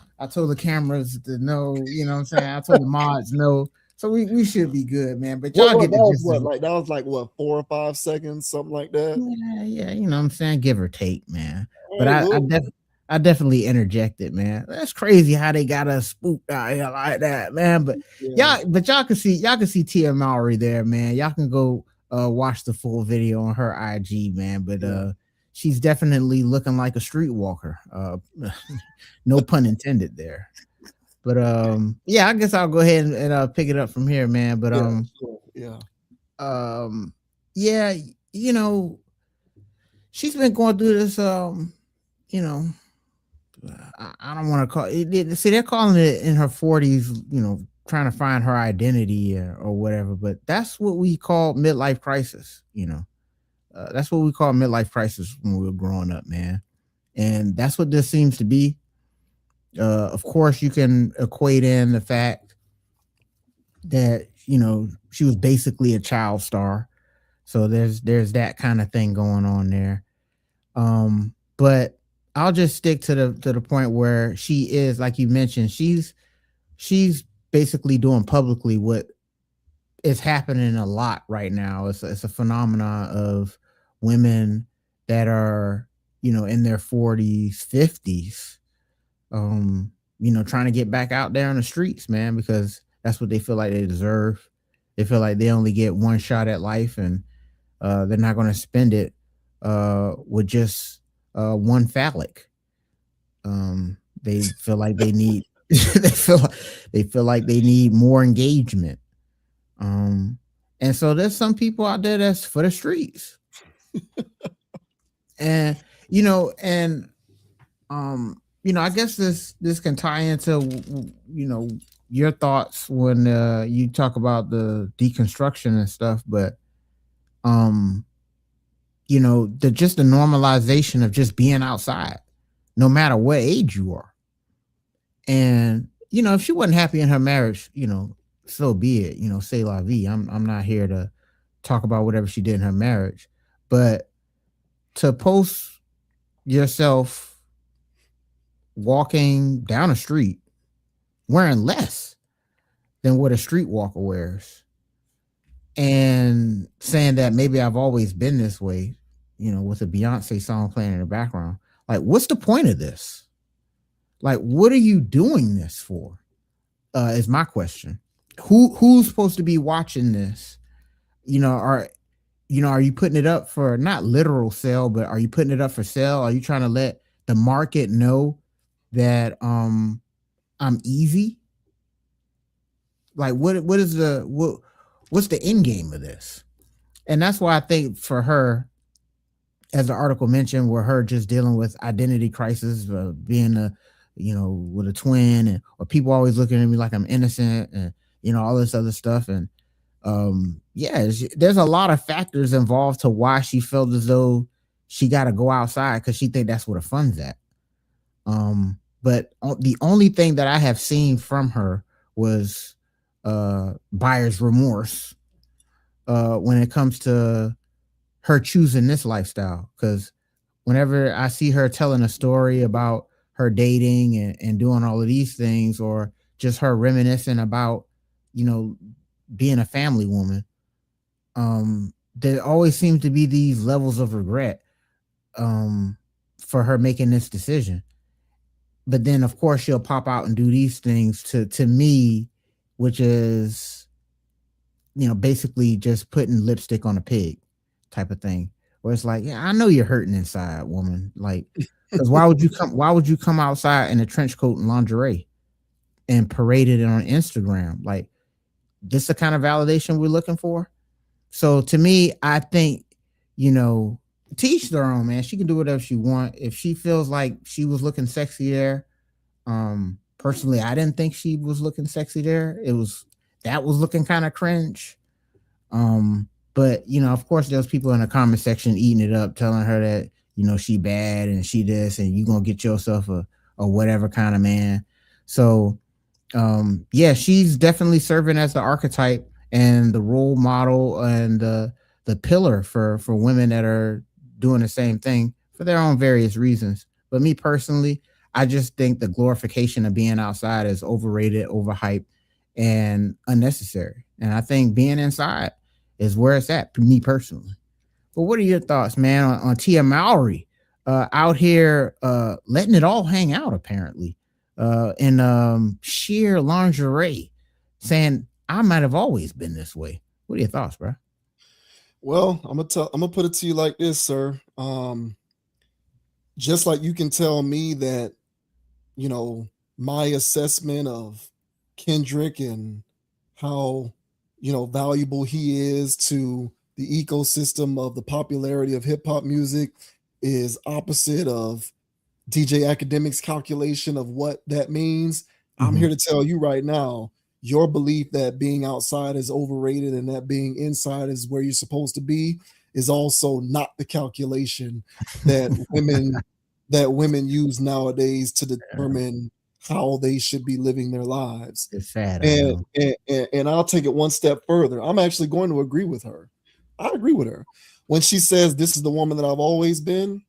cameras to know. You know what I'm saying? I told the mods no. So we should be good, man. But y'all get the gist. That was like 4 or 5 seconds, something like that. Yeah. You know what I'm saying? Give or take, man. But I definitely interjected, man. That's crazy how they got us spooked out here like that, man. But y'all can see Tia Mowry there, man. Y'all can go watch the full video on her IG, man, but she's definitely looking like a streetwalker. No pun intended there. But yeah, I guess I'll go ahead and pick it up from here, man. But yeah, you know, she's been going through this you know, I don't want to call it. See, they're calling it in her 40s, you know, trying to find her identity or whatever. But that's what we call midlife crisis. You know, that's what we call midlife crisis when we were growing up, man. And that's what this seems to be. Of course, you can equate in the fact that, you know, she was basically a child star. So there's that kind of thing going on there. But I'll just stick to the point where she is, like you mentioned, she's basically doing publicly what is happening a lot right now. It's a phenomenon of women that are, you know, in their 40s, 50s, you know, trying to get back out there on the streets, man, because that's what they feel like they deserve. They feel like they only get one shot at life, and they're not going to spend it with just one phallic. They feel like they need they feel like they need more engagement. And so there's some people out there that's for the streets. And you know, I guess this can tie into, you know, your thoughts when you talk about the deconstruction and stuff, but you know, the normalization of just being outside, no matter what age you are. And, you know, if she wasn't happy in her marriage, you know, so be it, you know, c'est la vie. I'm not here to talk about whatever she did in her marriage, but to post yourself walking down a street wearing less than what a streetwalker wears and saying that maybe I've always been this way, you know, with a Beyonce song playing in the background. Like, what's the point of this? Like, what are you doing this for? Is my question. Who's supposed to be watching this? You know, are you putting it up for not literal sale, but are you putting it up for sale? Are you trying to let the market know that I'm easy? Like, what's the end game of this? And that's why I think for her, as the article mentioned, where her just dealing with identity crisis, being with a twin, or people always looking at me like I'm innocent, and you know, all this other stuff. And there's a lot of factors involved to why she felt as though she got to go outside, because she think that's where the fun's at. But the only thing that I have seen from her was buyer's remorse when it comes to her choosing this lifestyle. Because whenever I see her telling a story about her dating and doing all of these things, or just her reminiscing about, you know, being a family woman, there always seems to be these levels of regret for her making this decision. But then, of course, she'll pop out and do these things to me, which is, you know, basically just putting lipstick on a pig type of thing, where it's like, yeah, I know you're hurting inside, woman. Like, because why would you come outside in a trench coat and lingerie and parade it on Instagram? Like, this is the kind of validation we're looking for. So to me, I think, you know, to each their own, man. She can do whatever she wants. If she feels like she was looking sexy there, personally, I didn't think she was looking sexy there. That was looking kind of cringe. But you know, of course, there's people in the comment section eating it up, telling her that, you know, she bad and she this, and you gonna get yourself a whatever kind of man. So she's definitely serving as the archetype and the role model and the pillar for women that are doing the same thing for their own various reasons. But me personally, I just think the glorification of being outside is overrated, overhyped, and unnecessary. And I think being inside is where it's at, me personally. But what are your thoughts, man, on Tia Mowry out here letting it all hang out, apparently, in sheer lingerie, saying, I might have always been this way? What are your thoughts, bro? Well, I'm gonna put it to you like this, sir. Just like you can tell me that, you know, my assessment of Kendrick and how, you know, valuable he is to the ecosystem of the popularity of hip hop music is opposite of DJ Akademiks calculation of what that means. I'm Mhm. here to tell you right now, your belief that being outside is overrated and that being inside is where you're supposed to be is also not the calculation that women use nowadays to determine how they should be living their lives. It's sad, I And, know. and I'll take it one step further. I'm actually going to agree with her. I agree with her. When she says this is the woman that I've always been,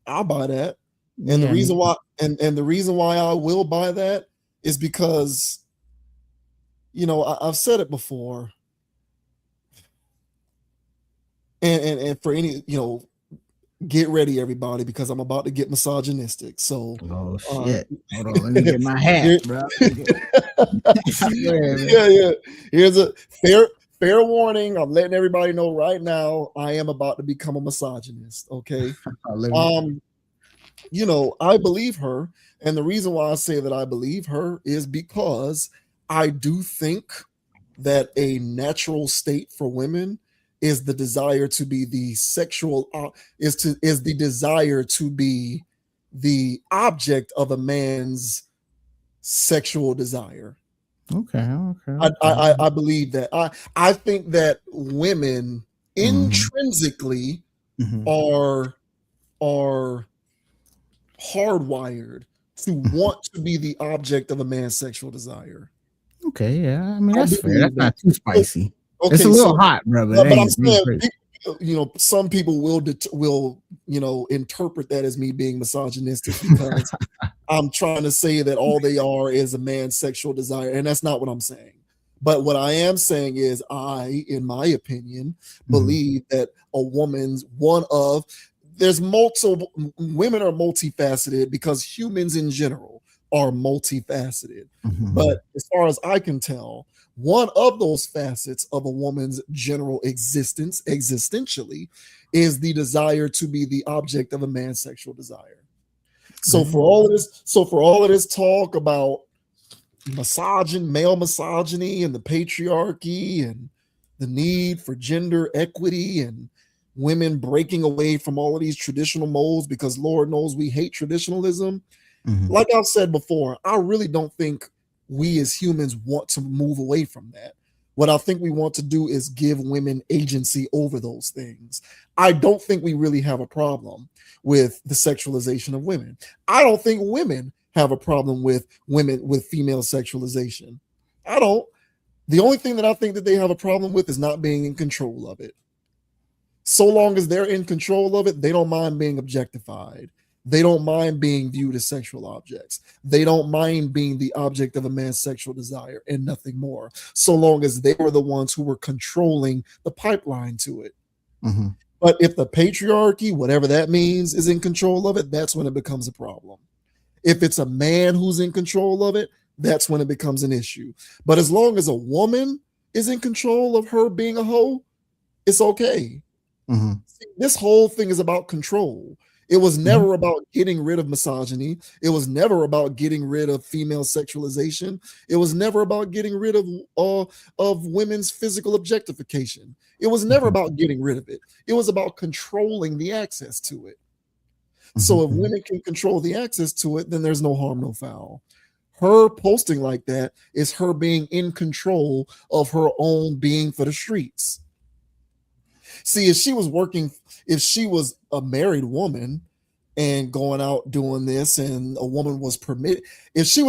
I'll buy that. And the Yeah, reason why and the reason why I will buy that is because, you know, I've said it before. And for any, you know, get ready everybody because I'm about to get misogynistic. So oh uh shit. Hold on, let me get my hat, here- bro. Go ahead, man. yeah. Here's a fair warning. I'm letting everybody know right now I am about to become a misogynist. Okay. Oh, let me. Um, you know, I believe her. And the reason why I say that I believe her is because I do think that a natural state for women is the desire to be the sexual is the desire to be the object of a man's sexual desire. Okay. I believe that. I think that women intrinsically Mhm. are are hardwired to want to be the object of a man's sexual desire. Okay, yeah. I mean, I that's do fair. believe That's that. not too So, spicy. It's a okay, little so hot, bro, but but I'm it ain't saying, crazy. you know, some people will you know interpret that as me being misogynistic because I'm trying to say that all they are is a man's sexual desire, and that's not what I'm saying. But what I am saying is, I, in my opinion, believe that a woman's one of there's multiple women are multifaceted because humans in general are multifaceted. But as far as I can tell, one of those facets of a woman's general existence, existentially, is the desire to be the object of a man's sexual desire. So for all of this talk about male misogyny and the patriarchy and the need for gender equity and women breaking away from all of these traditional molds because Lord knows we hate traditionalism. Like I've said before, I really don't think we as humans want to move away from that. What I think we want to do is give women agency over those things. I don't think we really have a problem with the sexualization of women. I don't think women have a problem with women with female sexualization. I don't. The only thing that I think that they have a problem with is not being in control of it. So long as they're in control of it, they don't mind being objectified. They don't mind being viewed as sexual objects. They don't mind being the object of a man's sexual desire and nothing more, so long as they were the ones who were controlling the pipeline to it. But if the patriarchy, whatever that means, is in control of it, that's when it becomes a problem. If it's a man who's in control of it, that's when it becomes an issue. But as long as a woman is in control of her being a hoe, it's okay. See, this whole thing is about control. It was never about getting rid of misogyny. It was never about getting rid of female sexualization. It was never about getting rid of women's physical objectification. It was never about getting rid of it. It was about controlling the access to it. So if women can control the access to it, then there's no harm, no foul. Her posting like that is her being in control of her own being for the streets. See, if she was a married woman and going out doing this and a woman was permitted, if she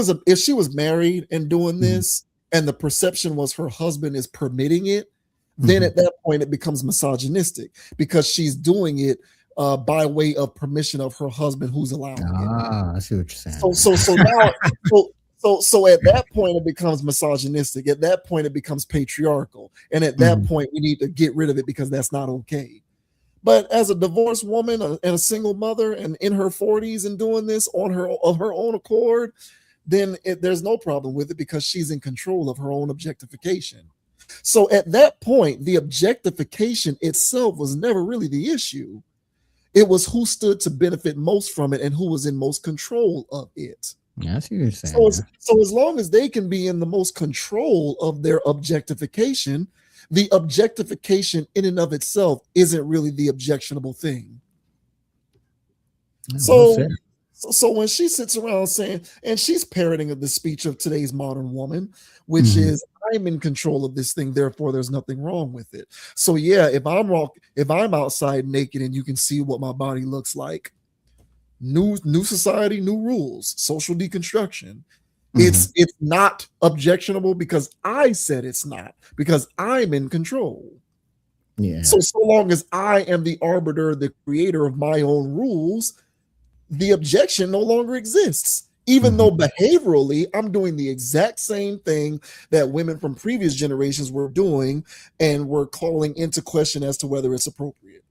was married and doing this and the perception was her husband is permitting it, then at that point it becomes misogynistic because she's doing it by way of permission of her husband who's allowing it. I see what you're saying. So now so at that point it becomes misogynistic. At that point it becomes patriarchal. And at that point we need to get rid of it because that's not okay. But as a divorced woman and a single mother and in her 40s and doing this of her own accord, then there's no problem with it because she's in control of her own objectification. So at that point, the objectification itself was never really the issue. It was who stood to benefit most from it and who was in most control of it. Yeah, I see what you're saying. So as long as they can be in the most control of their objectification, the objectification in and of itself isn't really the objectionable thing. So when she sits around saying, and she's parroting the speech of today's modern woman, which is, I'm in control of this thing, therefore there's nothing wrong with it. So yeah, if I'm outside naked and you can see what my body looks like, new society, new rules, social deconstruction. It's not objectionable because I said it's not, because I'm in control. Yeah. So long as I am the arbiter, the creator of my own rules, the objection no longer exists. Even though behaviorally, I'm doing the exact same thing that women from previous generations were doing and were calling into question as to whether it's appropriate.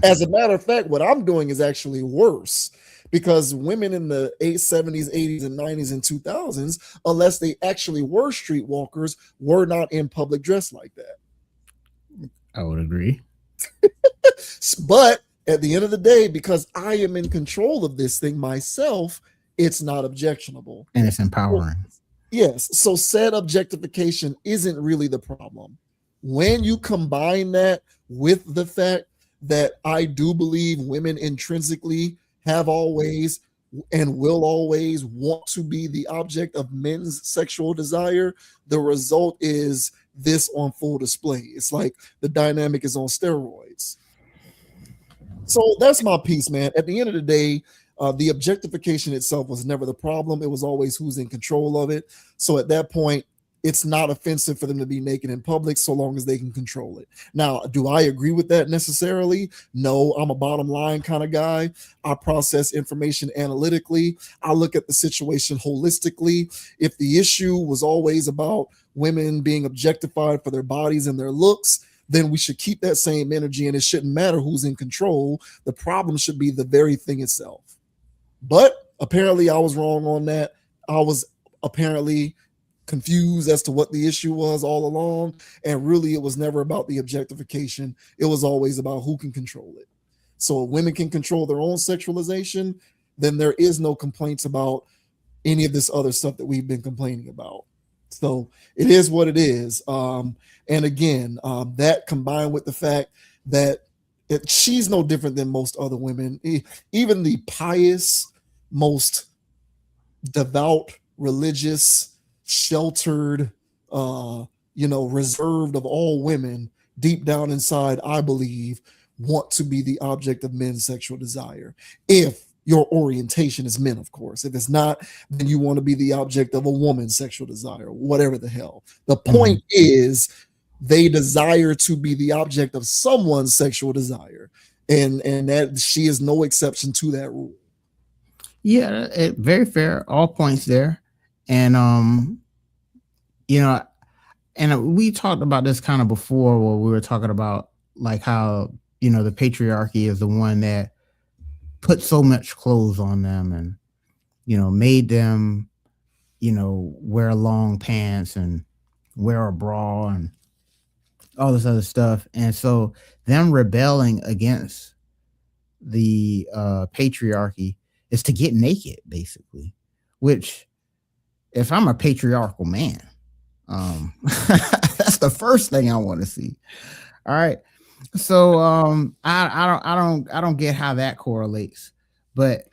As a matter of fact, what I'm doing is actually worse, because women in the 70s, 80s, and 90s and 2000s, unless they actually were streetwalkers, were not in public dressed like that. I would agree. But at the end of the day, because I am in control of this thing myself, it's not objectionable. And it's empowering. Yes. So said objectification isn't really the problem. When you combine that with the fact that I do believe women intrinsically have always and will always want to be the object of men's sexual desire, the result is this on full display. It's like the dynamic is on steroids. So that's my piece, man. At the end of the day, the objectification itself was never the problem. It was always who's in control of it. So at that point, it's not offensive for them to be naked in public so long as they can control it. Now, do I agree with that necessarily? No, I'm a bottom line kind of guy. I process information analytically. I look at the situation holistically. If the issue was always about women being objectified for their bodies and their looks, then we should keep that same energy, and it shouldn't matter who's in control. The problem should be the very thing itself. But apparently I was wrong on that. I was apparently confused as to what the issue was all along, and really it was never about the objectification. It was always about who can control it. So if women can control their own sexualization, then there is no complaints about any of this other stuff that we've been complaining about. So it is what it is. And again, that combined with the fact that she's no different than most other women, even the pious, most devout, religious, sheltered, reserved of all women, deep down inside, I believe, want to be the object of men's sexual desire. If your orientation is men, of course. If it's not, then you want to be the object of a woman's sexual desire, whatever the hell. The point is, they desire to be the object of someone's sexual desire, and that she is no exception to that rule. Yeah, very fair. All points there. And and we talked about this kind of before, where we were talking about like how, the patriarchy is the one that put so much clothes on them and, made them, wear long pants and wear a bra and all this other stuff. And so them rebelling against the patriarchy is to get naked, basically, which, if I'm a patriarchal man, that's the first thing I want to see. All right. So I don't get how that correlates, but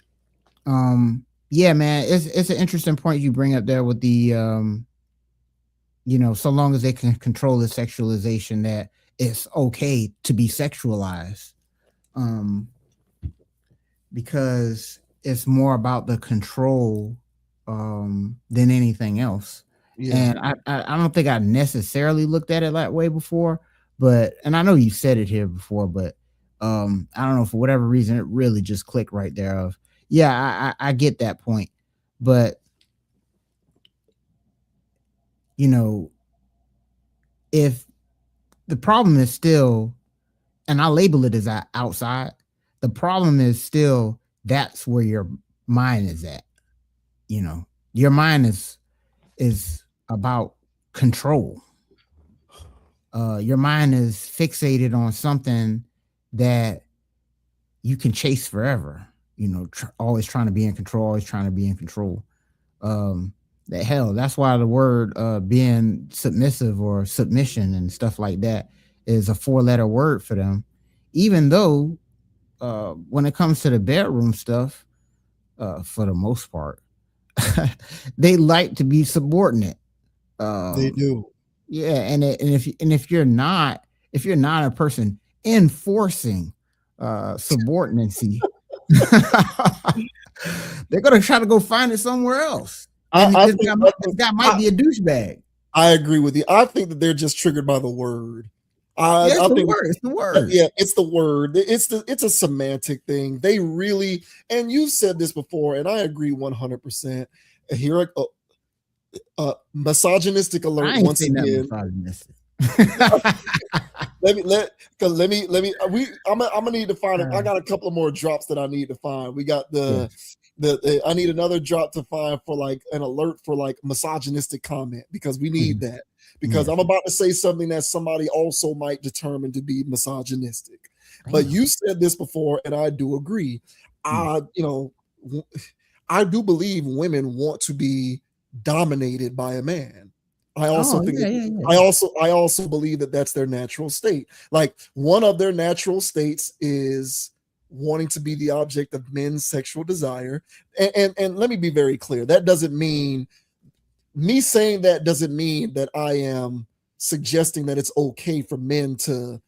yeah, man, it's an interesting point you bring up there with the so long as they can control the sexualization, that it's okay to be sexualized, because it's more about the control than anything else. Yeah. And I don't think I necessarily looked at it that way before, and I know you said it here before, but I don't know, for whatever reason, it really just clicked right there of, yeah, I get that point. But, if the problem is still, and I label it as outside, the problem is still, that's where your mind is at. Your mind is about control. Your mind is fixated on something that you can chase forever. Always trying to be in control, always trying to be in control. That's why the word being submissive or submission and stuff like that is a 4-letter word for them. Even though when it comes to the bedroom stuff, for the most part, they like to be subordinate. They do. Yeah, and if you're not a person enforcing subordinacy, they're gonna try to go find it somewhere else. This guy might be a douchebag. I agree with you. I think that they're just triggered by the word. It's the word. Yeah, it's the word. It's a semantic thing. They really, and you've said this before, and I agree 100%. Here, misogynistic alert once again. I'm gonna need to find it. I got a couple of more drops that I need to find. We got I need another drop to find for like an alert for like misogynistic comment, because we need that, because I'm about to say something that somebody also might determine to be misogynistic. But you said this before, and I do agree. I do believe women want to be dominated by a man. I also I also believe that that's their natural state. Like, one of their natural states is wanting to be the object of men's sexual desire. And let me be very clear. That doesn't mean me saying that doesn't mean that I am suggesting that it's okay for men to,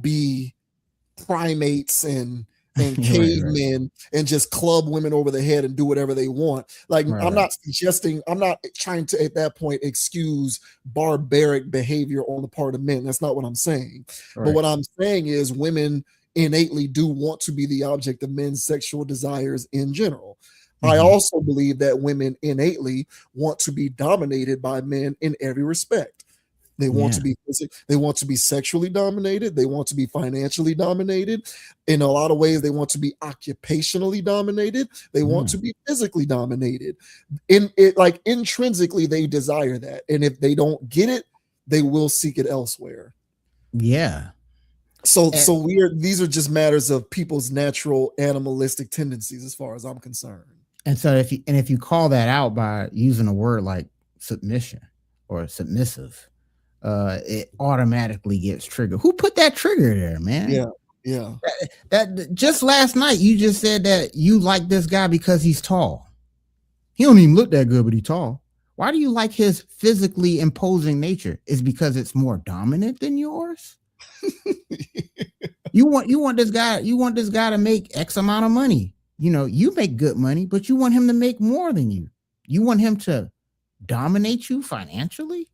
be primates and cavemen and just club women over the head and do whatever they want. Like, I'm not trying to at that point excuse barbaric behavior on the part of men. That's not what I'm saying. But what I'm saying is women innately do want to be the object of men's sexual desires in general. I also believe that women innately want to be dominated by men in every respect. They want to be sexually dominated. They want to be financially dominated. In a lot of ways, they want to be occupationally dominated. They want to be physically dominated. Intrinsically, they desire that. And if they don't get it, they will seek it elsewhere. Yeah. So these are just matters of people's natural animalistic tendencies, as far as I'm concerned. And so if you call that out by using a word like submission or submissive, it automatically gets triggered. Who put that trigger there, man? Yeah. That just last night you just said that you like this guy because he's tall. He don't even look that good, but he's tall. Why do you like his physically imposing nature? Is because it's more dominant than yours? You want this guy to make X amount of money. You make good money, but you want him to make more than you. You want him to dominate you financially.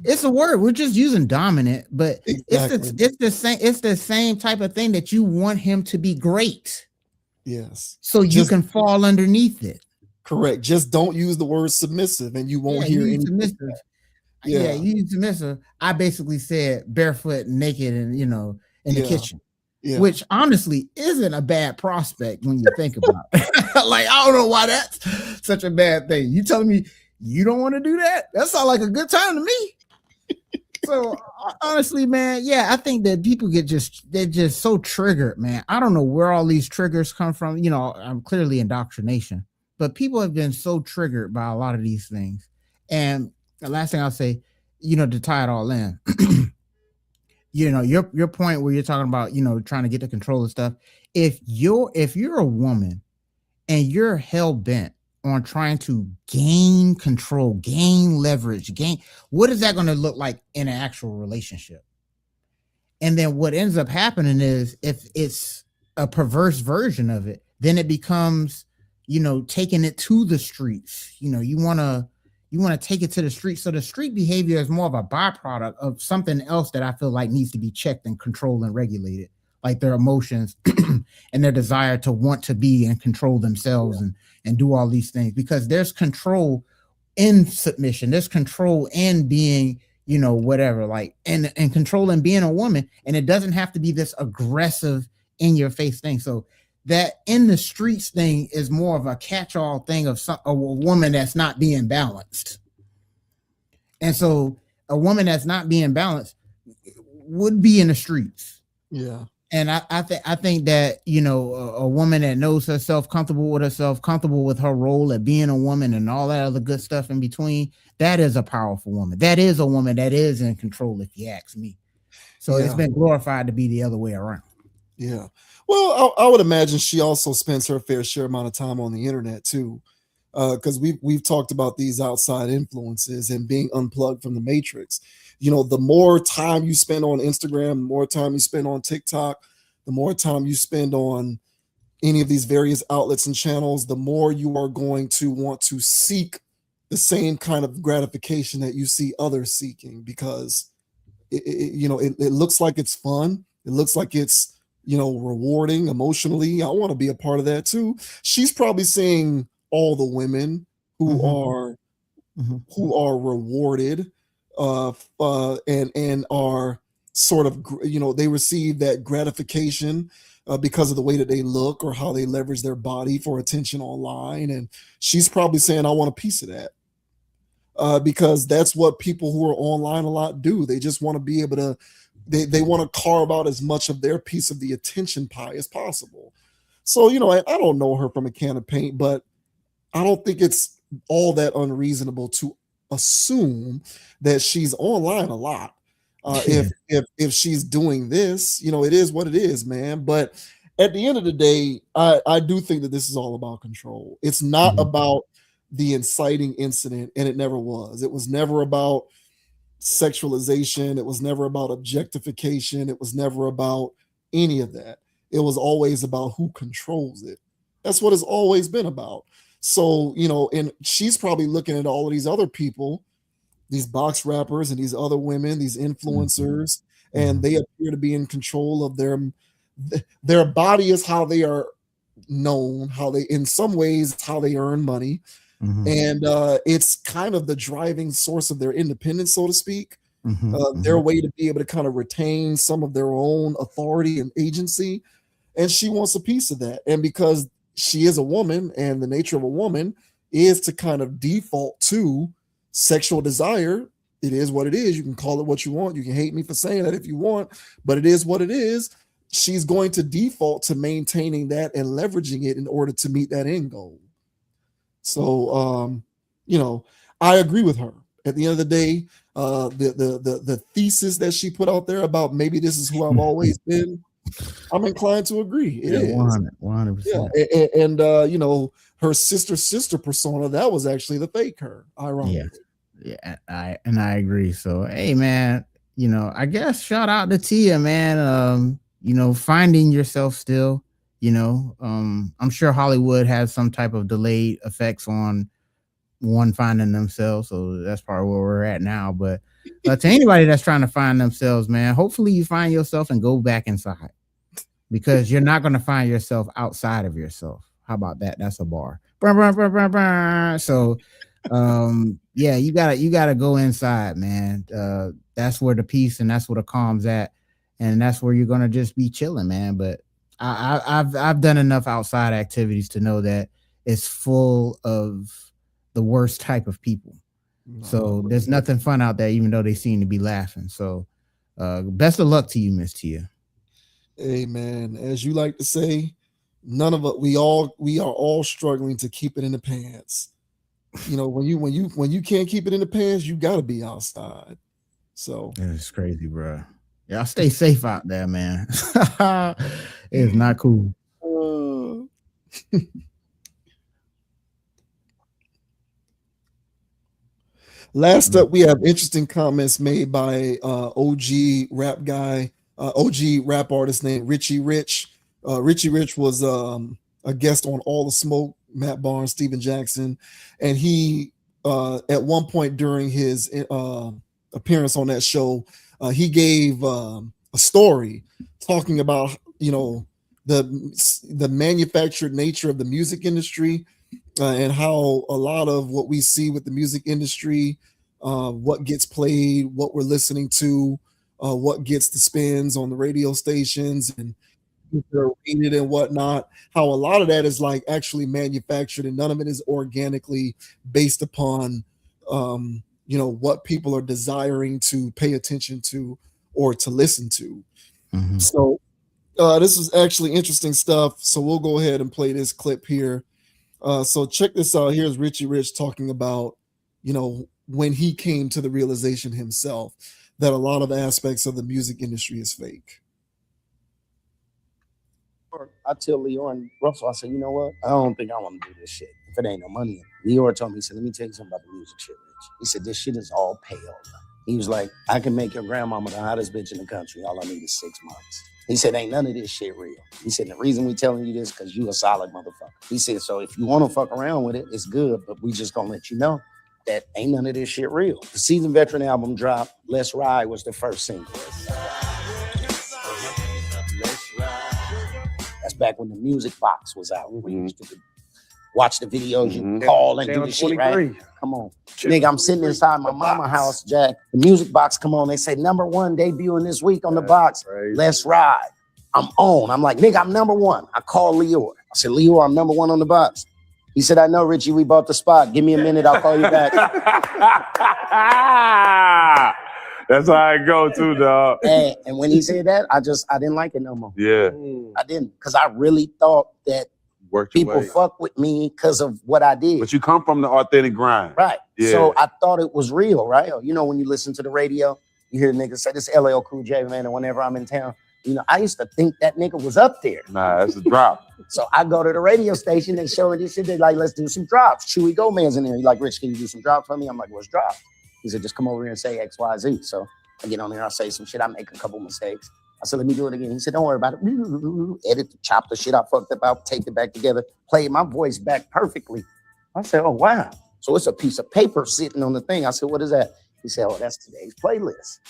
It's a word. We're just using dominant, but exactly. It's the same type of thing that you want him to be great. Yes. So you can fall underneath it. Correct. Just don't use the word submissive and you won't hear any submissive. Yeah, you use submissive. I basically said barefoot, naked, and in the kitchen. Yeah. Which honestly isn't a bad prospect when you think about it. Like, I don't know why that's such a bad thing. You telling me you don't want to do that? That sounds like a good time to me. So honestly, man, I think that people they're just so triggered, man. I don't know where all these triggers come from. I'm clearly indoctrination, but people have been so triggered by a lot of these things. And the last thing I'll say, to tie it all in, your point where you're talking about, trying to get the control of stuff. If you're a woman and you're hell bent on trying to gain control, gain leverage, what is that going to look like in an actual relationship? And then what ends up happening is, if it's a perverse version of it, then it becomes, taking it to the streets. You want to take it to the street. So the street behavior is more of a byproduct of something else that I feel like needs to be checked and controlled and regulated, like their emotions and their desire to want to be and control themselves and do all these things, because there's control in submission. There's control in being, whatever, like, and control in being a woman. And it doesn't have to be this aggressive in your face thing. So that in the streets thing is more of a catch-all thing of a woman that's not being balanced. And so a woman that's not being balanced would be in the streets. Yeah. And I think that, you know, a woman that knows herself, comfortable with herself, comfortable with her role at being a woman and all that other good stuff in between, that is a powerful woman. That is a woman that is in control, if you ask me. So it's been glorified to be the other way around. Yeah. Well, I would imagine she also spends her fair share amount of time on the internet too. Because we've talked about these outside influences and being unplugged from the matrix. You know, the more time you spend on Instagram, the more time you spend on TikTok, the more time you spend on any of these various outlets and channels, the more you are going to want to seek the same kind of gratification that you see others seeking, because it looks like it's fun. It looks like it's, rewarding emotionally. I want to be a part of that too. She's probably seeing all the women who are rewarded and are sort of, they receive that gratification because of the way that they look or how they leverage their body for attention online. And she's probably saying, I want a piece of that. Because that's what people who are online a lot do. They just want to be able to, they want to carve out as much of their piece of the attention pie as possible. So, I don't know her from a can of paint, but I don't think it's all that unreasonable to assume that she's online a lot. If she's doing this, it is what it is, man. But at the end of the day, I do think that this is all about control. It's not about the inciting incident, and it never was. It was never about sexualization. It was never about objectification. It was never about any of that. It was always about who controls it. That's what it's always been about. So, and she's probably looking at all of these other people, these box rappers and these other women, these influencers, and they appear to be in control of their body is how they are known, how they, in some ways, it's how they earn money. And it's kind of the driving source of their independence, so to speak. Their way to be able to kind of retain some of their own authority and agency. And she wants a piece of that. And because she is a woman, and the nature of a woman is to kind of default to sexual desire, it is what it is. You can call it what you want. You can hate me for saying that if you want, but it is what it is. She's going to default to maintaining that and leveraging it in order to meet that end goal. So, I agree with her. At the end of the day, the thesis that she put out there about maybe this is who I've always been, I'm inclined to agree. It is 100%. Yeah, and her sister persona, that was actually the fake her. Ironically. Yeah, I agree. So, hey, man, I guess shout out to Tia, man. Finding yourself still. I'm sure Hollywood has some type of delayed effects on one finding themselves. So that's probably where we're at now. But to anybody that's trying to find themselves, man, hopefully you find yourself and go back inside, because you're not going to find yourself outside of yourself. How about that? That's a bar. So, yeah, you gotta go inside, man. That's where the peace and that's where the calm's at. And that's where you're going to just be chilling, man. But I've done enough outside activities to know that it's full of the worst type of people. So there's nothing fun out there, even though they seem to be laughing. So best of luck to you, Miss Tia. Hey, man, as you like to say, none of us, we are all struggling to keep it in the pants. When you can't keep it in the pants, you got to be outside. So it's crazy, bro. Y'all stay safe out there, man. It's not cool. Last up, we have interesting comments made by OG rap artist named Richie Rich. Richie Rich was a guest on All the Smoke, Matt Barnes, Steven Jackson, and he at one point during his appearance on that show, he gave a story talking about the manufactured nature of the music industry, and how a lot of what we see with the music industry, what gets played, what we're listening to, what gets the spins on the radio stations and rated and whatnot, how a lot of that is like actually manufactured and none of it is organically based upon what people are desiring to pay attention to or to listen to. Mm-hmm. So this is actually interesting stuff. So we'll go ahead and play this clip here. So check this out. Here's Richie Rich talking about, when he came to the realization himself that a lot of aspects of the music industry is fake. I tell Leor and Russell, I said, you know what? I don't think I want to do this shit if it ain't no money in it. Leor told me, he said, let me tell you something about the music shit, Rich. He said, this shit is all payola. He was like, I can make your grandmama the hottest bitch in the country. All I need is 6 months. He said, ain't none of this shit real. He said, the reason we telling you this because you a solid motherfucker. He said, so if you want to fuck around with it, it's good, but we just gonna let you know that ain't none of this shit real. The Seasoned Veteran album dropped. Let's Ride was the first single. That's back when the music box was out. We used to watch the videos, you call and do the shit, right? Come on. Nigga, I'm sitting inside my mama house, Jack. The music box come on. They say, #1 debuting this week on the box. Crazy. Let's Ride. I'm on. I'm like, nigga, I'm #1. I call Leor. I said, Leor, I'm #1 on the box. He said, I know, Richie, we bought the spot. Give me a minute, I'll call you back. That's how I go too, dog. And when he said that, I didn't like it no more. Yeah. I didn't, because I really thought that people fuck with me because of what I did. But you come from the authentic grind. Right. Yeah. So I thought it was real, right? You know, when you listen to the radio, you hear niggas say, this LL Cool J, man, and whenever I'm in town, I used to think that nigga was up there. Nah, that's a drop. So I go to the radio station, they show me this shit, they like, let's do some drops. Chewy Gomez in there. He like, Rich, can you do some drops for me? I'm like, what's drop? He said, just come over here and say X, Y, Z. So I get on there, I say some shit, I make a couple mistakes. I said, let me do it again. He said, don't worry about it. Edit, chop the shit I fucked up out, take it back together, play my voice back perfectly. I said, oh, wow. So it's a piece of paper sitting on the thing. I said, what is that? He said, oh, that's today's playlist.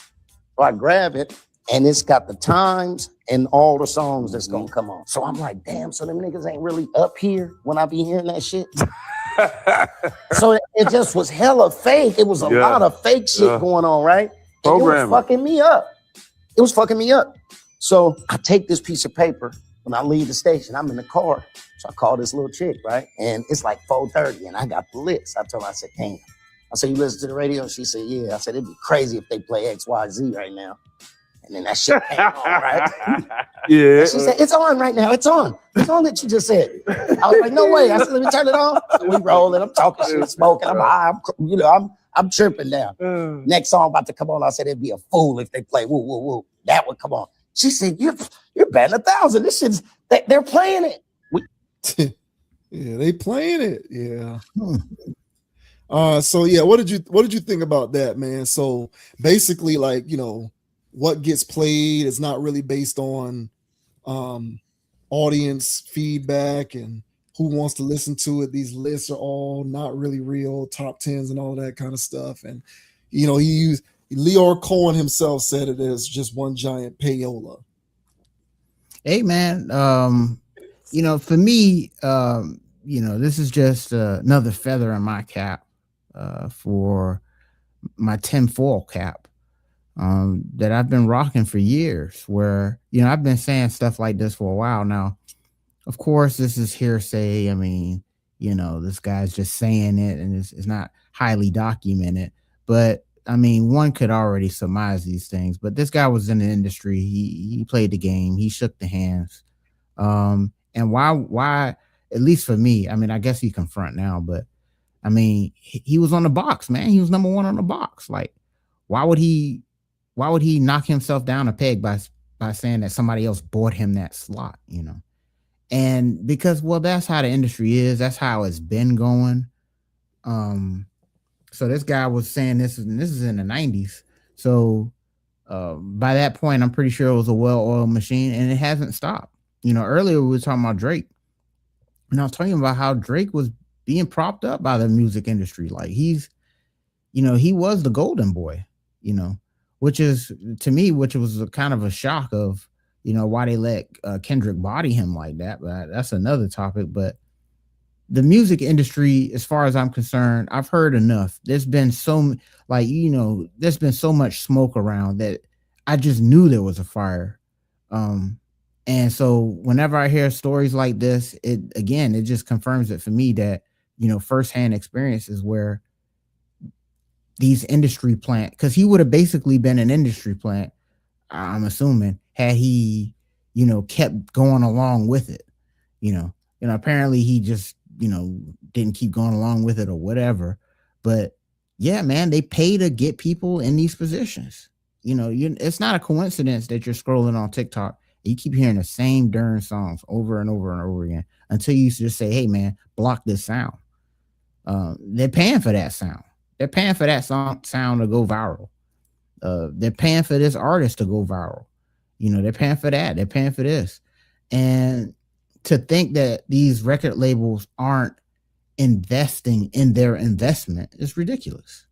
So I grab it, and it's got the times and all the songs that's gonna come on. So I'm like, damn, so them niggas ain't really up here when I be hearing that shit. So it just was hella fake. It was a lot of fake shit going on, right? And it was fucking me up. It was fucking me up. So I take this piece of paper when I leave the station. I'm in the car. So I call this little chick, right? And it's like 4:30 and I got the list. I told her, I said, damn. I said, you listen to the radio? She said, yeah. I said, it'd be crazy if they play XYZ right now. And then that shit came on, right? Yeah. She said, it's on right now. It's on. It's on that you just said. I was like, no way. I said, let me turn it on. So we rolling. I'm talking shit, smoking. I'm high. I'm tripping now. Next song about to come on. I said, it'd be a fool if they play woo, woo, woo. That would come on. She said, you're betting 1,000. This shit's, they're playing it. Yeah, they playing it. Yeah. So yeah, what did you think about that, man? So basically, like, what gets played is not really based on audience feedback and who wants to listen to it. These lists are all not really real, top 10s and all that kind of stuff. And Leor Cohen himself said it is just one giant payola. Hey man, for me, this is just another feather in my cap for my tinfoil cap that I've been rocking for years, where, I've been saying stuff like this for a while now. Of course, this is hearsay. I mean, this guy's just saying it and it's not highly documented, but I mean, one could already surmise these things, but this guy was in the industry. He played the game. He shook the hands. And why, at least for me, I mean, I guess he confront now, but I mean, he was on the box, man. He was #1 on the box. Like, why would he knock himself down a peg by saying that somebody else bought him that slot, And because, well, that's how the industry is. That's how it's been going. So this guy was saying this is in the 90s. So by that point, I'm pretty sure it was a well-oiled machine, and it hasn't stopped. Earlier we were talking about Drake, and I was talking about how Drake was being propped up by the music industry. Like he was the golden boy, which was a kind of a shock of, why they let Kendrick body him like that. But that's another topic. But the music industry, as far as I'm concerned, I've heard enough. There's been so much smoke around that I just knew there was a fire. And so whenever I hear stories like this, it just confirms it for me that, firsthand experiences where these industry plant, because he would have basically been an industry plant, I'm assuming, had he, kept going along with it. Apparently he just, didn't keep going along with it or whatever. But yeah, man, they pay to get people in these positions. It's not a coincidence that you're scrolling on TikTok. You keep hearing the same darn songs over and over and over again until you just say, hey, man, block this sound. They're paying for that sound. They're paying for that sound to go viral. They're paying for this artist to go viral. They're paying for that. They're paying for this. And to think that these record labels aren't investing in their investment is ridiculous.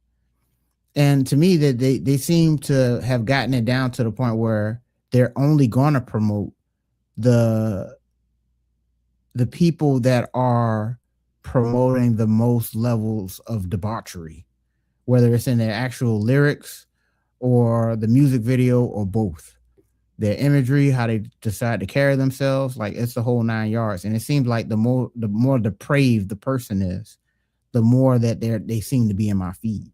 And to me, that they seem to have gotten it down to the point where they're only going to promote the people that are promoting the most levels of debauchery, whether it's in their actual lyrics or the music video or both. Their imagery, how they decide to carry themselves, like it's the whole 9 yards. And it seems like the more depraved the person is, the more that they seem to be in my feed.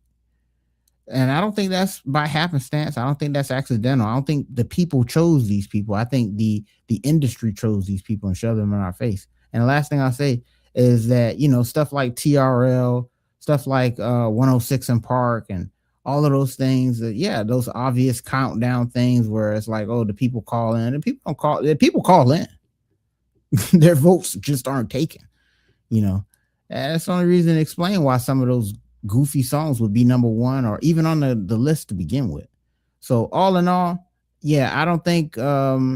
And I don't think that's by happenstance. I don't think that's accidental. I don't think the people chose these people. I think the industry chose these people and shoved them in our face. And the last thing I'll say is that, stuff like TRL, stuff like 106 in Park and all of those things, those obvious countdown things where it's like, oh, the people call in, and people don't call. The people call in. Their votes just aren't taken. That's the only reason to explain why some of those goofy songs would be number one or even on the list to begin with. So all in all, I don't think that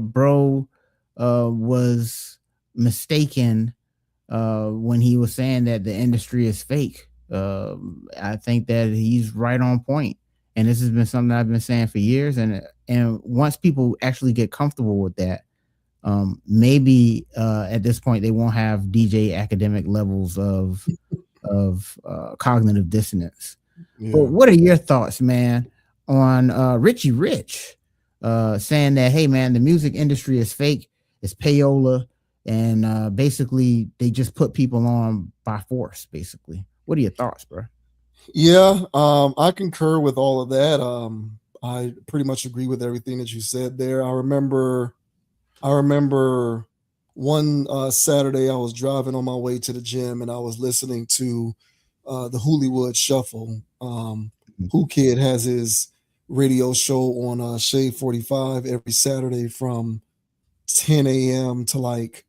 bro was mistaken when he was saying that the industry is fake. I think that he's right on point, and this has been something I've been saying for years. And once people actually get comfortable with that, maybe at this point they won't have DJ Akademiks levels of cognitive dissonance. Yeah. But what are your thoughts, man, on Richie Rich saying that, hey, man, the music industry is fake, it's payola, and basically they just put people on by force, basically? What are your thoughts, bro? Yeah, I concur with all of that. I pretty much agree with everything that you said there. I remember one Saturday I was driving on my way to the gym and I was listening to the Hollywood Shuffle. Who Kid has his radio show on Shade 45 every Saturday from 10 a.m. to like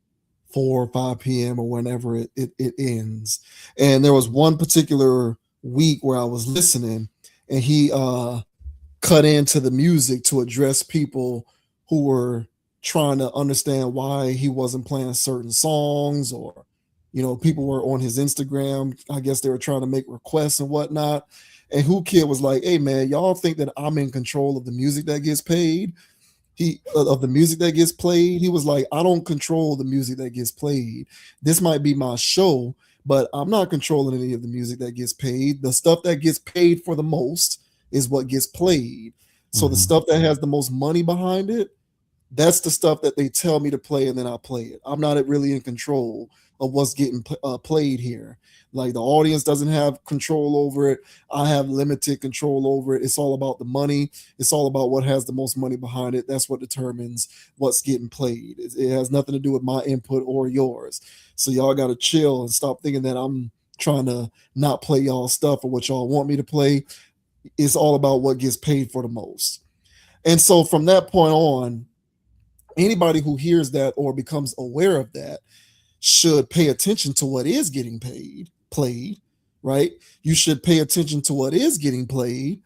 4 or 5 p.m. or whenever it ends. And there was one particular week where I was listening and he cut into the music to address people who were trying to understand why he wasn't playing certain songs, or people were on his Instagram. I guess they were trying to make requests and whatnot. And Who Kid was like, hey man, y'all think that I'm in control of the music that gets paid? Of the music that gets played. He was like, I don't control the music that gets played. This might be my show, but I'm not controlling any of the music that gets paid. The stuff that gets paid for the most is what gets played. So the stuff that has the most money behind it, that's the stuff that they tell me to play, and then I play it. I'm not really in control of what's getting played here. Like, the audience doesn't have control over it. I have limited control over it. It's all about the money. It's all about what has the most money behind it. That's what determines what's getting played. It has nothing to do with my input or yours. So y'all got to chill and stop thinking that I'm trying to not play y'all stuff or what y'all want me to play. It's all about what gets paid for the most. And so from that point on, anybody who hears that or becomes aware of that should pay attention to what is getting played, right? You should pay attention to what is getting played,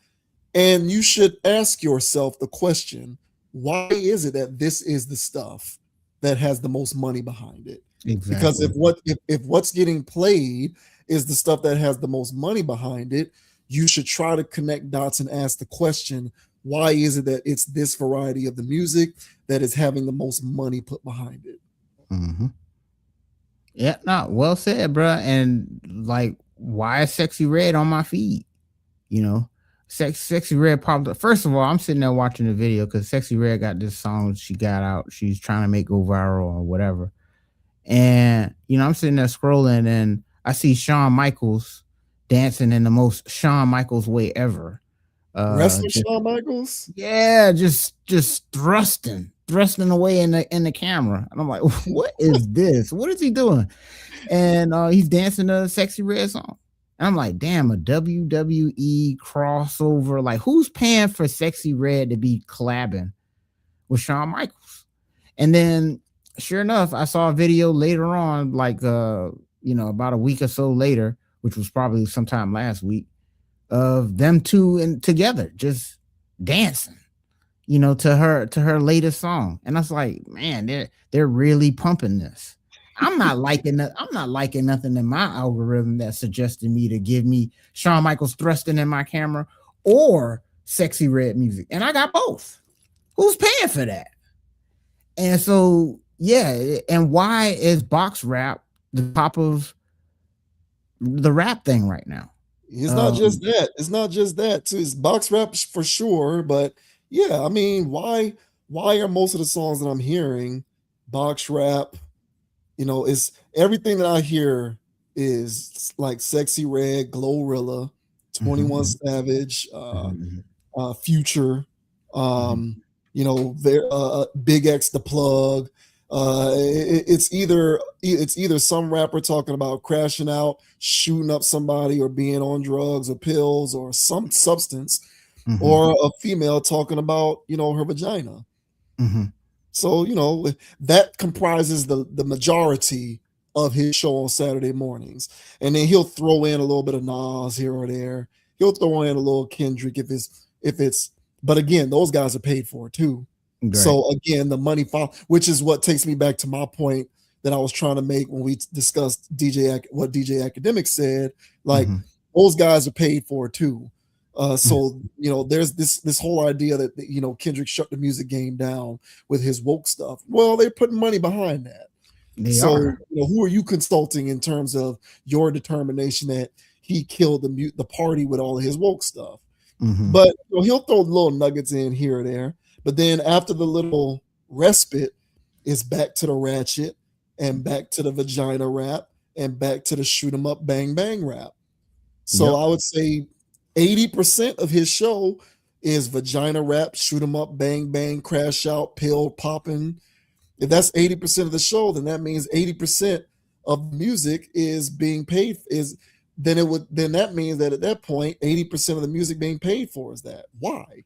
and you should ask yourself the question, why is it that this is the stuff that has the most money behind it? Exactly. Because if what's getting played is the stuff that has the most money behind it, you should try to connect dots and ask the question, why is it that it's this variety of the music that is having the most money put behind it? Mm-hmm. Yeah, no, well said, bro. And like, why is Sexy Red on my feed? Sexy Red popped up. First of all, I'm sitting there watching the video because Sexy Red got this song she got out. She's trying to make go viral or whatever. And, I'm sitting there scrolling and I see Shawn Michaels dancing in the most Shawn Michaels way ever. Wrestler Shawn Michaels? Yeah, just thrusting away in the camera. And I'm like, what is this? What is he doing? And he's dancing a Sexy Red song. And I'm like, damn, a WWE crossover. Like, who's paying for Sexy Red to be collabing with Shawn Michaels? And then sure enough, I saw a video later on, like about a week or so later, which was probably sometime last week, of them two together just dancing, to her latest song. And I was like, man, they're really pumping this. I'm not liking nothing in my algorithm that suggested me to give me Shawn Michaels thrusting in my camera or Sexy Red music. And I got both. Who's paying for that? And so, yeah. And why is box rap the top of the rap thing right now? It's not just that. It's not just that too. It's box rap for sure. But yeah, I mean, why are most of the songs that I'm hearing box rap? It's everything that I hear is like Sexy Red, Glorilla, 21 Savage, Future, Big X the Plug. It's either some rapper talking about crashing out, shooting up somebody, or being on drugs or pills or some substance, or a female talking about her vagina. So that comprises the majority of his show on Saturday mornings, and then he'll throw in a little bit of Nas here or there. He'll throw in a little Kendrick if it's. But again, those guys are paid for it too. Right. So again, the money which is what takes me back to my point that I was trying to make when we discussed what DJ Akademiks said. Like those guys are paid for it too. So there's this whole idea that Kendrick shut the music game down with his woke stuff. Well, they're putting money behind that. Who are you consulting in terms of your determination that he killed the party with all of his woke stuff? But he'll throw little nuggets in here or there. But then after the little respite, it's back to the ratchet and back to the vagina rap and back to the shoot 'em up, bang bang rap. So I would say 80% of his show is vagina rap, shoot 'em up, bang bang, crash out, pill popping. If that's 80% of the show, then that means 80% of music is being paid. Then that means that at that point, 80% of the music being paid for is that. Why?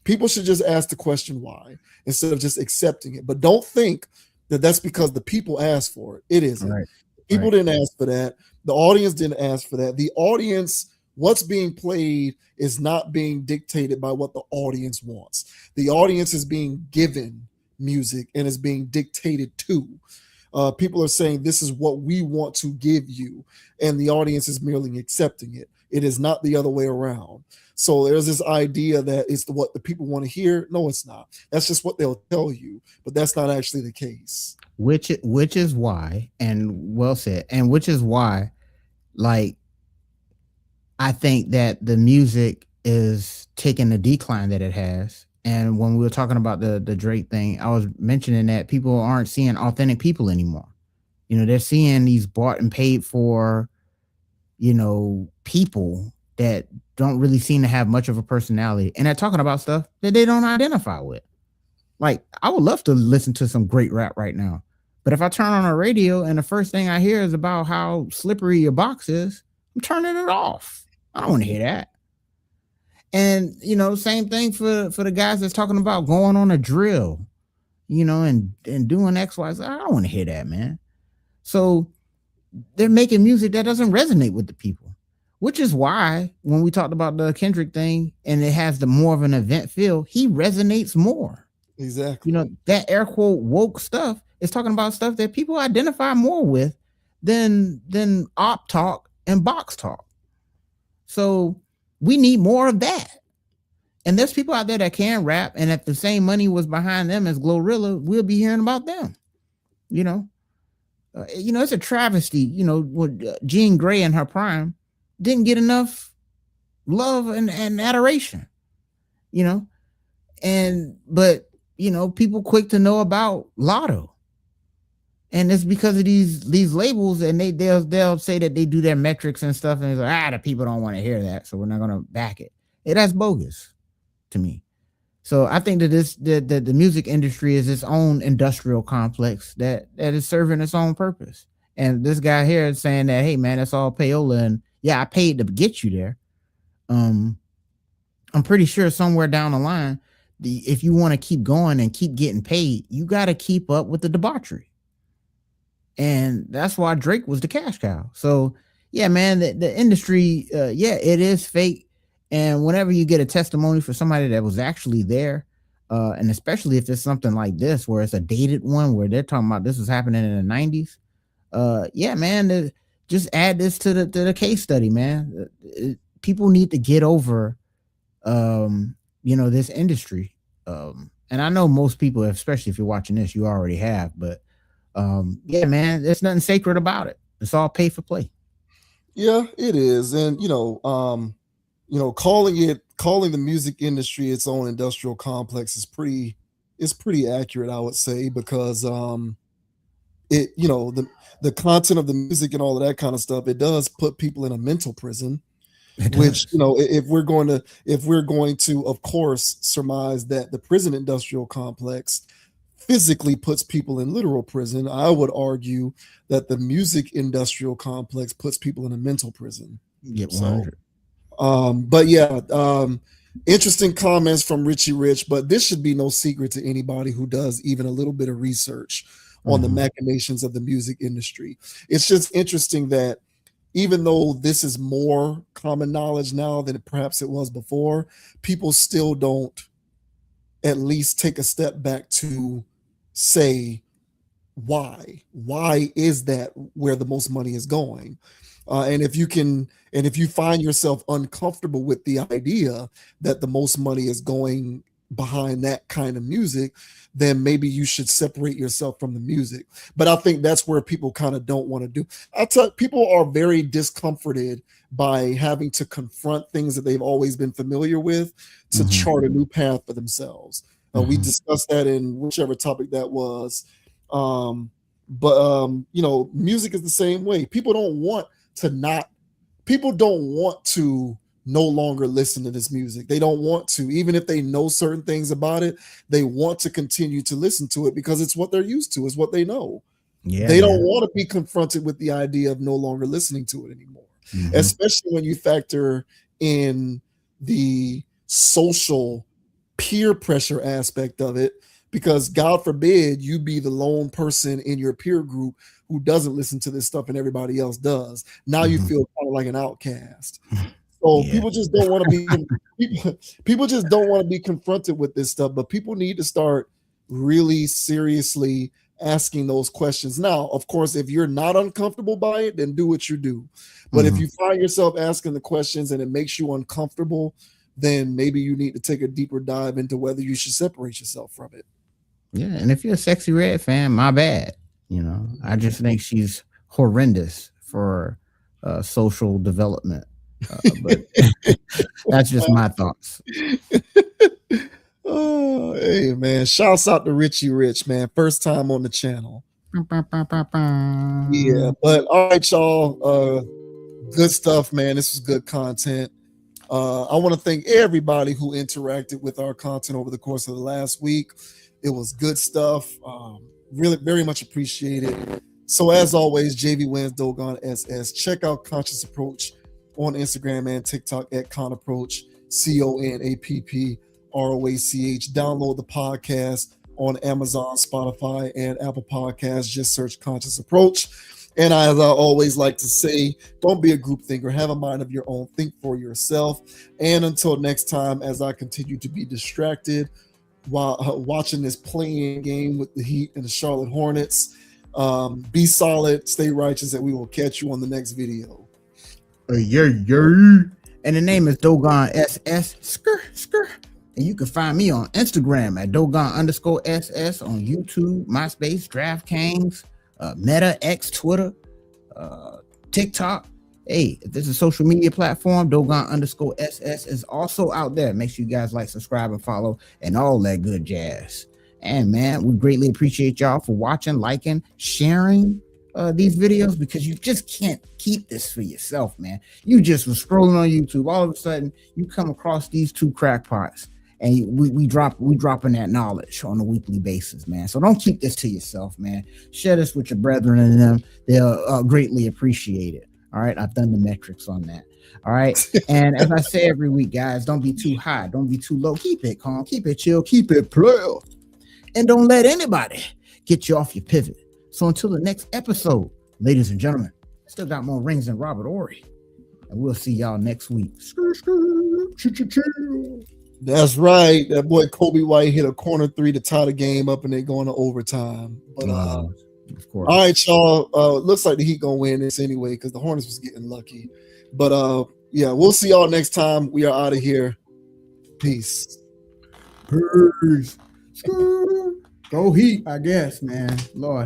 People should just ask the question why instead of just accepting it. But don't think that that's because the people asked for it. It isn't. Right. People didn't ask for that. The audience didn't ask for that. The audience, what's being played is not being dictated by what the audience wants. The audience is being given music and is being dictated to. People are saying this is what we want to give you, and the audience is merely accepting it. It is not the other way around. So there's this idea that it's what the people want to hear. No, it's not. That's just what they'll tell you, but that's not actually the case. Which is why, and well said, and which is why, like, I think that the music is taking the decline that it has. And when we were talking about the Drake thing, I was mentioning that people aren't seeing authentic people anymore. They're seeing these bought and paid for, people that don't really seem to have much of a personality. And they're talking about stuff that they don't identify with. Like, I would love to listen to some great rap right now. But if I turn on a radio and the first thing I hear is about how slippery your box is, I'm turning it off. I don't want to hear that. And, same thing for the guys that's talking about going on a drill, and doing X, Y, Z. I don't want to hear that, man. So they're making music that doesn't resonate with the people, which is why when we talked about the Kendrick thing and it has the more of an event feel, he resonates more. Exactly. That air quote woke stuff is talking about stuff that people identify more with than op talk and box talk. So we need more of that. And there's people out there that can rap, and if the same money was behind them as Glorilla, we'll be hearing about them. It's a travesty. Jean Grey in her prime didn't get enough love and adoration. But people quick to know about Lotto. And it's because of these labels, and they'll say that they do their metrics and stuff, and it's like, the people don't want to hear that, so we're not gonna back it. That's bogus to me. So I think that the music industry is its own industrial complex that is serving its own purpose. And this guy here is saying that, hey man, that's all payola, and yeah, I paid to get you there. I'm pretty sure somewhere down the line, if you want to keep going and keep getting paid, you got to keep up with the debauchery. And that's why Drake was the cash cow. So yeah, man, the industry, it is fake. And whenever you get a testimony for somebody that was actually there, and especially if it's something like this, where it's a dated one, where they're talking about this was happening in the 90s, man, just add this to the case study, man. People need to get over, this industry. And I know most people, especially if you're watching this, you already have, but man, there's nothing sacred about it. It's all pay for play. Yeah, it is. And calling the music industry its own industrial complex is pretty accurate, I would say, because the content of the music and all of that kind of stuff, it does put people in a mental prison. Which, if we're going to, of course, surmise that the prison industrial complex physically puts people in literal prison, I would argue that the music industrial complex puts people in a mental prison. Yep, 100. Interesting comments from Richie Rich, but this should be no secret to anybody who does even a little bit of research on the machinations of the music industry. It's just interesting that even though this is more common knowledge now than perhaps it was before, people still don't at least take a step back to say, why is that where the most money is going? And if you find yourself uncomfortable with the idea that the most money is going behind that kind of music, then maybe you should separate yourself from the music. But I think that's where people kind of don't want to do. People are very discomforted by having to confront things that they've always been familiar with to chart a new path for themselves. We discussed that in whichever topic that was. Music is the same way. People don't want to no longer listen to this music. They don't want to, even if they know certain things about it, they want to continue to listen to it because it's what they're used to, it's what they know. Yeah, they don't want to be confronted with the idea of no longer listening to it anymore, especially when you factor in the social peer pressure aspect of it, because God forbid you be the lone person in your peer group who doesn't listen to this stuff and everybody else does. Now you feel kind of like an outcast. So people just don't want to be people just don't want to be confronted with this stuff, but people need to start really seriously asking those questions. Now, of course, if you're not uncomfortable by it, then do what you do. But if you find yourself asking the questions and it makes you uncomfortable, then maybe you need to take a deeper dive into whether you should separate yourself from it. Yeah, and if you're a Sexy Red fan, my bad. I just think she's horrendous for social development. But that's just my thoughts. Oh, hey man, shouts out to Richie Rich, man. First time on the channel. Yeah, but all right, y'all. Good stuff, man. This was good content. I want to thank everybody who interacted with our content over the course of the last week. It was good stuff. Really, very much appreciated. So as always, JV wins Dogon SS. Check out Conscious Approach on Instagram and TikTok at ConApproach, ConApproach. Download the podcast on Amazon, Spotify, and Apple Podcasts. Just search Conscious Approach. And as I always like to say, don't be a group thinker. Have a mind of your own. Think for yourself. And until next time, as I continue to be distracted while watching this playing game with the Heat and the Charlotte Hornets, be solid, stay righteous, and we will catch you on the next video. And the name is Dogon SS. Skr. And you can find me on Instagram at Dogon_SS, on YouTube, MySpace, DraftKings, Meta, X, Twitter, TikTok. Hey, if there's a social media platform, Dogon_SS is also out there. Make sure you guys like, subscribe, and follow, and all that good jazz. And man, we greatly appreciate y'all for watching, liking, sharing these videos, because you just can't keep this for yourself, man. You just was scrolling on YouTube, all of a sudden you come across these two crackpots, and we dropping that knowledge on a weekly basis, man. So don't keep this to yourself, man. Share this with your brethren and them. They'll greatly appreciate it. All right, I've done the metrics on that. All right, and as I say every week, guys, don't be too high, don't be too low. Keep it calm, keep it chill, keep it player, and don't let anybody get you off your pivot. So until the next episode, ladies and gentlemen, still got more rings than Robert Ory, and we'll see y'all next week. That's right. That boy Kobe White hit a corner three to tie the game up, and they're going to overtime. But of course. all right, y'all. Looks like the Heat gonna win this anyway because the Hornets was getting lucky. But yeah, we'll see y'all next time. We are out of here. Peace. Peace. Go Heat, I guess, man. Lord.